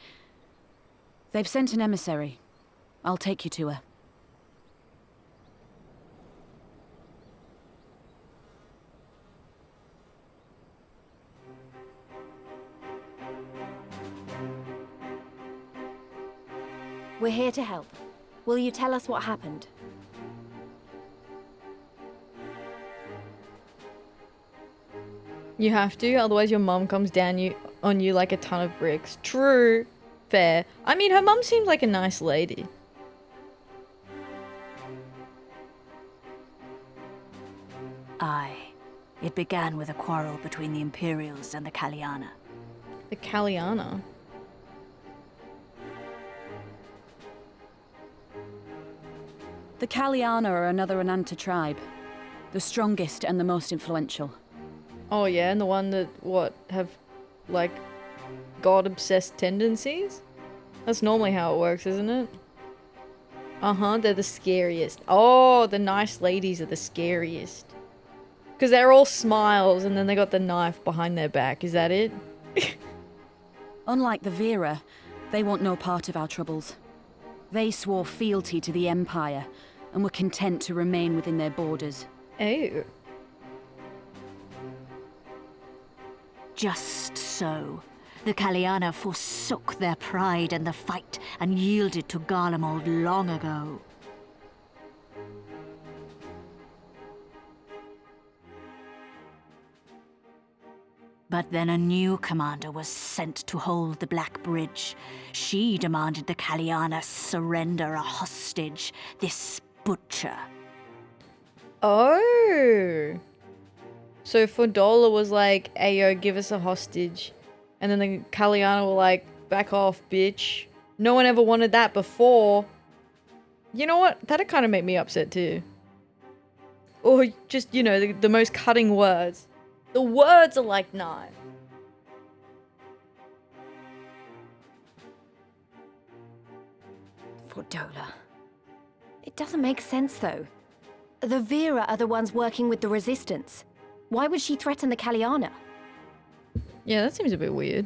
They've sent an emissary. I'll take you to her. We're here to help. Will you tell us what happened? You have to, otherwise your mum comes down on you like a ton of bricks. True. Fair. I mean, her mum seems like a nice lady. Aye. It began with a quarrel between the Imperials and the Kaliana. The Kaliana. The Kaliana are another Ananta tribe. The strongest and the most influential. Oh yeah, and the one that, have, like, god-obsessed tendencies? That's normally how it works, isn't it? Uh-huh, they're the scariest. Oh, the nice ladies are the scariest. Because they're all smiles and then they got the knife behind their back, is that it? Unlike the Vera, they want no part of our troubles. They swore fealty to the Empire and were content to remain within their borders. Oh. Just so. The Kaliana forsook their pride in the fight and yielded to Garlemald long ago. But then a new commander was sent to hold the Black Bridge. She demanded the Kaliana surrender a hostage, this butcher. Oh. So Fordola was like, Ayo, give us a hostage. And then the Kaliana were like, back off, bitch. No one ever wanted that before. You know what? That'd kind of make me upset too. Or just, you know, the most cutting words. The words are like knife. Fordola. It doesn't make sense, though. The Vera are the ones working with the Resistance. Why would she threaten the Kaliana? Yeah, that seems a bit weird.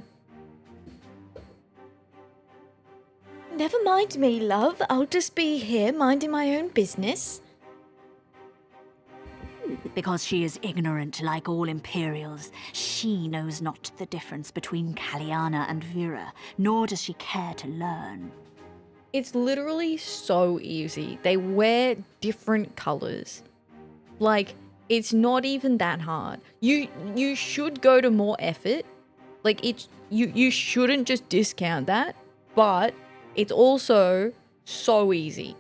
Never mind me, love. I'll just be here minding my own business. Because she is ignorant like all Imperials. She knows not the difference between Kaliana and Vera, nor does she care to learn. It's literally so easy. They wear different colors. Like, it's not even that hard. You should go to more effort. Like, you shouldn't just discount that, but it's also so easy.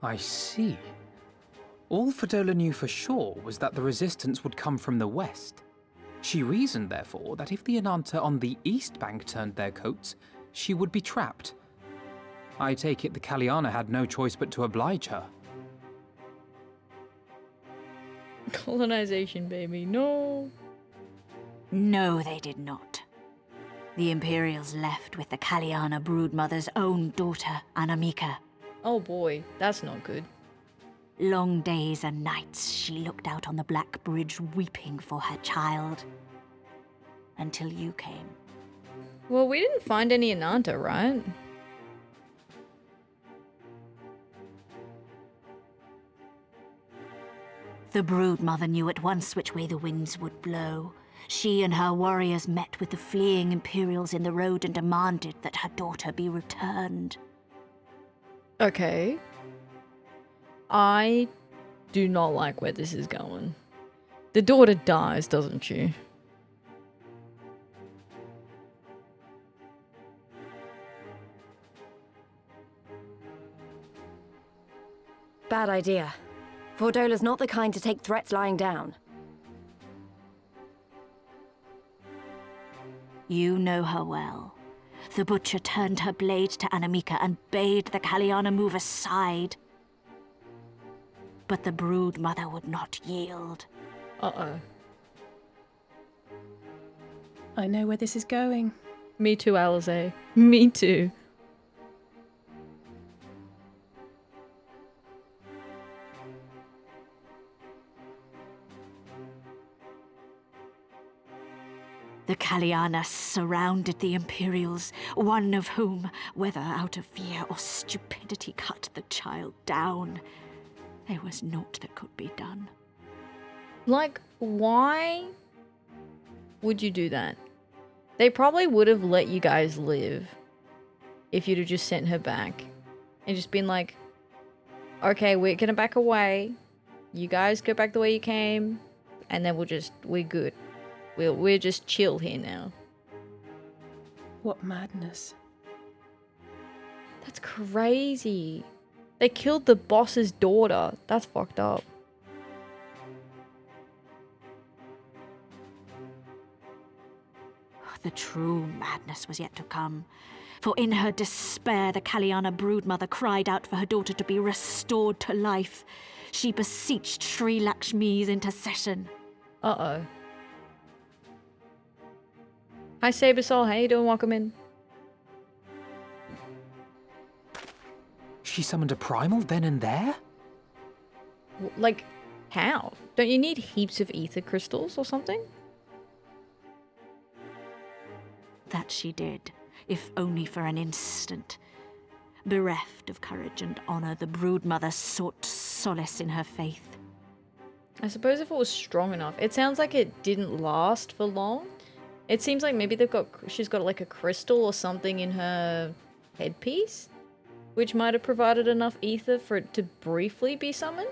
I see. All Fordola knew for sure was that the resistance would come from the west. She reasoned, therefore, that if the Ananta on the east bank turned their coats, she would be trapped. I take it the Kaliana had no choice but to oblige her. Colonization, baby. No. No, they did not. The Imperials left with the Kaliana broodmother's own daughter, Anamika. Oh boy, that's not good. Long days and nights she looked out on the Black Bridge weeping for her child. Until you came. Well, we didn't find any Ananta, right? The broodmother knew at once which way the winds would blow. She and her warriors met with the fleeing Imperials in the road and demanded that her daughter be returned. Okay. I do not like where this is going. The daughter dies, doesn't she? Bad idea. Vordola's not the kind to take threats lying down. You know her well. The butcher turned her blade to Anamika and bade the Kaliana move aside. But the broodmother would not yield. Uh-oh. I know where this is going. Me too, Alize. Me too. The Kaliana surrounded the Imperials, one of whom, whether out of fear or stupidity, cut the child down. There was naught that could be done. Like, why would you do that? They probably would have let you guys live if you'd have just sent her back and just been like, okay, we're gonna back away. You guys go back the way you came, and then we're good. We're just chill here now. What madness. That's crazy. They killed the boss's daughter. That's fucked up. The true madness was yet to come. For in her despair, the Kaliana broodmother cried out for her daughter to be restored to life. She beseeched Sri Lakshmi's intercession. Uh-oh. Hi, Sabersol. How you doing? Welcome in. She summoned a primal then and there? Like, how? Don't you need heaps of ether crystals or something? That she did, if only for an instant. Bereft of courage and honor, the broodmother sought solace in her faith. I suppose if it was strong enough. It sounds like it didn't last for long. It seems like maybe she's got like a crystal or something in her headpiece, which might have provided enough ether for it to briefly be summoned.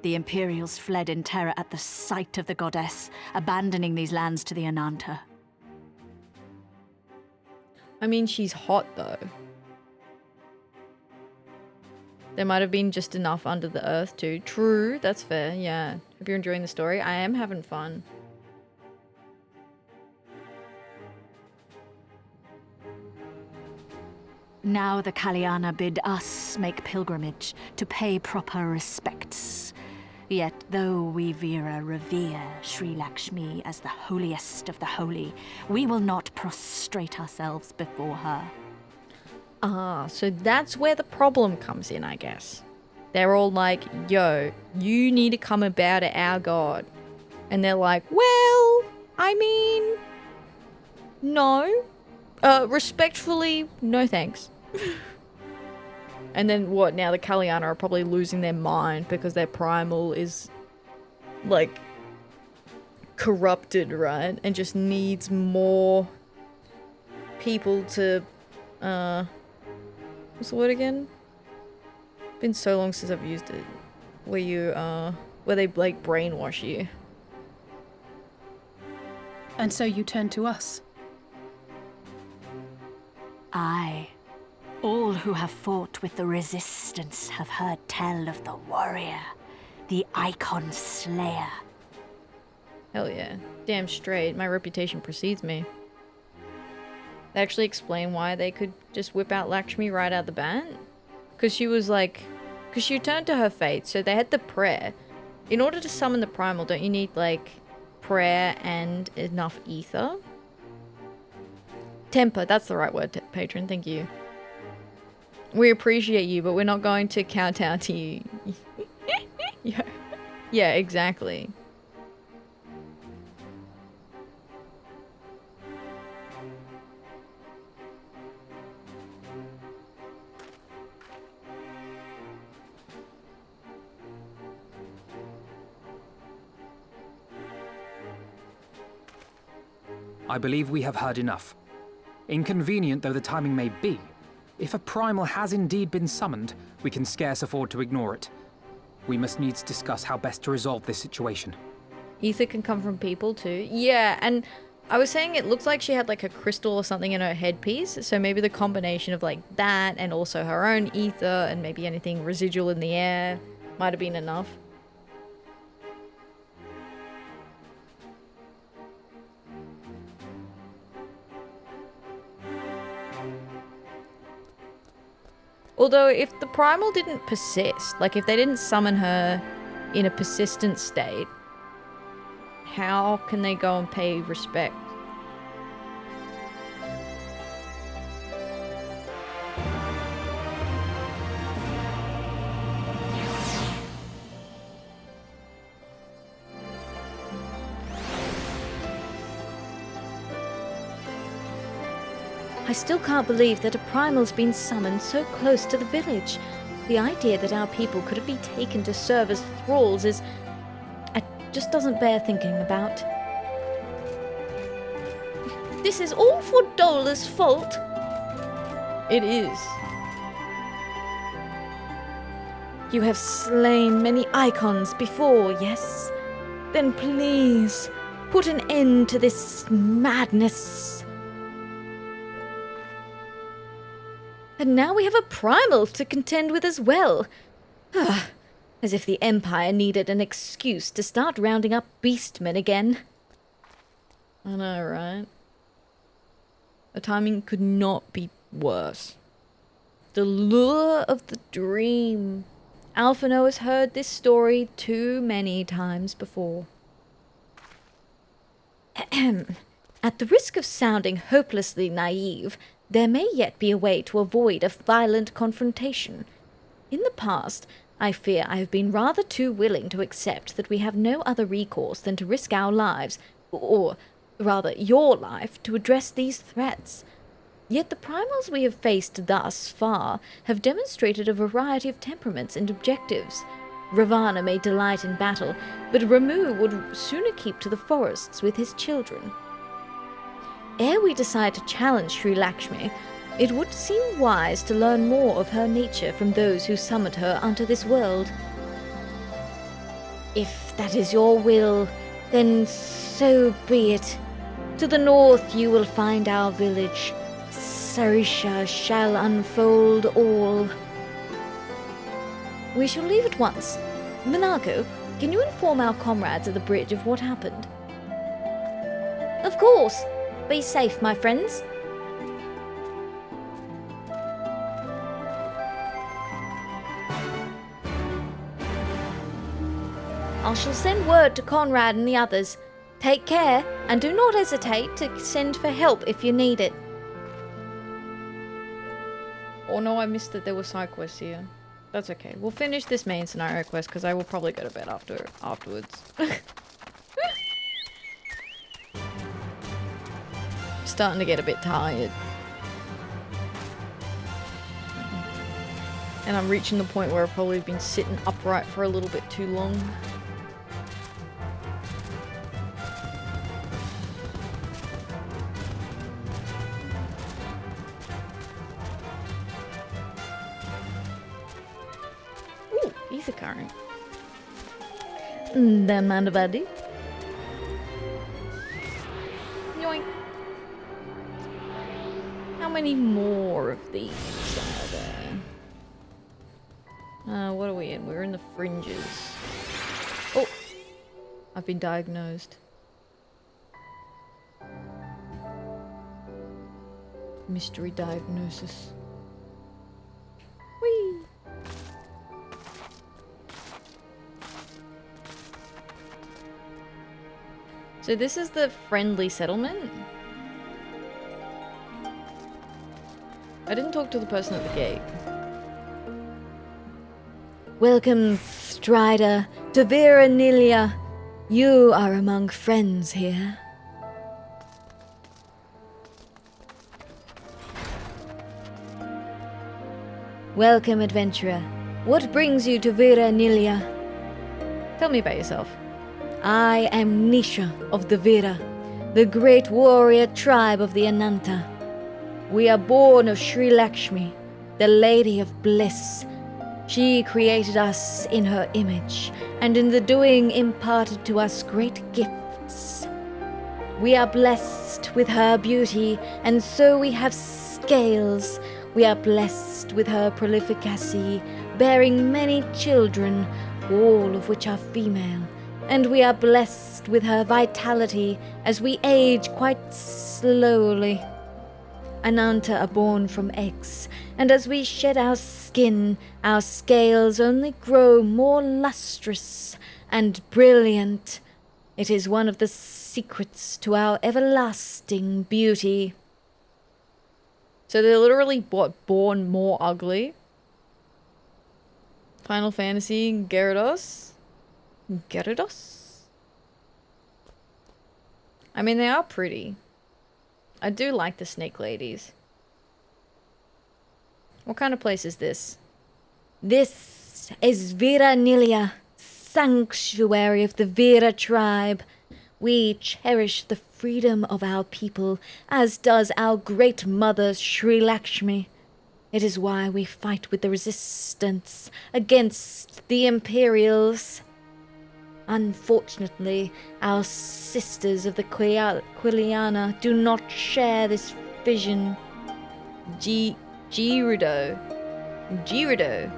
The Imperials fled in terror at the sight of the goddess, abandoning these lands to the Ananta. I mean, she's hot though. There might have been just enough under the earth too. True, that's fair, yeah. Hope you're enjoying the story. I am having fun. Now the Kaliana bid us make pilgrimage to pay proper respects. Yet though we Vera revere Sri Lakshmi as the holiest of the holy, we will not prostrate ourselves before her. Ah, so that's where the problem comes in, I guess. They're all like, yo, you need to come and bow to our god. And they're like, well, I mean, no. Respectfully, no thanks. And then what? Now the Kaliana are probably losing their mind because their primal is, like, corrupted, right? And just needs more people to, what's the word again? Been so long since I've used it. Where they, like, brainwash you. And so you turn to us. Aye. All who have fought with the resistance have heard tell of the warrior, the icon slayer. Hell yeah. Damn straight. My reputation precedes me. They actually explain why they could just whip out Lakshmi right out the bat. Because she was like... Because she turned to her fate, so they had the prayer. In order to summon the primal, don't you need, like, prayer and enough ether. Temper, that's the right word, patron, thank you. We appreciate you, but we're not going to kowtow to you. Yeah, exactly. I believe we have heard enough. Inconvenient though the timing may be, if a primal has indeed been summoned, we can scarce afford to ignore it. We must needs discuss how best to resolve this situation. Ether can come from people too. Yeah, and I was saying it looks like she had like a crystal or something in her headpiece, so maybe the combination of like that and also her own ether and maybe anything residual in the air might have been enough. Although, if the primal didn't persist, like if they didn't summon her in a persistent state, how can they go and pay respect? I still can't believe that a primal's been summoned so close to the village. The idea that our people could be taken to serve as thralls is... it just doesn't bear thinking about. This is all for Dola's fault. It is. You have slain many icons before, yes? Then please, put an end to this madness. And now we have a primal to contend with as well. As if the Empire needed an excuse to start rounding up beastmen again. I know, right? The timing could not be worse. The lure of the dream. Alphino has heard this story too many times before. At the risk of sounding hopelessly naive, there may yet be a way to avoid a violent confrontation. In the past, I fear I have been rather too willing to accept that we have no other recourse than to risk our lives, or rather your life, to address these threats. Yet the primals we have faced thus far have demonstrated a variety of temperaments and objectives. Ravana may delight in battle, but Ramu would sooner keep to the forests with his children. Ere we decide to challenge Sri Lakshmi, it would seem wise to learn more of her nature from those who summoned her unto this world. If that is your will, then so be it. To the north you will find our village. Sarisha shall unfold all. We shall leave at once. Minago, can you inform our comrades at the bridge of what happened? Of course. Be safe, my friends. I shall send word to Conrad and the others. Take care, and do not hesitate to send for help if you need it. Oh no, I missed that there were side quests here. That's okay. We'll finish this main scenario quest because I will probably go to bed afterwards. Starting to get a bit tired. And I'm reaching the point where I've probably been sitting upright for a little bit too long. Ooh, ether current. Don't mind about it. Yoink. How many more of these are there? What are we in? We're in the fringes. Oh! I've been diagnosed. Mystery diagnosis. Whee! So this is the friendly settlement? I didn't talk to the person at the gate. Welcome, Strider, to Veranilia. You are among friends here. Welcome, adventurer. What brings you to Veranilia? Tell me about yourself. I am Nisha of the Vera, the great warrior tribe of the Ananta. We are born of Sri Lakshmi, the Lady of Bliss. She created us in her image, and in the doing imparted to us great gifts. We are blessed with her beauty, and so we have scales. We are blessed with her prolificacy, bearing many children, all of which are female. And we are blessed with her vitality, as we age quite slowly. Ananta are born from eggs, and as we shed our skin, our scales only grow more lustrous and brilliant. It is one of the secrets to our everlasting beauty. So they're literally, what, born more ugly? Final Fantasy, Gyarados? Gyarados? I mean, they are pretty. I do like the snake ladies. What kind of place is this? This is Veranilia, sanctuary of the Vera tribe. We cherish the freedom of our people, as does our great mother Sri Lakshmi. It is why we fight with the resistance against the Imperials. Unfortunately, our sisters of the Quiliana do not share this vision. Gyarados. Gyarados.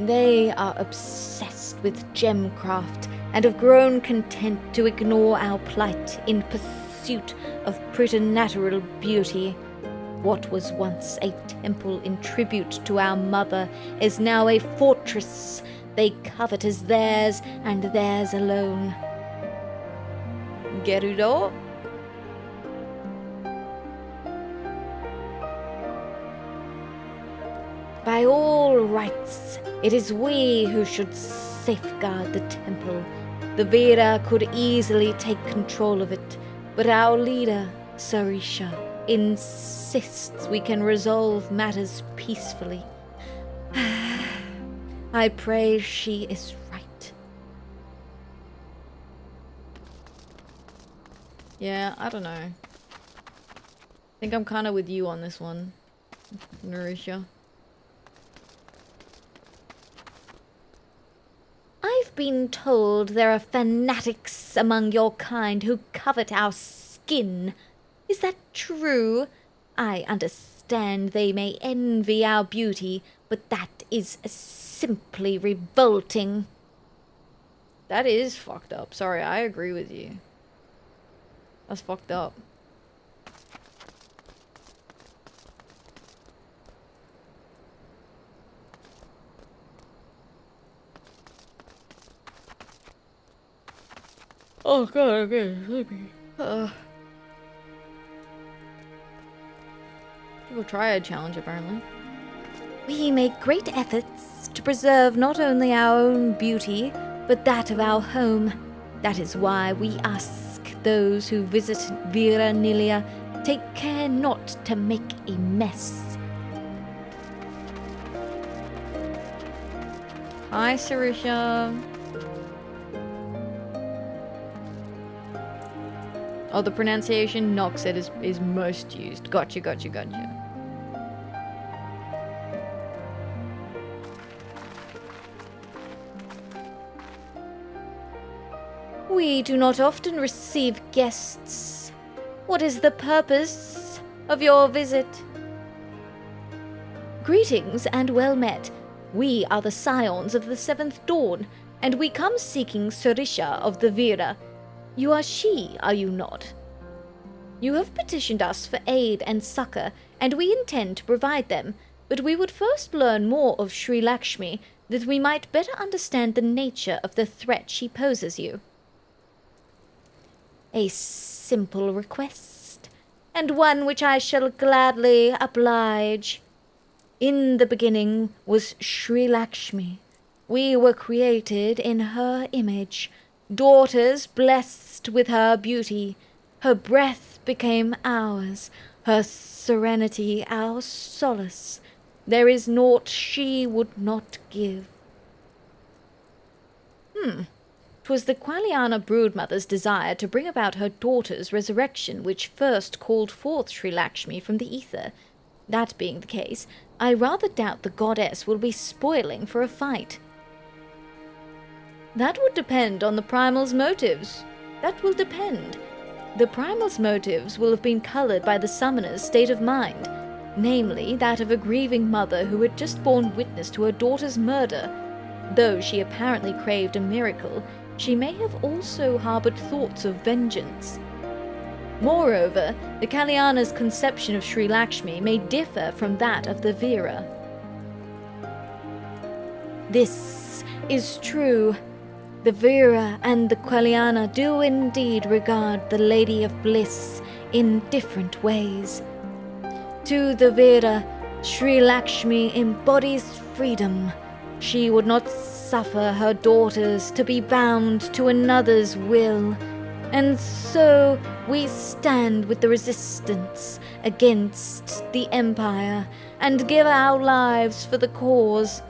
They are obsessed with gemcraft and have grown content to ignore our plight in pursuit of preternatural beauty. What was once a temple in tribute to our mother is now a fortress they covet as theirs and theirs alone. Gerudo? By all rights, it is we who should safeguard the temple. The Vera could easily take control of it, but our leader, Sarisha, insists we can resolve matters peacefully. I pray she is right. Yeah, I don't know. I think I'm kind of with you on this one, Narisha. I've been told there are fanatics among your kind who covet our skin. Is that true? I understand they may envy our beauty, but that is simply revolting. That is fucked up. Sorry, I agree with you. That's fucked up. Oh god, I'm getting sleepy. People try a challenge, apparently. We make great efforts to preserve not only our own beauty, but that of our home. That is why we ask those who visit Veranilia, take care not to make a mess. Hi, Sarisha. Oh, the pronunciation Noxet is most used. Gotcha. We do not often receive guests. What is the purpose of your visit? Greetings and well met. We are the scions of the Seventh Dawn, and we come seeking Sarisha of the Vera. You are she, are you not? You have petitioned us for aid and succor, and we intend to provide them. But we would first learn more of Sri Lakshmi, that we might better understand the nature of the threat she poses you. A simple request, and one which I shall gladly oblige. In the beginning was Sri Lakshmi. We were created in her image, daughters blessed with her beauty. Her breath became ours, her serenity our solace. There is naught she would not give. 'Twas the Qualiana broodmother's desire to bring about her daughter's resurrection which first called forth Sri Lakshmi from the ether. That being the case, I rather doubt the goddess will be spoiling for a fight. That would depend on the primal's motives. That will depend. The primal's motives will have been colored by the summoner's state of mind, namely that of a grieving mother who had just borne witness to her daughter's murder. Though she apparently craved a miracle, she may have also harbored thoughts of vengeance. Moreover, the Kalyana's conception of Sri Lakshmi may differ from that of the Veera. This is true. The Veera and the Kalyana do indeed regard the Lady of Bliss in different ways. To the Veera, Sri Lakshmi embodies freedom. She would not suffer her daughters to be bound to another's will, and so we stand with the resistance against the Empire and give our lives for the cause.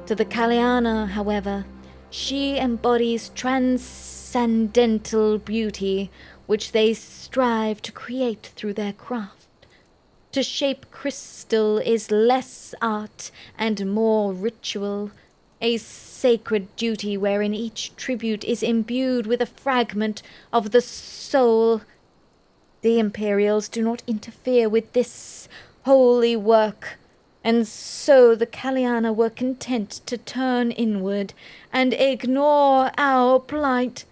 To the Kalyana, however, she embodies transcendental beauty, which they strive to create through their craft. To shape crystal is less art and more ritual, a sacred duty wherein each tribute is imbued with a fragment of the soul. The Imperials do not interfere with this holy work, and so the Kalyana were content to turn inward and ignore our plight.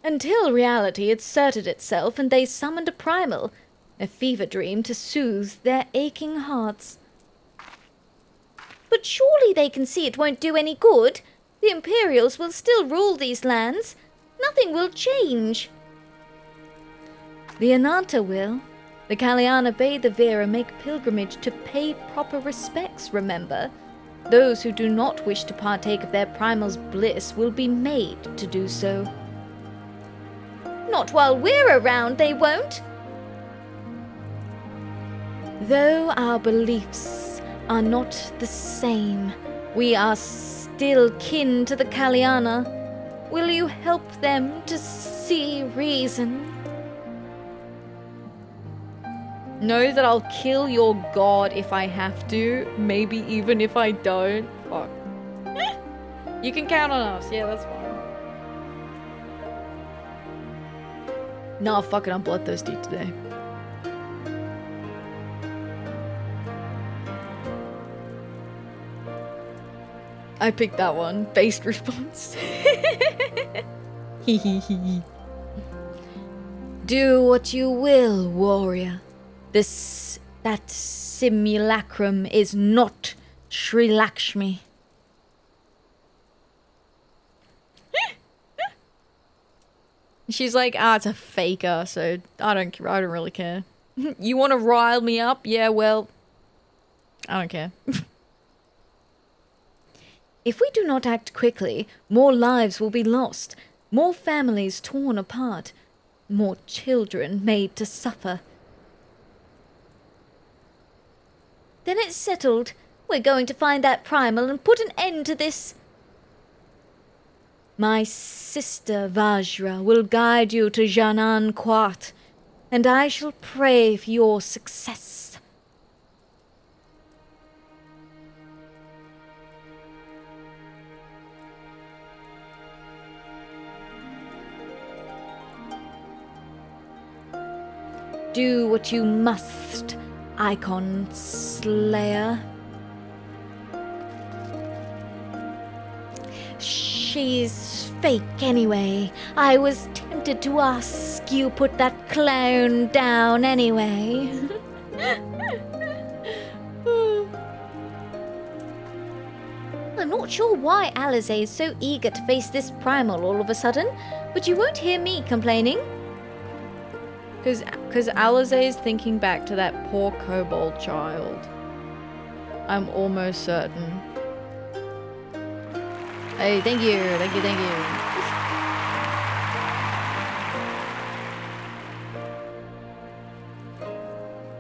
Until reality asserted itself and they summoned a primal, a fever dream to soothe their aching hearts. But surely they can see it won't do any good. The Imperials will still rule these lands. Nothing will change. The Ananta will. The Kalyana bade the Veera make pilgrimage to pay proper respects, remember? Those who do not wish to partake of their primal's bliss will be made to do so. Not while we're around, they won't. Though our beliefs are not the same, we are still kin to the Kalyana. Will you help them to see reason? Know that I'll kill your god if I have to, maybe even if I don't. Fuck. You can count on us, yeah, that's fine. Nah, fuck it, I'm bloodthirsty today. I picked that one. Based response. Do what you will, warrior. That simulacrum is not Sri Lakshmi. She's like, it's a faker, so I don't really care. You want to rile me up? Yeah, well, I don't care. If we do not act quickly, more lives will be lost, more families torn apart, more children made to suffer. Then it's settled. We're going to find that primal and put an end to this. My sister Vajra will guide you to Janan Quat, and I shall pray for your success. Do what you must, Icon Slayer. She's fake anyway. I was tempted to ask you put that clown down anyway. I'm not sure why Alizé is so eager to face this primal all of a sudden, but you won't hear me complaining. Because Alizé is thinking back to that poor kobold child. I'm almost certain. Hey, thank you.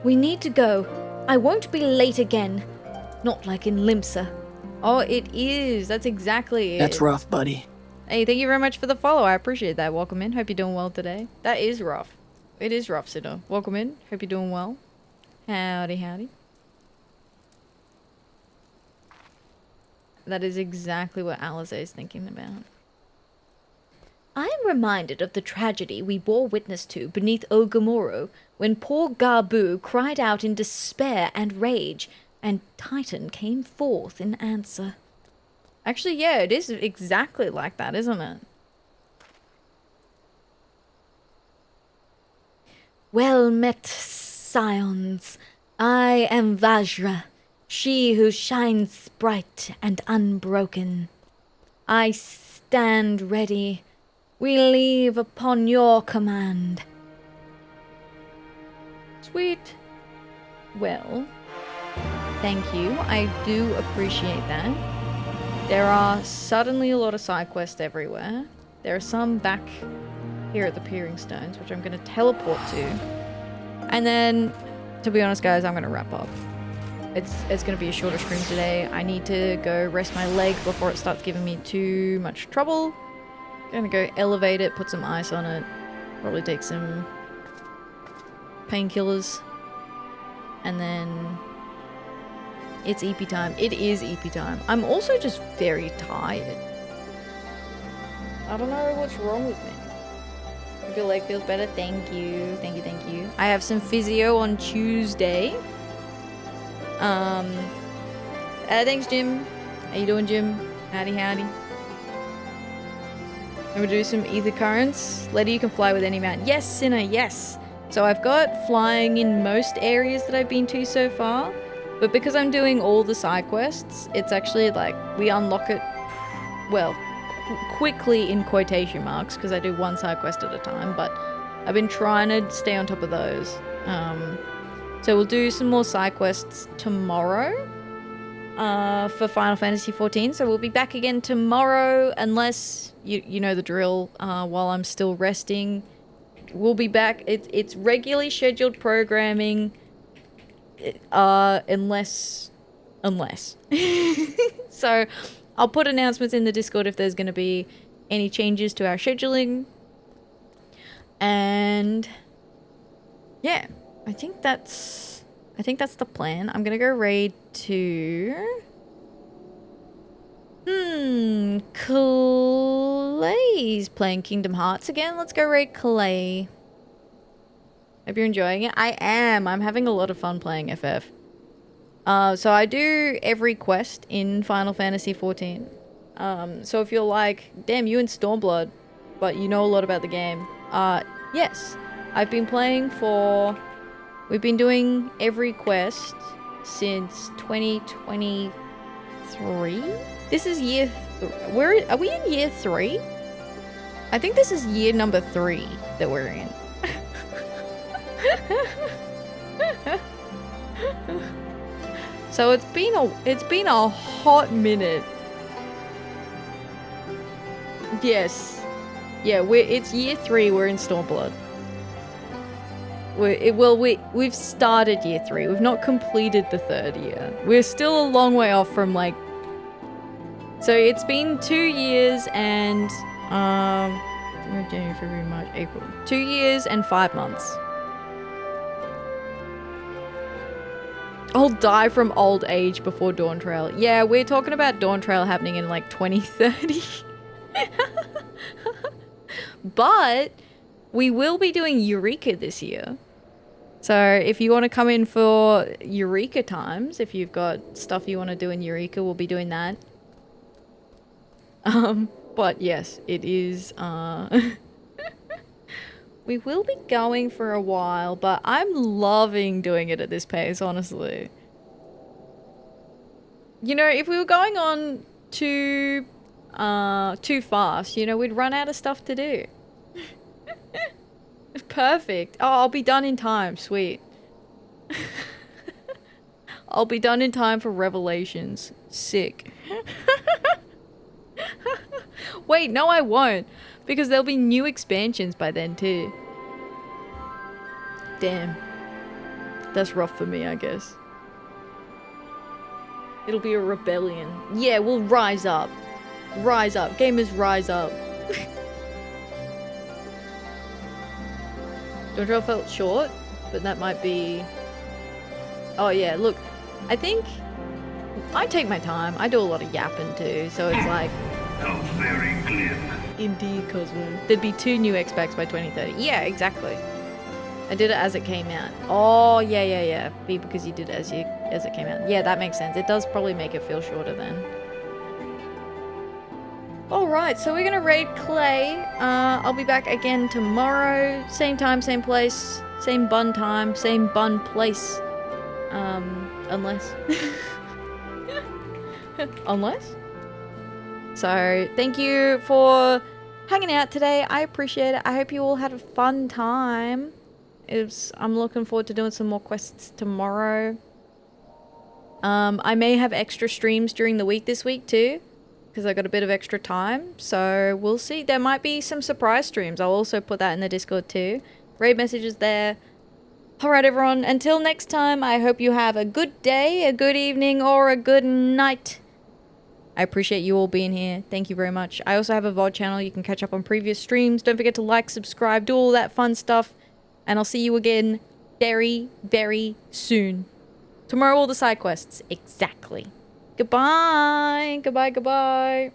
We need to go. I won't be late again. Not like in Limsa. Oh, it is. That's exactly it. That's rough, buddy. Hey, thank you very much for the follow. I appreciate that. Welcome in. Hope you're doing well today. That is rough. It is rough, Siddha. Welcome in. Hope you're doing well. Howdy, howdy. That is exactly what Alizé is thinking about. I am reminded of the tragedy we bore witness to beneath Ogumoro when poor Garbu cried out in despair and rage, and Titan came forth in answer. Actually, yeah, it is exactly like that, isn't it? Well met, scions. I am Vajra, she who shines bright and unbroken. I stand ready. We leave upon your command. Sweet. Well, thank you. I do appreciate that. There are suddenly a lot of side quests everywhere. There are some back here at the Peering Stones, which I'm going to teleport to. And then, to be honest, guys, I'm going to wrap up. It's going to be a shorter stream today. I need to go rest my leg before it starts giving me too much trouble. Gonna go elevate it, put some ice on it, probably take some painkillers, and then it's EP time. It is EP time. I'm also just very tired. I don't know what's wrong with me. If your leg feels better, thank you. I have some physio on Tuesday. Thanks, Jim. How you doing, Jim? Howdy. I'm gonna do some ether currents. Letty, you can fly with any mount. Yes, Sinner, yes. So I've got flying in most areas that I've been to so far, but because I'm doing all the side quests, it's actually like we unlock it, well, quickly in quotation marks, because I do one side quest at a time, but I've been trying to stay on top of those. So we'll do some more side quests tomorrow for Final Fantasy XIV. So we'll be back again tomorrow, unless you know the drill. While I'm still resting, we'll be back. It's regularly scheduled programming, unless. So I'll put announcements in the Discord if there's going to be any changes to our scheduling. And yeah, I think that's the plan. I'm gonna go raid to Clay's playing Kingdom Hearts again. Let's go raid Clay. Hope you're enjoying it. I am. I'm having a lot of fun playing FF. So I do every quest in Final Fantasy XIV. So if you're like, damn, you in Stormblood, but you know a lot about the game. Yes. I've been playing for... We've been doing every quest since 2023? This is year... Are we in year 3? I think this is year number 3 that we're in. So it's been a hot minute. Yes. Yeah, it's year 3, we're in Stormblood. We've started year 3. We've not completed the 3rd year. We're still a long way off from like... So it's been 2 years and... January, February, March, April. 2 years and 5 months. I'll die from old age before Dawn Trail. Yeah, we're talking about Dawn Trail happening in like 2030. But we will be doing Eureka this year. So if you want to come in for Eureka times, if you've got stuff you want to do in Eureka, we'll be doing that. But yes, it is We will be going for a while, but I'm loving doing it at this pace, honestly. You know, if we were going on too fast, you know, we'd run out of stuff to do. Perfect. Oh, I'll be done in time. Sweet. I'll be done in time for Revelations. Sick. Wait, no I won't. Because there'll be new expansions by then too. Damn. That's rough for me, I guess. It'll be a rebellion. Yeah, we'll rise up. Rise up. Gamers rise up. Don't felt short, but that might be... Oh yeah, look. I think... I take my time. I do a lot of yapping too, so it's like... How very glib. Indeed, Cosmo. There'd be 2 new X-Packs by 2030. Yeah, exactly. I did it as it came out. Oh, yeah. Be because you did it as it came out. Yeah, that makes sense. It does probably make it feel shorter then. Alright, so we're gonna raid Clay. I'll be back again tomorrow. Same time, same place. Same bun time, same bun place. Unless... Unless? So, thank you for hanging out today. I appreciate it. I hope you all had a fun time. I'm looking forward to doing some more quests tomorrow. I may have extra streams during the week this week too, because I got a bit of extra time. So, we'll see. There might be some surprise streams. I'll also put that in the Discord too. Raid messages there. Alright everyone, until next time, I hope you have a good day, a good evening, or a good night. I appreciate you all being here. Thank you very much. I also have a VOD channel. You can catch up on previous streams. Don't forget to like, subscribe, do all that fun stuff. And I'll see you again very, very soon. Tomorrow, all the side quests. Exactly. Goodbye. Goodbye, goodbye.